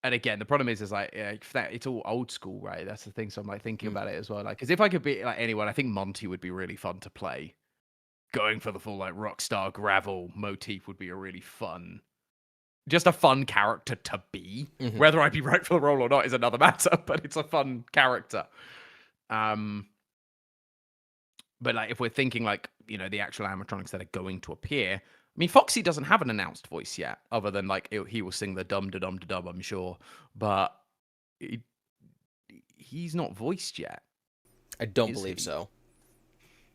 And again, the problem is like it's all old school, right? That's the thing. So I'm like thinking about it as well. Like, because if I could be like anyone, I think Monty would be really fun to play. Going for the full like Rockstar Gravel motif would be a really fun, just a fun character to be. Mm-hmm. Whether I'd be right for the role or not is another matter, but it's a fun character. But like if we're thinking like, you know, the actual animatronics that are going to appear, I mean, Foxy doesn't have an announced voice yet, other than like he will sing the dum da dum da dum, I'm sure, but he's not voiced yet. I don't believe so.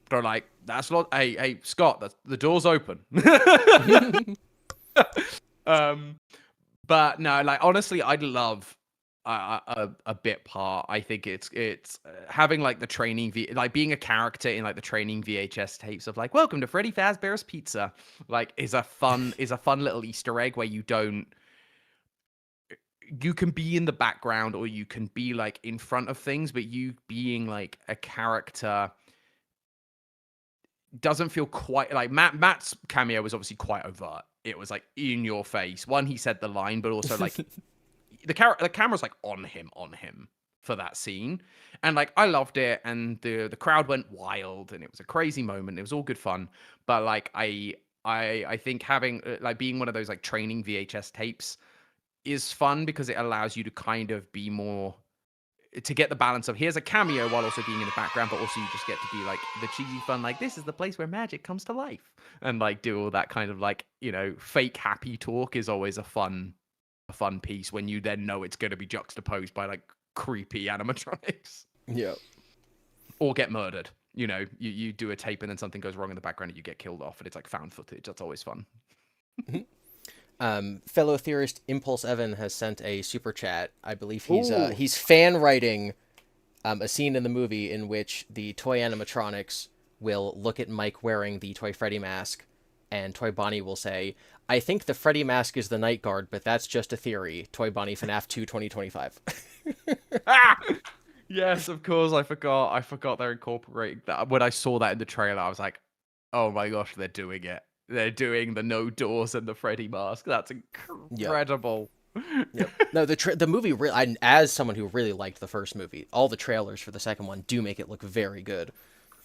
They're like, that's a lot. Hey, Scott, the door's open. But no, like honestly, I'd love a bit part. I think it's having like the training like being a character in like the training VHS tapes of like welcome to Freddy Fazbear's Pizza, like is a fun little Easter egg where you can be in the background or you can be like in front of things, but you being like a character doesn't feel quite like Matt's cameo was obviously quite overt. It was like in your face. One, he said the line, but also like the camera's like on him for that scene, and like I loved it, and the crowd went wild, and it was a crazy moment. It was all good fun, but like I think having like being one of those like training VHS tapes is fun because it allows you to kind of be more to get the balance of here's a cameo while also being in the background, but also you just get to be like the cheesy fun, like this is the place where magic comes to life, and like do all that kind of like fake happy talk is always a fun piece when you then know it's going to be juxtaposed by like creepy animatronics. Yeah. Or get murdered. You do a tape and then something goes wrong in the background and you get killed off, and it's like found footage. That's always fun. Fellow theorist Impulse Evan has sent a super chat. I believe he's fan writing a scene in the movie in which the toy animatronics will look at Mike wearing the Toy Freddy mask, and Toy Bonnie will say, "I think the Freddy mask is the night guard, but that's just a theory." Toy Bonnie FNAF 2 2025. Yes, of course. I forgot they're incorporating that. When I saw that in the trailer, I was like, oh my gosh, they're doing it. They're doing the no doors and the Freddy mask. That's incredible. Yep. No, the movie, as someone who really liked the first movie, all the trailers for the second one do make it look very good.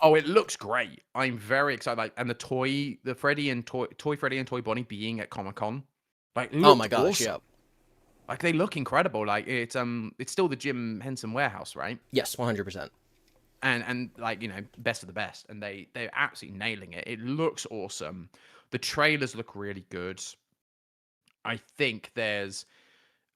Oh, it looks great. I'm very excited. Like, and the Freddy and Toy Freddy and Toy Bonnie being at Comic-Con, like, Oh my gosh, awesome. yeah. Like, they look incredible. Like, it's still the Jim Henson warehouse, right? Yes, 100%. And like, best of the best, and they're absolutely nailing it. It looks awesome. The trailers look really good. I think there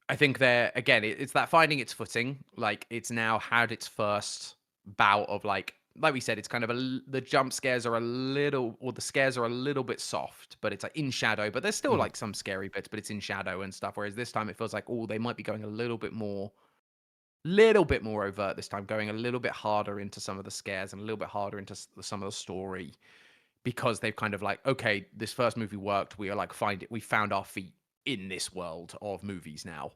again, it's that finding its footing. Like, it's now had its first bout of like we said, it's kind of the jump scares are a little, or the scares are a little bit soft, but it's like in shadow. But there's still like some scary bits, but it's in shadow and stuff. Whereas this time it feels like, oh, they might be going a little bit more overt this time, going a little bit harder into some of the scares and a little bit harder into some of the story, because they've kind of like, okay, this first movie worked. We are like, we found our feet in this world of movies now.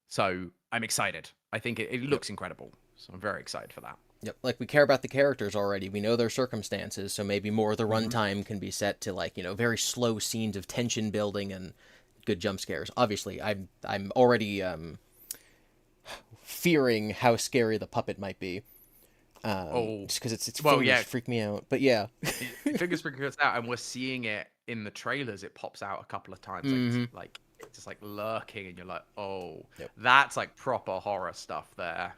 So I'm excited. I think it looks incredible. So I'm very excited for that. Yep. Like, we care about the characters already. We know their circumstances, so maybe more of the runtime can be set to like, very slow scenes of tension building and good jump scares. Obviously, I'm already fearing how scary the puppet might be. Just because its fingers freak me out. But yeah. Fingers freak us out, and we're seeing it in the trailers. It pops out a couple of times. Like it's just like lurking, and you're like, oh, that's like proper horror stuff there.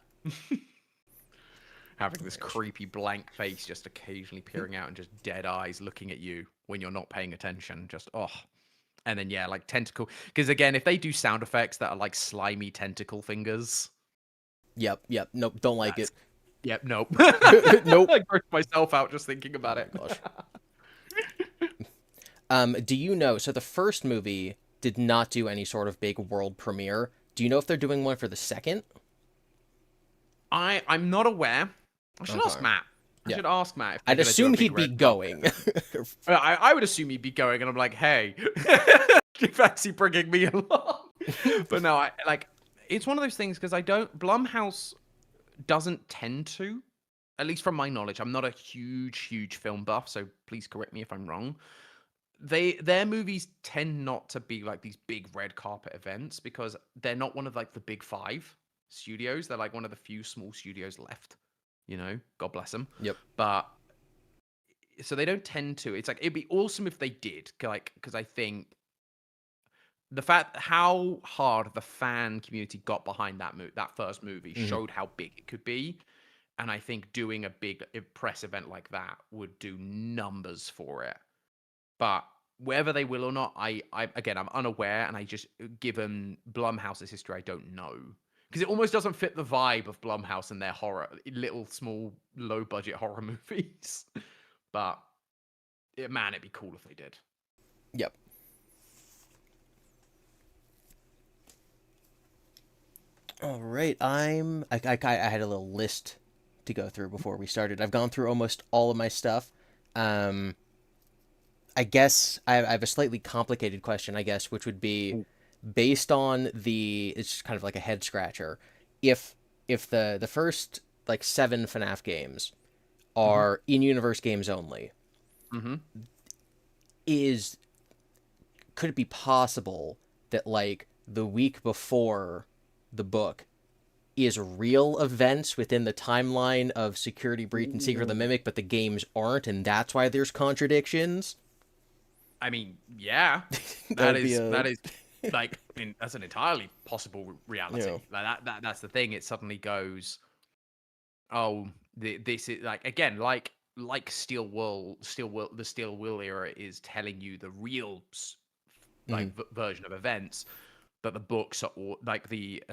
Having this creepy blank face just occasionally peering out and just dead eyes looking at you when you're not paying attention. Just, oh. And then, yeah, like tentacle. Because again, if they do sound effects that are like slimy tentacle fingers. Yep. Nope. Don't like it. Yep. Nope. Nope. I grossed myself out just thinking about it. Gosh. Do you know? So the first movie did not do any sort of big world premiere. Do you know if they're doing one for the second? I'm not aware. I should ask Matt. I should ask Matt. If I'd assume he'd be going. I would assume he'd be going, and I'm like, hey, do you fancy bringing me along? But no, it's one of those things because Blumhouse doesn't tend to, at least from my knowledge. I'm not a huge film buff, so please correct me if I'm wrong. Their movies tend not to be like these big red carpet events because they're not one of like the big 5 studios. They're like one of the few small studios left. God bless them. Yep. But so they don't tend to. It's like it'd be awesome if they did, like, because I think the fact how hard the fan community got behind that first movie showed how big it could be, and I think doing a big press event like that would do numbers for it. But whether they will or not, I'm unaware, and I just, given Blumhouse's history, I don't know. Because it almost doesn't fit the vibe of Blumhouse and their little, small, low-budget horror movies. But, man, it'd be cool if they did. Yep. All right, I had a little list to go through before we started. I've gone through almost all of my stuff. Um, I guess I have a slightly complicated question, I guess, which would be Ooh. based on the, it's kind of like a head scratcher. If the first like 7 FNAF games Hmm. are in-universe games only, Hmm. is could it be possible that like the week before the book is real events within the timeline of Security Breach and Secret of the Ooh. Mimic, but the games aren't, and that's why there's contradictions? I mean, yeah, That would be that a, is like, I mean, that's an entirely possible you know, reality. Like that's the thing. It suddenly goes, oh, this is like again, like the Steel Wool era is telling you the real mhm. version of events, but the books are all like the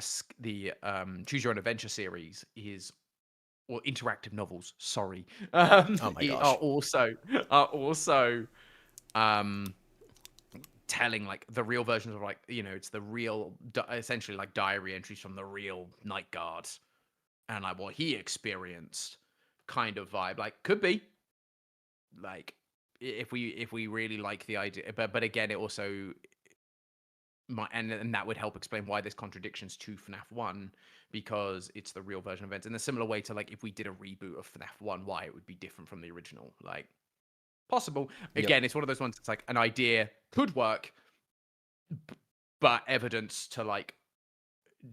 Choose Your Own Adventure series is, or interactive novels, sorry, Oh my are gosh. also um telling like the real versions of, like, it's the real essentially like diary entries from the real night guard and like what he experienced kind of vibe. Like, could be like, if we really like the idea, but again, it also might, and that would help explain why there's contradictions to FNAF 1, because it's the real version of events in a similar way to like if we did a reboot of FNAF 1, why it would be different from the original. Like, possible. Yep. Again, it's one of those ones that's like an idea could work, but evidence to like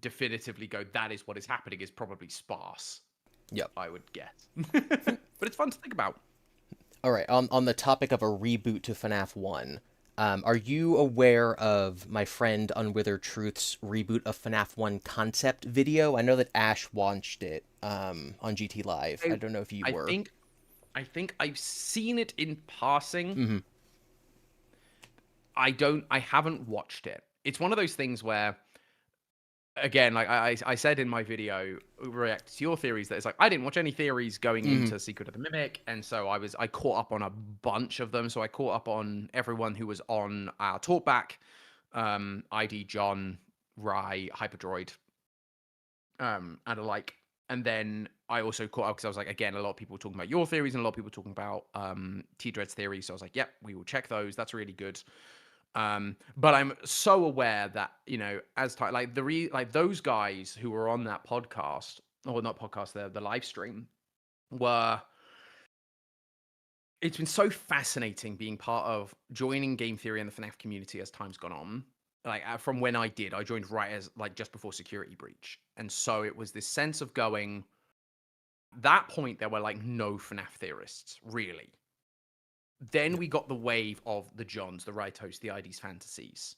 definitively go that is what is happening is probably sparse, Yep. I would guess. But it's fun to think about. All right. On the topic of a reboot to FNAF 1, are you aware of my friend Unwithered Truth's reboot of FNAF 1 concept video? I know that Ash watched it on GT Live. I I, don't know if you I were. think I think I've seen it in passing. Mm-hmm. I haven't watched it. It's one of those things where, again, like I said in my video, react to your theories, that it's like I didn't watch any theories going Mm-hmm. into Secret of the Mimic, and so I caught up on a bunch of them. So I caught up on everyone who was on our talkback, ID John, Rye, Hyperdroid, and alike. And then I also caught up because I was like, again, a lot of people talking about your theories and a lot of people talking about T Dread's theories. So I was like, yep, we will check those. That's really good. But I'm so aware that, as like like those guys who were on that podcast, or not podcast, the live stream, were, it's been so fascinating being part of joining game theory and the FNAF community as time's gone on. Like, from when I joined right as like just before Security Breach, and so it was this sense of going. That point, there were like no FNAF theorists really. Then Yep. we got the wave of the Johns, the Rightos, the IDs, fantasies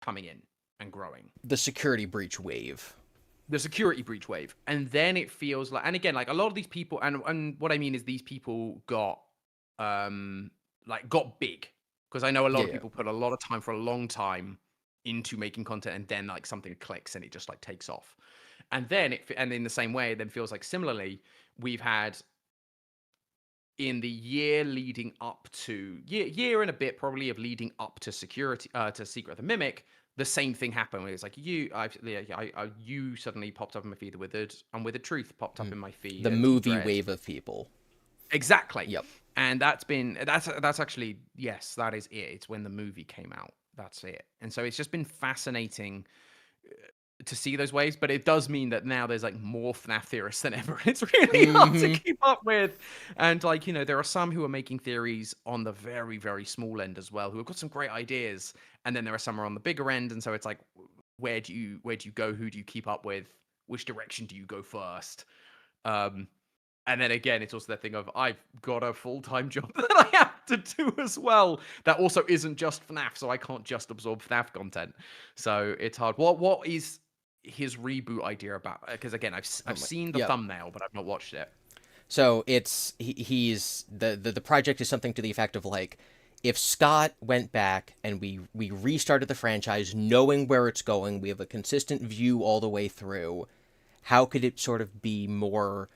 coming in and growing. The Security Breach wave. The Security Breach wave, and then it feels like, and again, like a lot of these people, and what I mean is these people got got big, because I know a lot Yeah, of yeah. people put a lot of time for a long time into making content, and then like something clicks and it just like takes off. And then and in the same way, it then feels like similarly we've had, in the year leading up to year and a bit probably of leading up to Secret of the Mimic, the same thing happened where it's like you suddenly popped up in my feed, the Truth popped up Mhm. in my feed, The and T movie Dread. wave of people. Exactly. Yep. And that's actually, yes, that is it. It's when the movie came out. That's it. And so it's just been fascinating to see those waves, but it does mean that now there's like more FNAF theorists than ever. It's really hard to Mm-hmm. keep up with. And like, there are some who are making theories on the very, very small end as well, who have got some great ideas. And then there are some who are on the bigger end. And so it's like, where do you go? Who do you keep up with? Which direction do you go first? Um, and then again, it's also that thing of, I've got a full-time job that I have to do as well. That also isn't just FNAF, so I can't just absorb FNAF content. So it's hard. What is his reboot idea about? Because again, Oh I've my. seen the Yep. thumbnail, but I've not watched it. So he's the project is something to the effect of like, if Scott went back and we restarted the franchise knowing where it's going, we have a consistent view all the way through. How could it sort of be more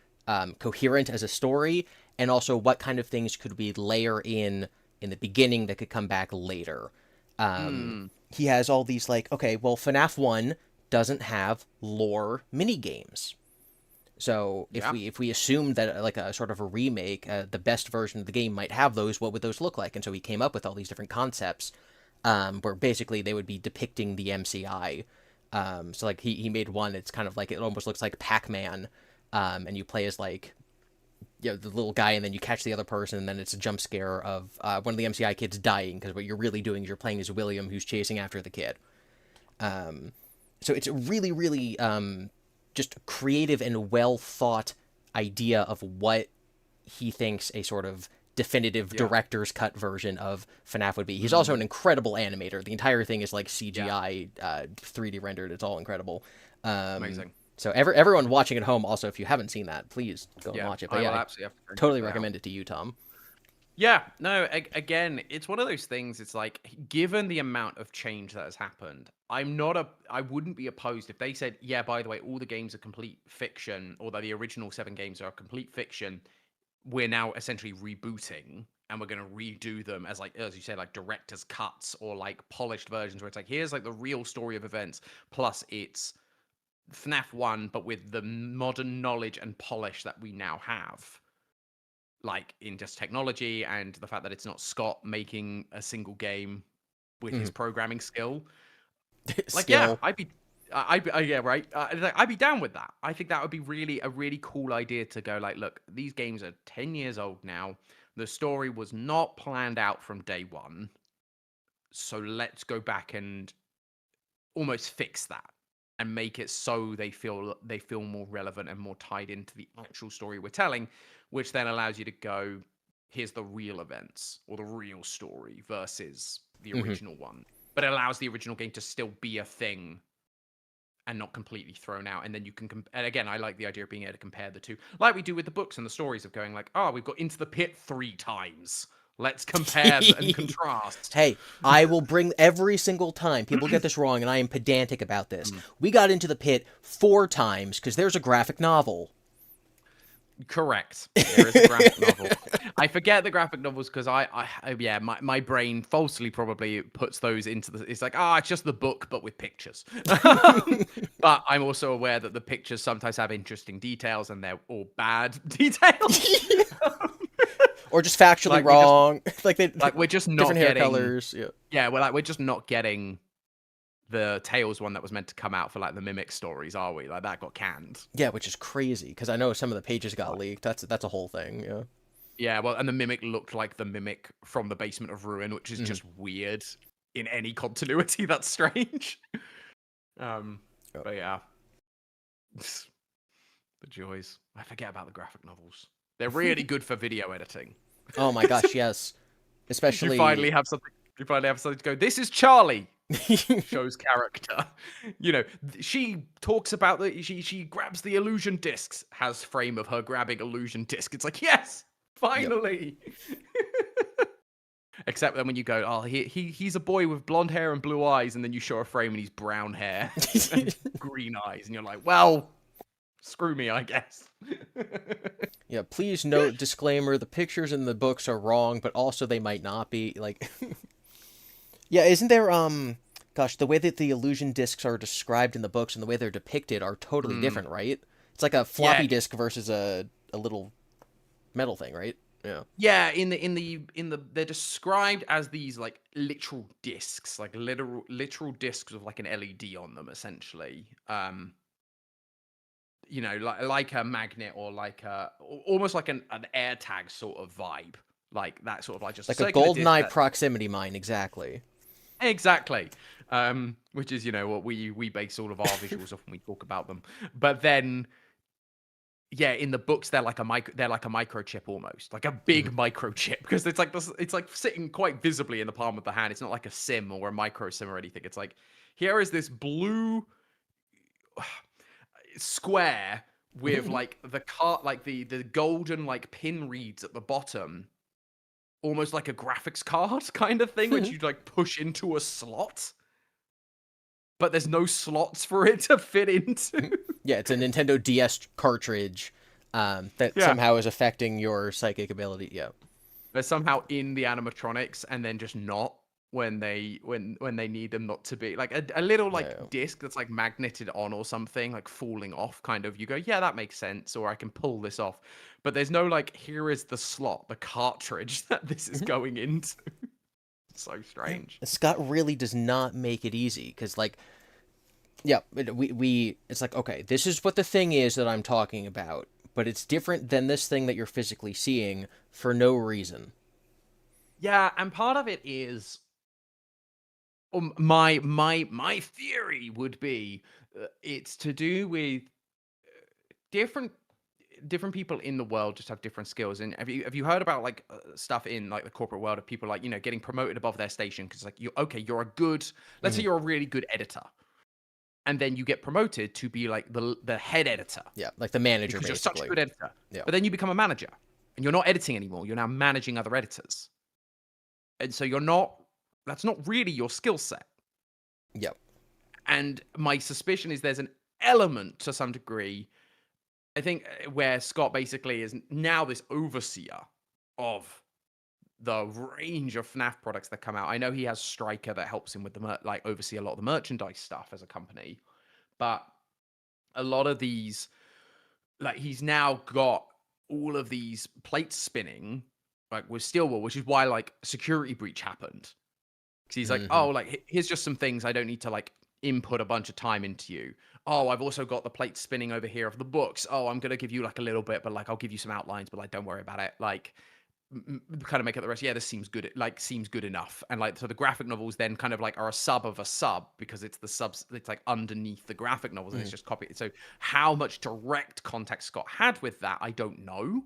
coherent as a story, and also what kind of things could we layer in the beginning that could come back later? Hmm. He has all these like, okay, well, FNAF 1 doesn't have lore mini games. So if we assumed that like a sort of a remake, the best version of the game might have those, what would those look like? And so he came up with all these different concepts, where basically they would be depicting the MCI. So like he made one. It's kind of like, it almost looks like Pac-Man, and you play as like, you know, the little guy, and then you catch the other person, and then it's a jump scare of one of the MCI kids dying, because what you're really doing is you're playing as William, who's chasing after the kid. So it's a really, really just creative and well thought idea of what he thinks a sort of definitive director's cut version of FNAF would be. He's also an incredible animator. The entire thing is like CGI, 3D rendered. It's all incredible. Amazing. So everyone watching at home, also, if you haven't seen that, please go and watch it. But I yeah, will absolutely have to totally recommend it to you, Tom. Yeah, no, again, it's one of those things. It's like, given the amount of change that has happened, I wouldn't be opposed if they said, yeah, by the way, all the games are complete fiction, or that the original 7 games are complete fiction. We're now essentially rebooting, and we're going to redo them as, like, as you say, like director's cuts, or like polished versions where it's like, here's like the real story of events, plus it's FNAF 1, but with the modern knowledge and polish that we now have. Like, in just technology and the fact that it's not Scott making a single game with his programming skill. Like, yeah, I'd be down with that. I think that would be a really cool idea to go like, look, these games are 10 years old now. The story was not planned out from day one. So let's go back and almost fix that and make it so they feel more relevant and more tied into the actual story we're telling, which then allows you to go, here's the real events or the real story versus the original one. But it allows the original game to still be a thing and not completely thrown out. And then you can, and again, I like the idea of being able to compare the two, like we do with the books and the stories, of going like, oh, we've got Into the Pit 3 times. Let's compare and contrast. Hey, I will bring every single time. People get this wrong, and I am pedantic about this. We got Into the Pit 4 times because there's a graphic novel. Correct. There is a graphic novel. I forget the graphic novels because my brain falsely probably puts those into the. It's like, it's just the book, but with pictures. But I'm also aware that the pictures sometimes have interesting details, and they're all bad details. Or just factually wrong. We're just not different hair getting colors. Yeah. We're just not getting the Tales one that was meant to come out for like the Mimic stories, are we? Like, that got canned. Yeah, which is crazy because I know some of the pages got leaked. That's a whole thing. Yeah. Yeah, well, and the Mimic looked like the Mimic from the Basement of Ruin, which is just weird in any continuity. That's strange. But yeah, the joys. I forget about the graphic novels. They're really good for video editing. Oh my gosh, yes. Especially you finally have something to go, this is Charlie. Show's character. You know, she talks about she grabs the illusion discs, has frame of her grabbing illusion disc. It's like, yes, finally. Yep. Except then when you go, he's a boy with blonde hair and blue eyes, and then you show a frame and he's brown hair and green eyes, and you're like, well, screw me, I guess. Yeah, please note, disclaimer, the pictures in the books are wrong, but also they might not be. Like, yeah, isn't there, gosh, the way that the illusion discs are described in the books and the way they're depicted are totally different, right? It's like a floppy disk versus a little metal thing, right? Yeah. Yeah, in the they're described as these like literal discs, like literal discs with like an LED on them, essentially. You know, like a magnet, or like almost like an air tag sort of vibe, like that sort of like just like a GoldenEye proximity mine, exactly. Exactly. Which is, you know, what we base all of our visuals off when we talk about them. But then, yeah, in the books they're like a microchip almost, like a big microchip, because it's like sitting quite visibly in the palm of the hand. It's not like a sim or a micro sim or anything. It's like, here is this blue square with like the golden like pin reeds at the bottom, almost like a graphics card kind of thing, which you like push into a slot, but there's no slots for it to fit into. Yeah, it's a Nintendo DS cartridge that somehow is affecting your psychic ability. Yeah, they're somehow in the animatronics and then just not. when they need them not to be. Like a little like Yeah. disc that's like magneted on or something, like falling off, kind of, you go, yeah, that makes sense, or I can pull this off. But there's no like, here is the slot, the cartridge that this is going into. So Yeah. strange. Scott really does not make it easy because, like, yeah, it's like, okay, this is what the thing is that I'm talking about, but it's different than this thing that you're physically seeing for no reason. Yeah, and part of it is, my theory would be, it's to do with different people in the world just have different skills. And have you heard about like stuff in like the corporate world of people, like, getting promoted above their station because, like, you're a good, let's say Hmm. you're a really good editor, and then you get promoted to be like the head editor Yeah, like the manager, because you're such a basically. good editor. Yeah. But then you become a manager and you're not editing anymore. You're now managing other editors. And so that's not really your skill set. Yep. And my suspicion is there's an element to some degree, I think, where Scott basically is now this overseer of the range of FNAF products that come out. I know he has Striker that helps him with like oversee a lot of the merchandise stuff as a company, but a lot of these, like, he's now got all of these plates spinning, like with Steelwall, which is why like security breach happened. Because he's like, Hmm. oh, like, here's just some things I don't need to like input a bunch of time into you. Oh, I've also got the plate spinning over here of the books. Oh, I'm gonna give you like a little bit, but like I'll give you some outlines, but like don't worry about it. Like, kind of make it the rest. Yeah, this seems good. Like, seems good enough. And like, so the graphic novels then kind of like are a sub of a sub because it's the subs. It's like underneath the graphic novels, and it's Hmm. just copied. So how much direct contact Scott had with that, I don't know.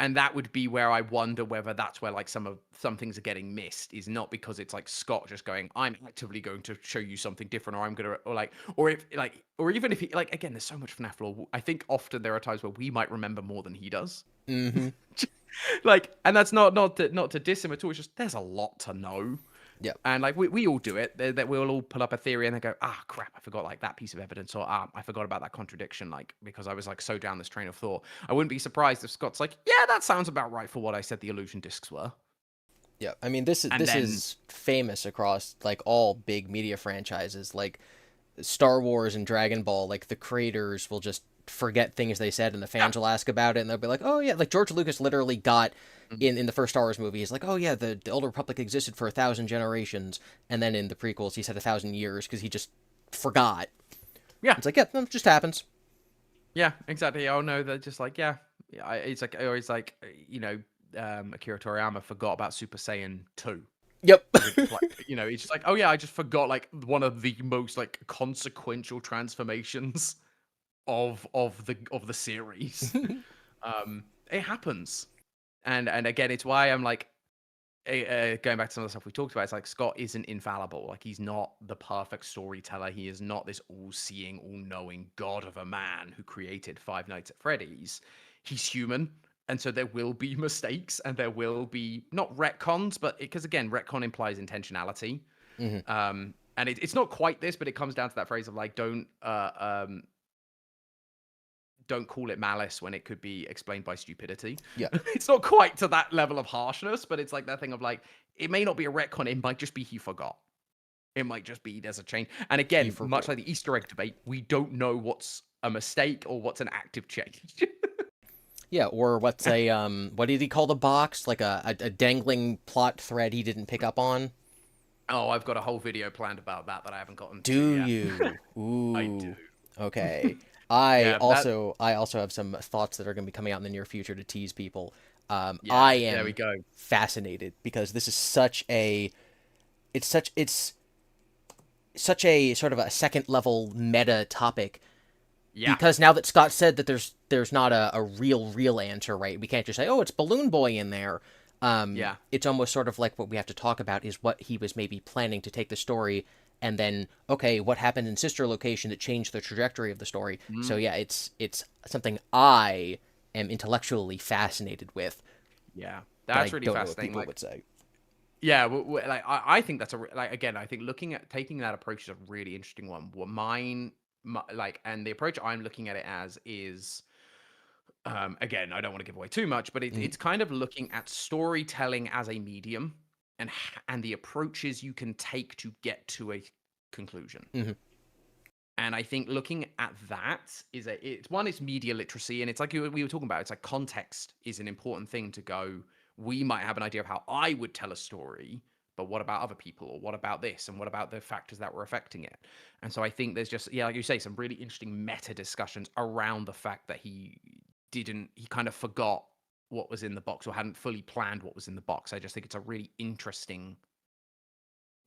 And that would be where I wonder whether that's where like some things are getting missed, is not because it's like Scott just going, I'm actively going to show you something different, or I'm gonna, or like, or if like, or even if he, like, again, there's so much FNAF lore. I think often there are times where we might remember more than he does. Hmm. Like, and that's not to diss him at all. It's just there's a lot to know. Yep. And like, we all do it. That we'll all pull up a theory and then go, ah, crap, I forgot like that piece of evidence, or I forgot about that contradiction, like, because I was like so down this train of thought. I wouldn't be surprised if Scott's like, yeah, that sounds about right for what I said the illusion discs were. Yeah, I mean, this is And this then, is famous across like all big media franchises, like Star Wars and Dragon Ball. Like the creators will just forget things they said, and the yeah, fans will ask about it, and they'll be like, "Oh yeah," like George Lucas literally got mhm, in the first Star Wars movie. He's like, "Oh yeah, the Old Republic existed for 1,000 generations," and then in the prequels he said 1,000 years because he just forgot. yeah, It's like, yeah, no, it just happens. yeah, exactly. Oh no, they're just like, yeah, it's like, or it's like, Akira Toriyama forgot about Super Saiyan 2. Yep. Because it just like, it's just like, oh yeah, I just forgot like one of the most like consequential transformations of the series. It happens. And again, it's why I'm like, going back to some of the stuff we talked about, it's like Scott isn't infallible. Like, he's not the perfect storyteller. He is not this all-seeing, all-knowing god of a man who created Five Nights at Freddy's. He's human, and so there will be mistakes, and there will be not retcons, but because again, retcon implies intentionality. Hmm. And it's not quite this, but it comes down to that phrase of like, don't call it malice when it could be explained by stupidity. Yeah, It's not quite to that level of harshness, but it's like that thing of like, it may not be a retcon, it might just be he forgot. It might just be there's a change. And he again, much forgot. like the Easter egg debate, we don't know what's a mistake or what's an active change. Yeah, or what's a what did he call the box? Like a dangling plot thread he didn't pick up on. Oh, I've got a whole video planned about that I haven't gotten to Do yet. you? I do. Ooh. Okay. I Yeah, that also I also have some thoughts that are going to be coming out in the near future to tease people. I yeah, there we am go. fascinated because this is it's such a sort of a second level meta topic Yeah. because now that Scott said that there's not a real answer, right? We can't just say, oh, it's Balloon Boy in there. Yeah. It's almost sort of like what we have to talk about is what he was maybe planning to take the story, and then okay, what happened in Sister Location that changed the trajectory of the story. So Mm, yeah, it's something I am intellectually fascinated with, yeah. but I That's really don't know what fascinating. people Like, would say. yeah, like, I think that's like, again, I think looking at taking that approach is a really interesting one. What like, and the approach I'm looking at it as is, again, I don't want to give away too much, but Mm, it's kind of looking at storytelling as a medium and the approaches you can take to get to a conclusion. Mm-hmm. And I think looking at that it's media literacy, and it's like we were talking about. It's like context is an important thing to go. We might have an idea of how I would tell a story, but what about other people, or what about this, and what about the factors that were affecting it? And so I think there's just, yeah, like you say, some really interesting meta discussions around the fact that he kind of forgot what was in the box, or hadn't fully planned what was in the box. I just think it's a really interesting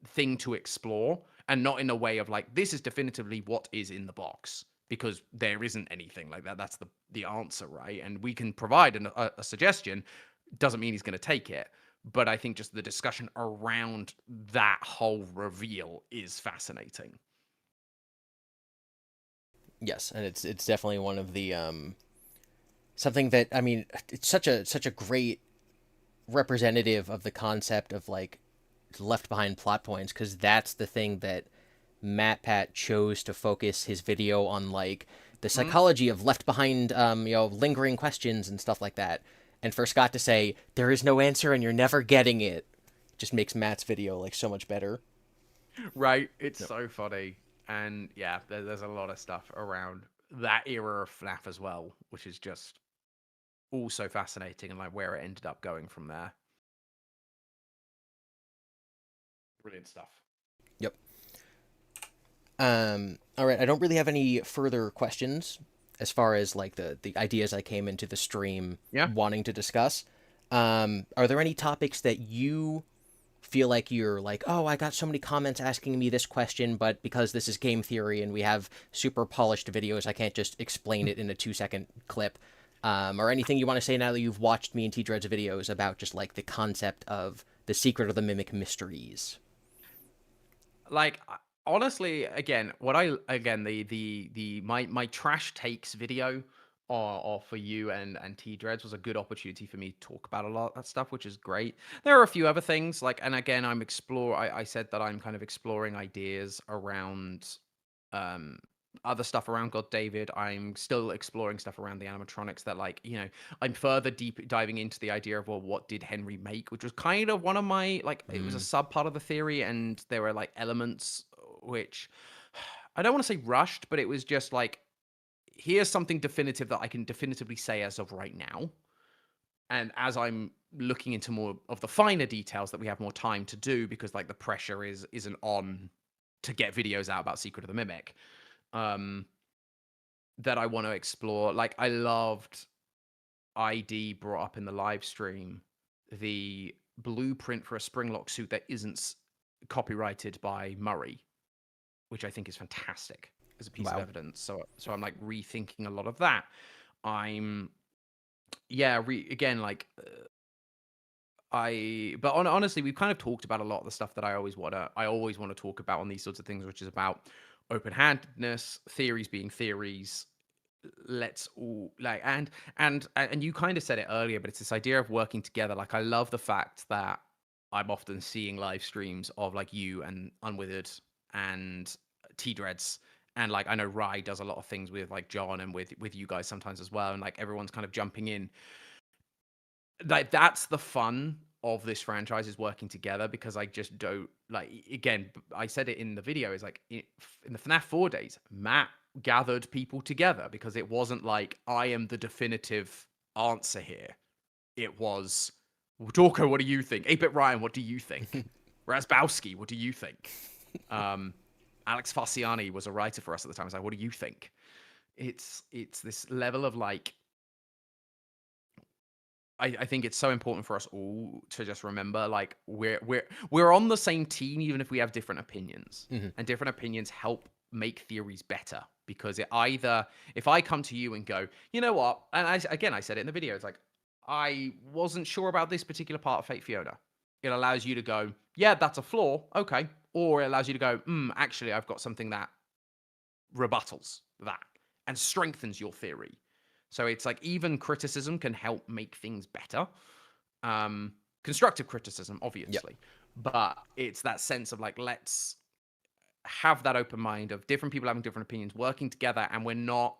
thing to explore, and not in a way of like, this is definitively what is in the box, because there isn't anything like that. That's the answer, right? And we can provide a suggestion. Doesn't mean he's going to take it, but I think just the discussion around that whole reveal is fascinating. Yes, and it's definitely one of the something that, I mean, it's such a great representative of the concept of like left behind plot points, because that's the thing that MatPat chose to focus his video on, like the Mm. psychology of left behind, lingering questions and stuff like that. And for Scott to say there is no answer and you're never getting it, just makes Matt's video like so much better. Right, it's Yep. so funny. And yeah, there's a lot of stuff around that era of FNAF as well, which is just also fascinating, and like where it ended up going from there. Brilliant stuff. Yep. All right. I don't really have any further questions as far as like the ideas I came into the stream Yeah. wanting to discuss. Are there any topics that you feel like you're like, oh, I got so many comments asking me this question, but because this is game theory and we have super polished videos, I can't just explain it in a 2-second clip? Or anything you want to say now that you've watched me and T Dread's videos about just like the concept of the secret of the mimic mysteries? Like honestly, again, what I again the my trash takes video or for you and T Dreads was a good opportunity for me to talk about a lot of that stuff, which is great. There are a few other things like, and again, I said that I'm kind of exploring ideas around um other stuff around GodDavid. I'm still exploring stuff around the animatronics that, like, I'm further deep diving into the idea of, well, what did Henry make, which was kind of one of my, like, it was a Mm. sub part of the theory, and there were like elements which I don't want to say rushed, but it was just like, here's something definitive that I can definitively say as of right now. And as I'm looking into more of the finer details that we have more time to do, because like the pressure isn't on to get videos out about Secret of the Mimic. Um, that I want to explore. Like, I loved ID brought up in the live stream the blueprint for a Springlock suit that isn't copyrighted by Murray, which I think is fantastic as a piece of Wow. evidence. So I'm like rethinking a lot of that. I'm yeah, again, like honestly, we've kind of talked about a lot of the stuff that I always want to talk about on these sorts of things, which is about open-handedness, theories being theories. Let's all like, and you kind of said it earlier, but it's this idea of working together. Like, I love the fact that I'm often seeing live streams of like you and Unwithered and T Dreads, and like I know Rye does a lot of things with like John and with you guys sometimes as well, and like everyone's kind of jumping in. Like, that's the fun of this franchise, is working together, because I just don't like, again, I said it in the video, is like in the FNAF 4 days, Matt gathered people together, because it wasn't like I am the definitive answer here. It was, Dorko, what do you think? 8-Bit Ryan, what do you think? Razbowski, what do you think? Alex Fasciani was a writer for us at the time. It's like, what do you think? It's this level of like, I think it's so important for us all to just remember, like, we're on the same team, even if we have different opinions, Hmm. and different opinions help make theories better. Because it either, if I come to you and go, you know what, and I said it in the video, it's like, I wasn't sure about this particular part of Fate Fiona. It allows you to go, yeah, that's a flaw, okay, or it allows you to go, actually, I've got something that rebuttals that and strengthens your theory. So it's like, even criticism can help make things better. Constructive criticism, Yep. obviously, but it's that sense of like, let's have that open mind of different people having different opinions, working together, and we're not,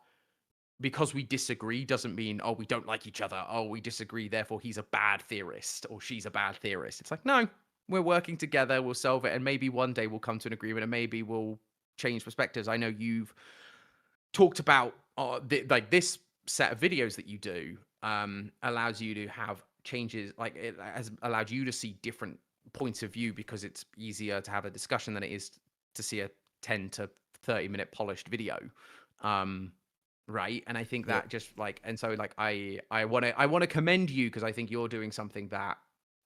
because we disagree doesn't mean, oh, we don't like each other. Oh, we disagree, therefore he's a bad theorist or she's a bad theorist. It's like, no. we're working together, we'll solve it, and maybe one day we'll come to an agreement, and maybe we'll change perspectives. I know you've talked about like this set of videos that you do allows you to have changes, like it has allowed you to see different points of view because it's easier to have a discussion than it is to see a 10 to 30-minute polished video. um right, and I think Yep. that just like, and so like I want to commend you because I think you're doing something that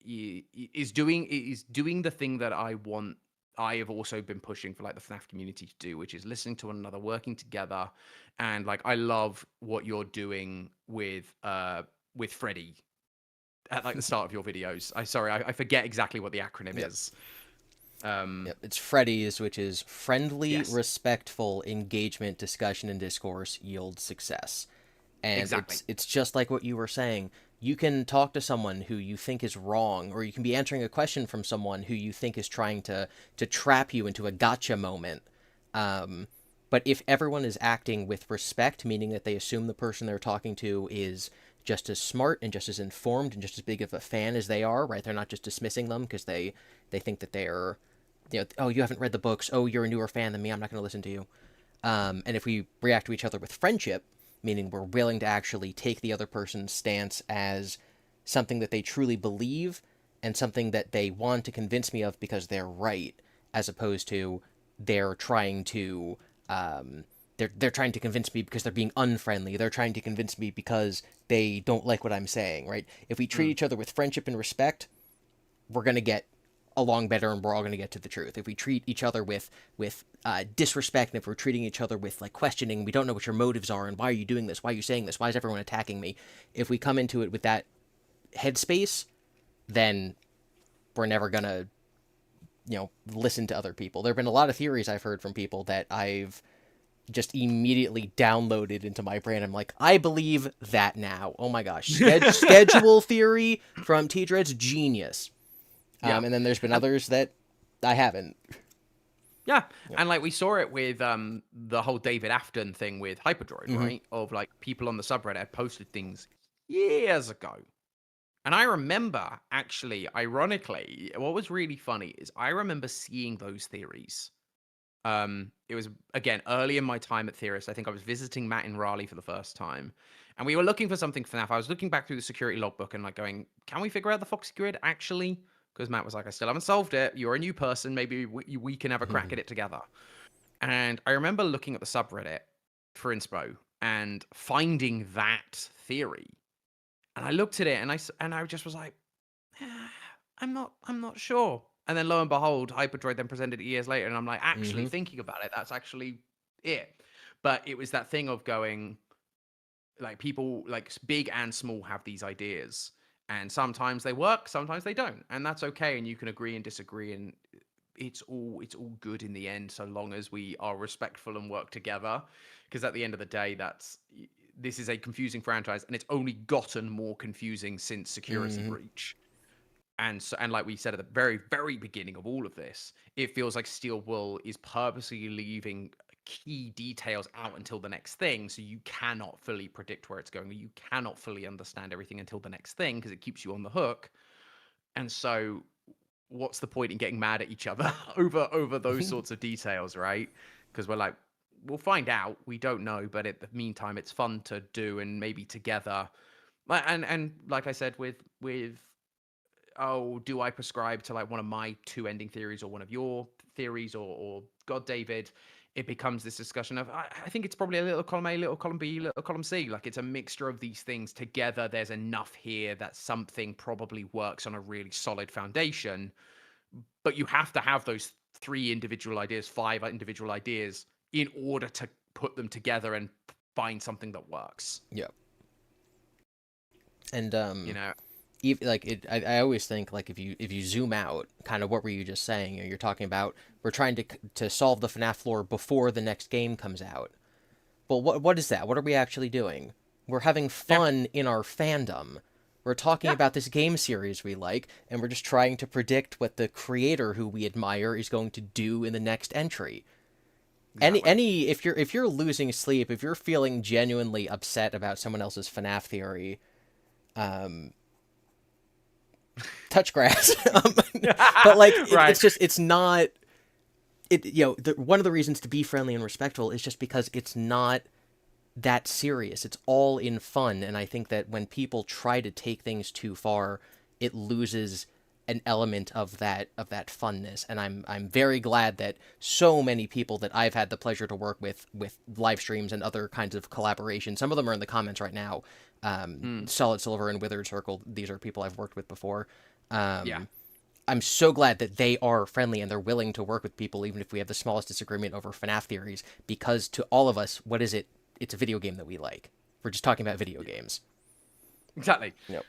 is doing the thing that I have also been pushing for like the FNAF community to do, which is listening to one another, working together. And like I love what you're doing with Freddy at like the start of your videos. I forget exactly what the acronym Yep. is. Yep. It's Freddy's, which is friendly, Yes, respectful engagement, discussion, and discourse yield success. And exactly. it's just like what you were saying. You can talk to someone who you think is wrong, or you can be answering a question from someone who you think is trying to trap you into a gotcha moment. Um, but if everyone is acting with respect, meaning that they assume the person they're talking to is just as smart and just as informed and just as big of a fan as they are, right? They're not just dismissing them because they think that they're, oh, you haven't read the books. Oh, you're a newer fan than me. I'm not going to listen to you. And if we react to each other with friendship, meaning we're willing to actually take the other person's stance as something that they truly believe and something that they want to convince me of because they're right, as opposed to they're trying to they're trying to convince me because they're being unfriendly. They're trying to convince me because they don't like what I'm saying, right? If we treat Mm. each other with friendship and respect, we're going to get along better and we're all going to get to the truth. If we treat each other with disrespect, and if we're treating each other with like questioning, we don't know what your motives are and why are you doing this, why are you saying this, why is everyone attacking me, if we come into it with that headspace, then we're never going to listen to other people. There have been a lot of theories I've heard from people that I've just immediately downloaded into my brain. I'm like, I believe that now. Oh my gosh, schedule theory from T-Dread's genius. Yeah. And then there's been And others that I haven't. yeah, Yep. and like we saw it with the whole David Afton thing with Hyperdroid, Mm-hmm. right? Of like people on the subreddit had posted things years ago. And I remember, actually, ironically, what was really funny is I remember seeing those theories. It was, again, early in my time at Theorist. I think I was visiting Matt in Raleigh for the first time. And we were looking for something for FNAF. I was looking back through the security logbook and like going, can we figure out the Foxy Grid actually? Because Matt was like, I still haven't solved it. You're a new person. Maybe we can have a crack at it together. And I remember looking at the subreddit for inspo and finding that theory. And I looked at it and I just was like, "Ah, I'm not sure." And then lo and behold, Hyperdroid then presented it years later, and I'm like, actually Mm-hmm. thinking about it, that's actually it. But it was that thing of going, like, people like big and small have these ideas, and sometimes they work, sometimes they don't, and that's okay. And you can agree and disagree, and it's all good in the end, so long as we are respectful and work together. Because at the end of the day, this is a confusing franchise, and it's only gotten more confusing since Security Mm-hmm. Breach. And so, and like we said at the very, very beginning of all of this, it feels like Steel Wool is purposely leaving key details out until the next thing, so you cannot fully predict where it's going, or you cannot fully understand everything until the next thing, because it keeps you on the hook. And so, what's the point in getting mad at each other over those sorts of details, right? Because we're like, we'll find out. We don't know, but at the meantime, it's fun to do, and maybe together. And like I said, with oh, do I prescribe to like one of my two ending theories or one of your theories, or GodDavid? It becomes this discussion of, I think it's probably a little column A, little column B, little column C. Like it's a mixture of these things together. There's enough here that something probably works on a really solid foundation, but you have to have those three individual ideas, five individual ideas in order to put them together and find something that works. Yep. And You know, like I always think like if you zoom out, kind of what were you just saying? You're talking about we're trying to solve the FNAF lore before the next game comes out. Well, what is that? What are we actually doing? We're having yeah, fun in our fandom. We're talking yeah, about this game series we like, and we're just trying to predict what the creator who we admire is going to do in the next entry. exactly. Any if you're losing sleep, if you're feeling genuinely upset about someone else's FNAF theory, um, touch grass. But like, Right. it's just, it's not. One of the reasons to be friendly and respectful is just because it's not that serious. It's all in fun, and I think that when people try to take things too far, it loses an element of that funness. And I'm very glad that so many people that I've had the pleasure to work with live streams and other kinds of collaboration. Some of them are in the comments right now. Solid Silver and Withered Circle. These are people I've worked with before. Yeah. I'm so glad that they are friendly and they're willing to work with people, even if we have the smallest disagreement over FNAF theories, because to all of us, what is it? It's a video game that we like. We're just talking about video games. Exactly. Yep.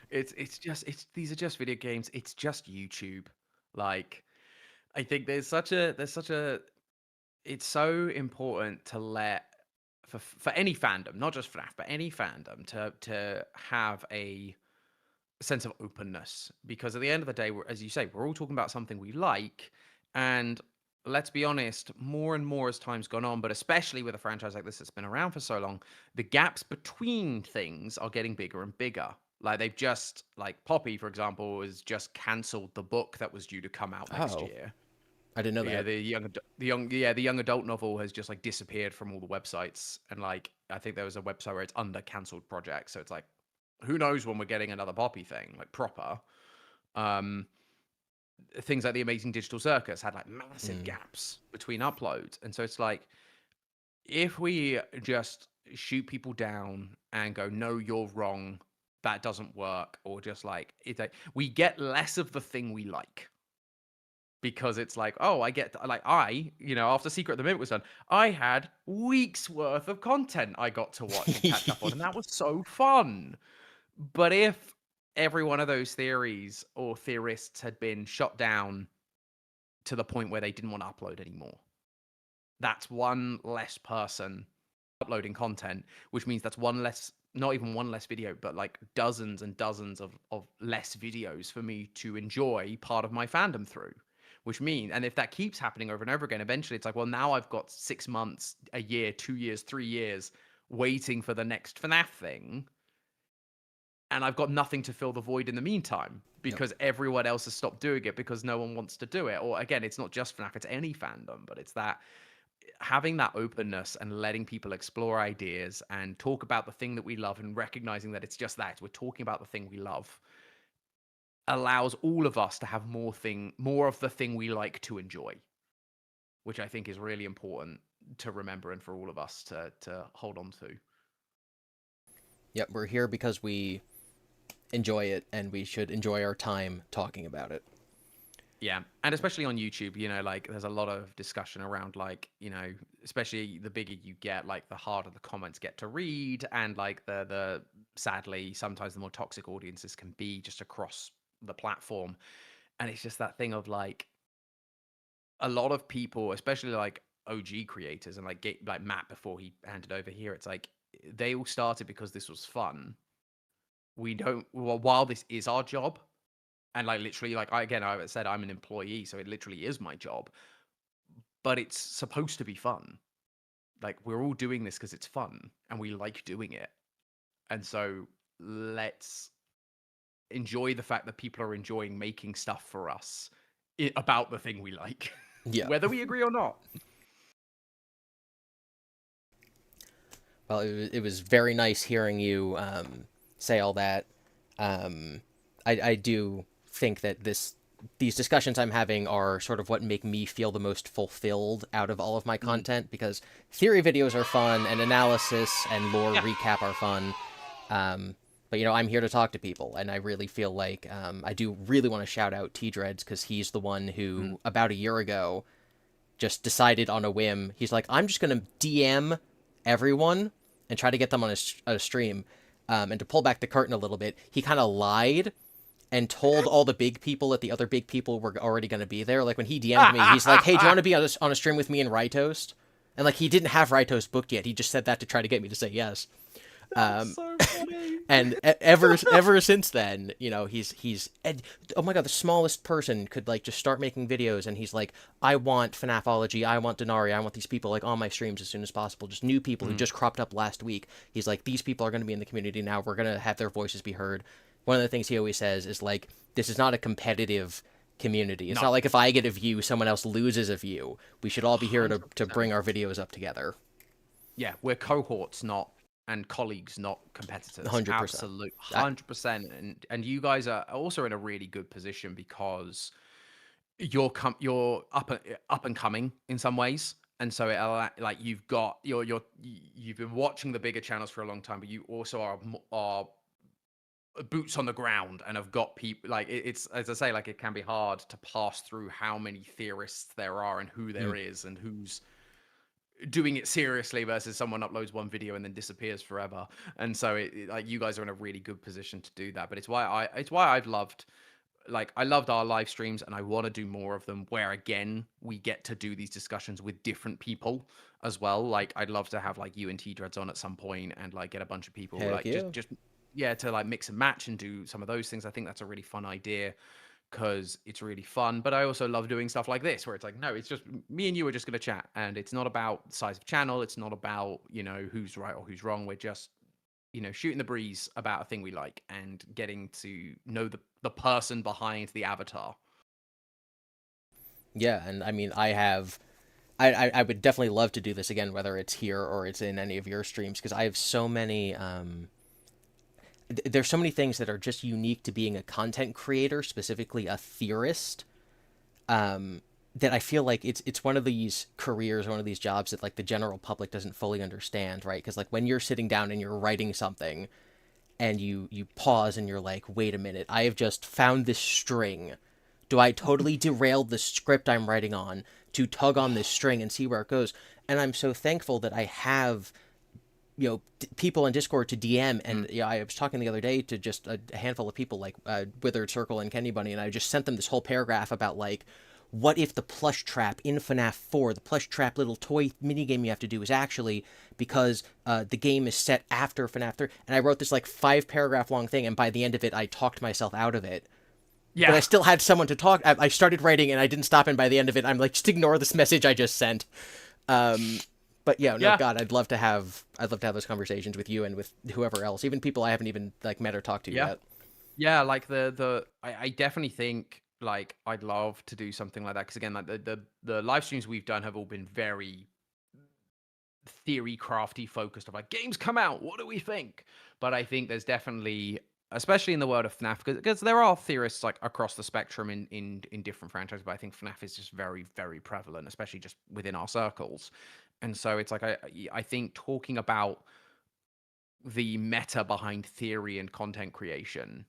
These are just video games. It's just YouTube. Like, I think there's such a it's so important to let for any fandom, not just FNAF, but any fandom to have a sense of openness, because at the end of the day, as you say, we're all talking about something we like. And let's be honest, more and more as time's gone on, but especially with a franchise like this that's been around for so long, the gaps between things are getting bigger and bigger. Like, they've just, like, Poppy, for example, has just cancelled the book that was due to come out next year. I didn't know Yeah, that. the young adult novel has just, like, disappeared from all the websites. And, like, I think there was a website where it's under cancelled project, so it's like, who knows when we're getting another Poppy thing, like, proper. Um, Things like the Amazing Digital Circus had, like, massive gaps between uploads. And so it's like, if we just shoot people down and go, no, you're wrong, that doesn't work, or just like, it's like, we get less of the thing we like. Because it's like, oh, I get, like, after Secret of the Mint was done, I had weeks worth of content I got to watch and catch up on, and that was so fun. But if every one of those theories or theorists had been shot down to the point where they didn't want to upload anymore, that's one less person uploading content, which means that's one less, not even one less video, but like dozens and dozens of less videos for me to enjoy part of my fandom through. Which means, and if that keeps happening over and over again, eventually it's like, well, now I've got 6 months, a year, 2 years, 3 years waiting for the next FNAF thing. And I've got nothing to fill the void in the meantime, because everyone else has stopped doing it because no one wants to do it. Or again, it's not just FNAF, it's any fandom, but it's that having that openness and letting people explore ideas and talk about the thing that we love, and recognizing that it's just that we're talking about the thing we love, allows all of us to have more of the thing we like to enjoy, which I think is really important to remember and for all of us to hold on to. Yep, we're here because we enjoy it, and we should enjoy our time talking about it. Yeah, and especially on YouTube, like, there's a lot of discussion around, like, especially the bigger you get, like, the harder the comments get to read, and like the sadly sometimes the more toxic audiences can be just across the platform. And it's just that thing of, like, a lot of people, especially like OG creators and like Matt before he handed over here, it's like they all started because this was fun. While this is our job, and like literally, like, I said I'm an employee, so it literally is my job, but it's supposed to be fun. Like, we're all doing this because it's fun and we like doing it. And so let's enjoy the fact that people are enjoying making stuff for us about the thing we like. Yeah. Whether we agree or not. Well, it was very nice hearing you say all that. I do think that these discussions I'm having are sort of what make me feel the most fulfilled out of all of my content, because theory videos are fun, and analysis and lore recap are fun. But, I'm here to talk to people, and I really feel like I do really want to shout out T-Dreads, because he's the one who, about a year ago, just decided on a whim. He's like, I'm just going to DM everyone and try to get them on a stream. And to pull back the curtain a little bit, he kind of lied and told all the big people that the other big people were already going to be there. Like, when he DM'd me, he's like, hey, do you want to be on a stream with me and Rytoast? And, like, he didn't have Rytoast booked yet. He just said that to try to get me to say yes. That's so funny. And ever since then, he's oh my god, the smallest person could, like, just start making videos, and he's like, I want FNAFology, I want Denari, I want these people, like, on my streams as soon as possible, just new people who just cropped up last week. He's like, these people are going to be in the community now, we're going to have their voices be heard. one of the things he always says is like, this is not a competitive community. It's No, not like if I get a view, someone else loses a view. We should all be here to 100%. bring our videos up together. Yeah, we're cohorts, not and colleagues, not competitors. 100%. Absolute 100%. And you guys are also in a really good position because you're up and coming in some ways. And so like you've been watching the bigger channels for a long time, but you also are boots on the ground and have got people like it's, as I say, like it can be hard to pass through how many theorists there are and who there is and who's doing it seriously versus someone uploads one video and then disappears forever. And so like you guys are in a really good position to do that. But it's why I've loved, like, I loved our live streams and I want to do more of them where again we get to do these discussions with different people as well. Like I'd love to have like you and T-Dreads on at some point and like get a bunch of people Heck like yeah. just yeah, to like mix and match and do some of those things. I think that's a really fun idea because it's really fun. But I also love doing stuff like this where it's like, no, it's just me and you are just going to chat. And it's not about the size of channel. It's not about, you know, who's right or who's wrong. We're just, you know, shooting the breeze about a thing we like and getting to know the person behind the avatar. Yeah, and I mean, I would definitely love to do this again, whether it's here or it's in any of your streams, because I have so many there's so many things that are just unique to being a content creator, specifically a theorist, that I feel like it's one of these careers, one of these jobs that like the general public doesn't fully understand, right? Because like when you're sitting down and you're writing something and you pause and you're like, wait a minute, I have just found this string. Do I totally derail the script I'm writing on to tug on this string and see where it goes? And I'm so thankful that I have, people in Discord to DM. And I was talking the other day to just a handful of people like Withered Circle and Kenny Bunny, and I just sent them this whole paragraph about like, what if the plush trap in FNAF 4, the plush trap little toy minigame you have to do is actually because the game is set after FNAF 3. And I wrote this like 5-paragraph long thing, and by the end of it, I talked myself out of it. Yeah. But I still had someone to talk. I started writing and I didn't stop, and by the end of it, I'm like, just ignore this message I just sent. But yeah, no, Yeah. God, I'd love to have those conversations with you and with whoever else, even people I haven't even like met or talked to yet. Yeah, like I definitely think like I'd love to do something like that because again, like the live streams we've done have all been very theory crafty focused of like games come out, what do we think? But I think there's definitely, especially in the world of FNAF, because there are theorists like across the spectrum in different franchises, but I think FNAF is just very, very prevalent, especially just within our circles. And so it's like I think talking about the meta behind theory and content creation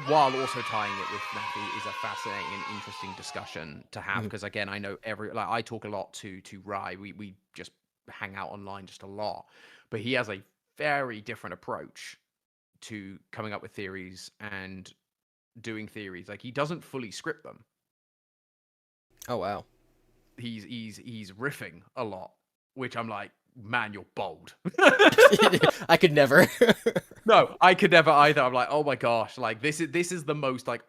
while also tying it with FNAF is a fascinating and interesting discussion to have because again I know I talk a lot to Rye, we just hang out online just a lot, but he has a very different approach to coming up with theories and doing theories. Like he doesn't fully script them. Oh wow. He's riffing a lot, which I'm like, man, you're bold. I could never. No, I could never either. I'm like, oh my gosh, like this is the most like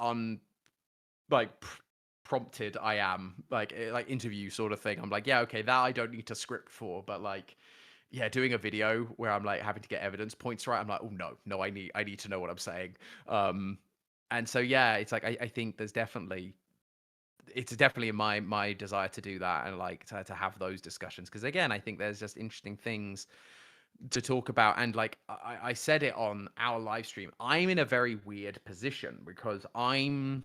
prompted I am, like interview sort of thing. I'm like, yeah, okay, that I don't need to script for, but like, yeah, doing a video where I'm like having to get evidence points right. I'm like, oh no, I need to know what I'm saying. And so yeah, it's like I think it's definitely in my desire to do that and like to have those discussions because again, I think there's just interesting things to talk about. And like I said it on our live stream, I'm in a very weird position because I'm,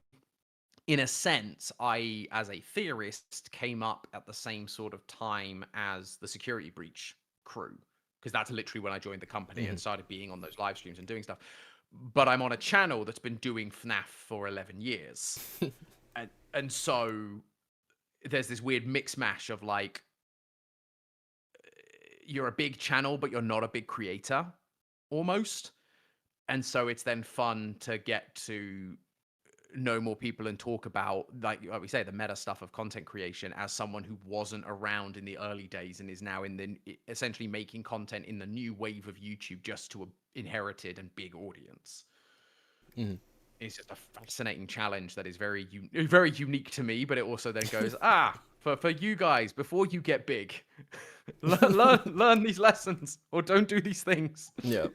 in a sense, I as a theorist came up at the same sort of time as the security breach crew because that's literally when I joined the company and started being on those live streams and doing stuff. But I'm on a channel that's been doing FNAF for 11 years. and so there's this weird mix mash of like you're a big channel, but you're not a big creator almost. And so it's then fun to get to know more people and talk about, like we say, the meta stuff of content creation as someone who wasn't around in the early days and is now in the essentially making content in the new wave of YouTube just to an inherited and big audience. It's just a fascinating challenge that is very unique to me, but it also then goes, for you guys, before you get big, learn these lessons or don't do these things. Yeah.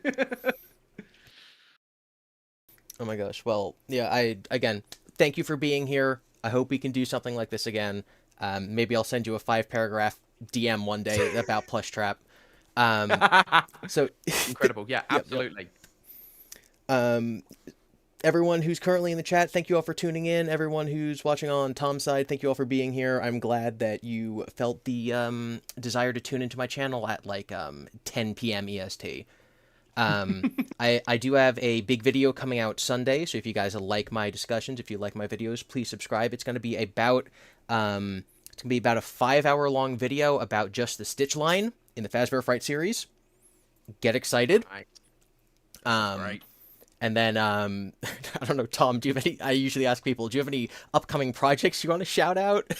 Oh my gosh. Well, yeah, again, thank you for being here. I hope we can do something like this again. Maybe I'll send you a 5-paragraph DM one day about Plush Trap. So, Incredible. Yeah, yep, yep. absolutely. Everyone who's currently in the chat, thank you all for tuning in. Everyone who's watching on Tom's side, thank you all for being here. I'm glad that you felt the desire to tune into my channel at like 10 p.m. EST. I do have a big video coming out Sunday, so if you guys like my discussions, if you like my videos, please subscribe. It's going to be about a 5-hour long video about just the Stitch line in the Fazbear Fright series. Get excited. Right. Right. And then, I don't know, Tom, do you have any, I usually ask people, do you have any upcoming projects you want to shout out?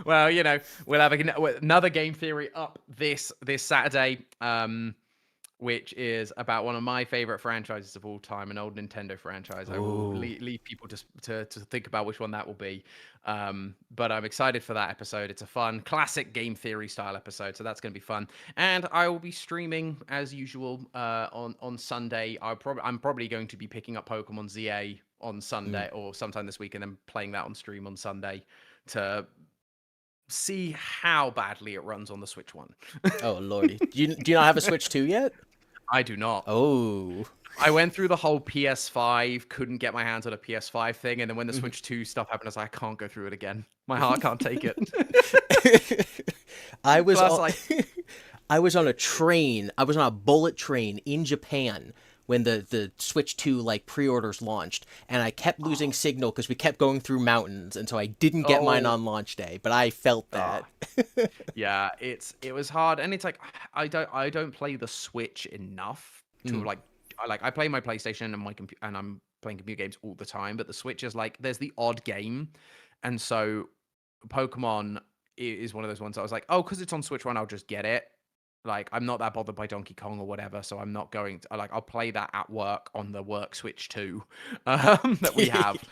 Well, you know, we'll have another game theory up this Saturday, which is about one of my favorite franchises of all time, an old Nintendo franchise. I will leave people to think about which one that will be. But I'm excited for that episode. It's a fun, classic game theory style episode, so that's going to be fun. And I will be streaming as usual on Sunday. I'm probably going to be picking up Pokemon ZA on Sunday or sometime this week, and then playing that on stream on Sunday to see how badly it runs on the Switch One. Oh lordy, do you not have a Switch 2 yet? I do not. Oh. I went through the whole PS5, couldn't get my hands on a PS5 thing, and then when the Switch 2 stuff happened, I was like, I can't go through it again. My heart can't take it. I was on a train. I was on a bullet train in Japan when the Switch 2 like pre-orders launched, and I kept losing signal because we kept going through mountains, and so I didn't get mine on launch day, but I felt that. Yeah, it was hard, and it's like I don't play the Switch enough to I play my PlayStation and my and I'm playing computer games all the time, but the Switch is like there's the odd game, and so Pokemon is one of those ones I was like, oh, because it's on Switch One, I'll just get it. Like, I'm not that bothered by Donkey Kong or whatever, so I'm not going to, I'll play that at work on the work Switch 2 that we have,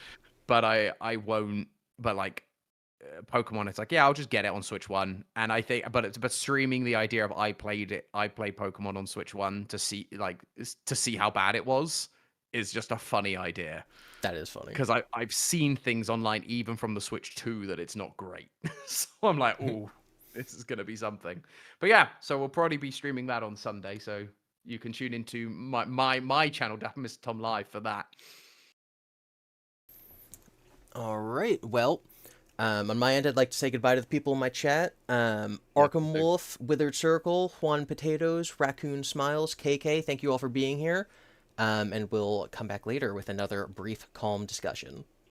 but I won't, but like, Pokemon, it's like, yeah, I'll just get it on Switch 1, and I think, but streaming the idea of I played Pokemon on Switch 1 to see how bad it was is just a funny idea. That is funny. Because I've seen things online, even from the Switch 2, that it's not great. So I'm like, ooh. This is going to be something. But yeah, so we'll probably be streaming that on Sunday. So you can tune into my channel, Mr. Tom Live, for that. All right. Well, on my end, I'd like to say goodbye to the people in my chat. Arkham Wolf, Withered Circle, Juan Potatoes, Raccoon Smiles, KK, thank you all for being here. And we'll come back later with another brief, calm discussion.